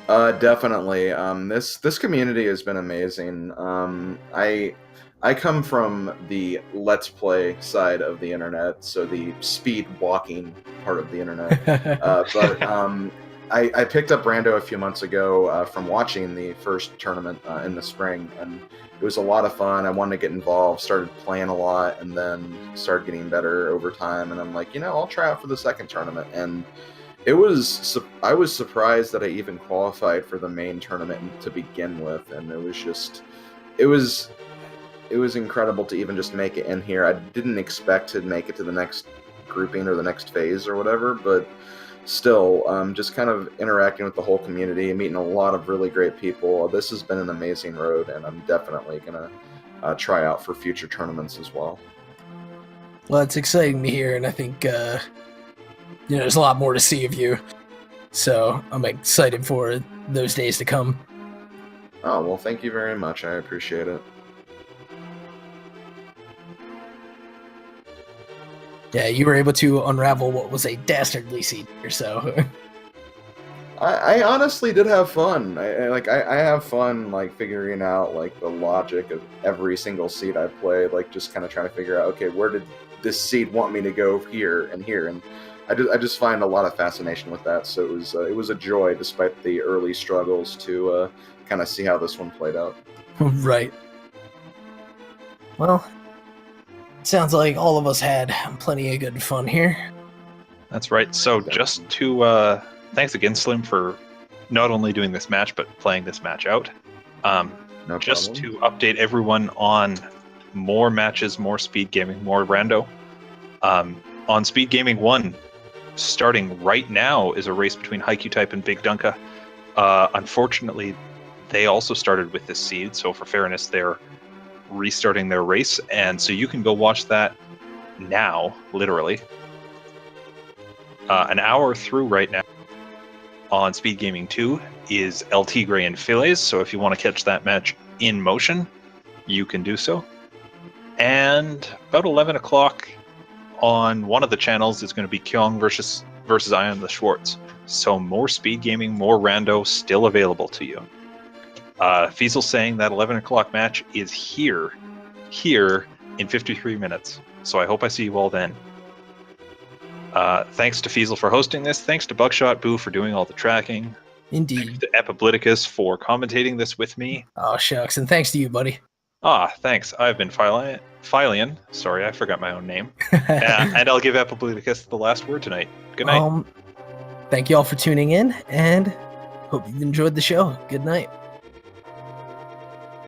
Definitely. This community has been amazing. I come from the Let's Play side of the internet, so the speed walking part of the internet. But I picked up Rando a few months ago from watching the first tournament in the spring, and it was a lot of fun. I wanted to get involved, started playing a lot, and then started getting better over time. And I'm like, I'll try out for the second tournament. And I was surprised that I even qualified for the main tournament to begin with, and it was incredible to even just make it in here. I didn't expect to make it to the next grouping or the next phase or whatever, but still, just kind of interacting with the whole community and meeting a lot of really great people. This has been an amazing road, and I'm definitely going to try out for future tournaments as well. Well, it's exciting to hear, and I think there's a lot more to see of you. So I'm excited for those days to come. Oh, well, thank you very much. I appreciate it. Yeah, you were able to unravel what was a dastardly seed or so. I honestly did have fun. I have fun figuring out the logic of every single seed I played, just kind of trying to figure out, okay, where did this seed want me to go here, and I just find a lot of fascination with that. So it was a joy despite the early struggles to kind of see how this one played out. Right. Well, sounds like all of us had plenty of good fun here. That's right. So just to thanks again, Slim, for not only doing this match but playing this match out. No just problem. to update everyone on more matches, more speed gaming, more rando. On Speed Gaming 1, starting right now, is a race between Haikyuu Type and Big Dunka. Unfortunately, they also started with this seed, so for fairness, they're restarting their race, and so you can go watch that now, literally. An hour through right now on Speed Gaming 2 is El Tigre and Files, so if you want to catch that match in motion, you can do so. And about 11 o'clock on one of the channels is going to be Kyong versus Ion the Schwartz. So more speed gaming, more rando still available to you. Fiesel's saying that 11 o'clock match is here in 53 minutes. So I hope I see you all then. Thanks to Fiesel for hosting this. Thanks to Buckshot Boo for doing all the tracking. Indeed. Thanks to Epibliticus for commentating this with me. Oh, shucks. And thanks to you, buddy. Thanks. I've been Philian. Sorry, I forgot my own name. And I'll give Epibliticus the last word tonight. Good night. Thank you all for tuning in, and hope you enjoyed the show. Good night.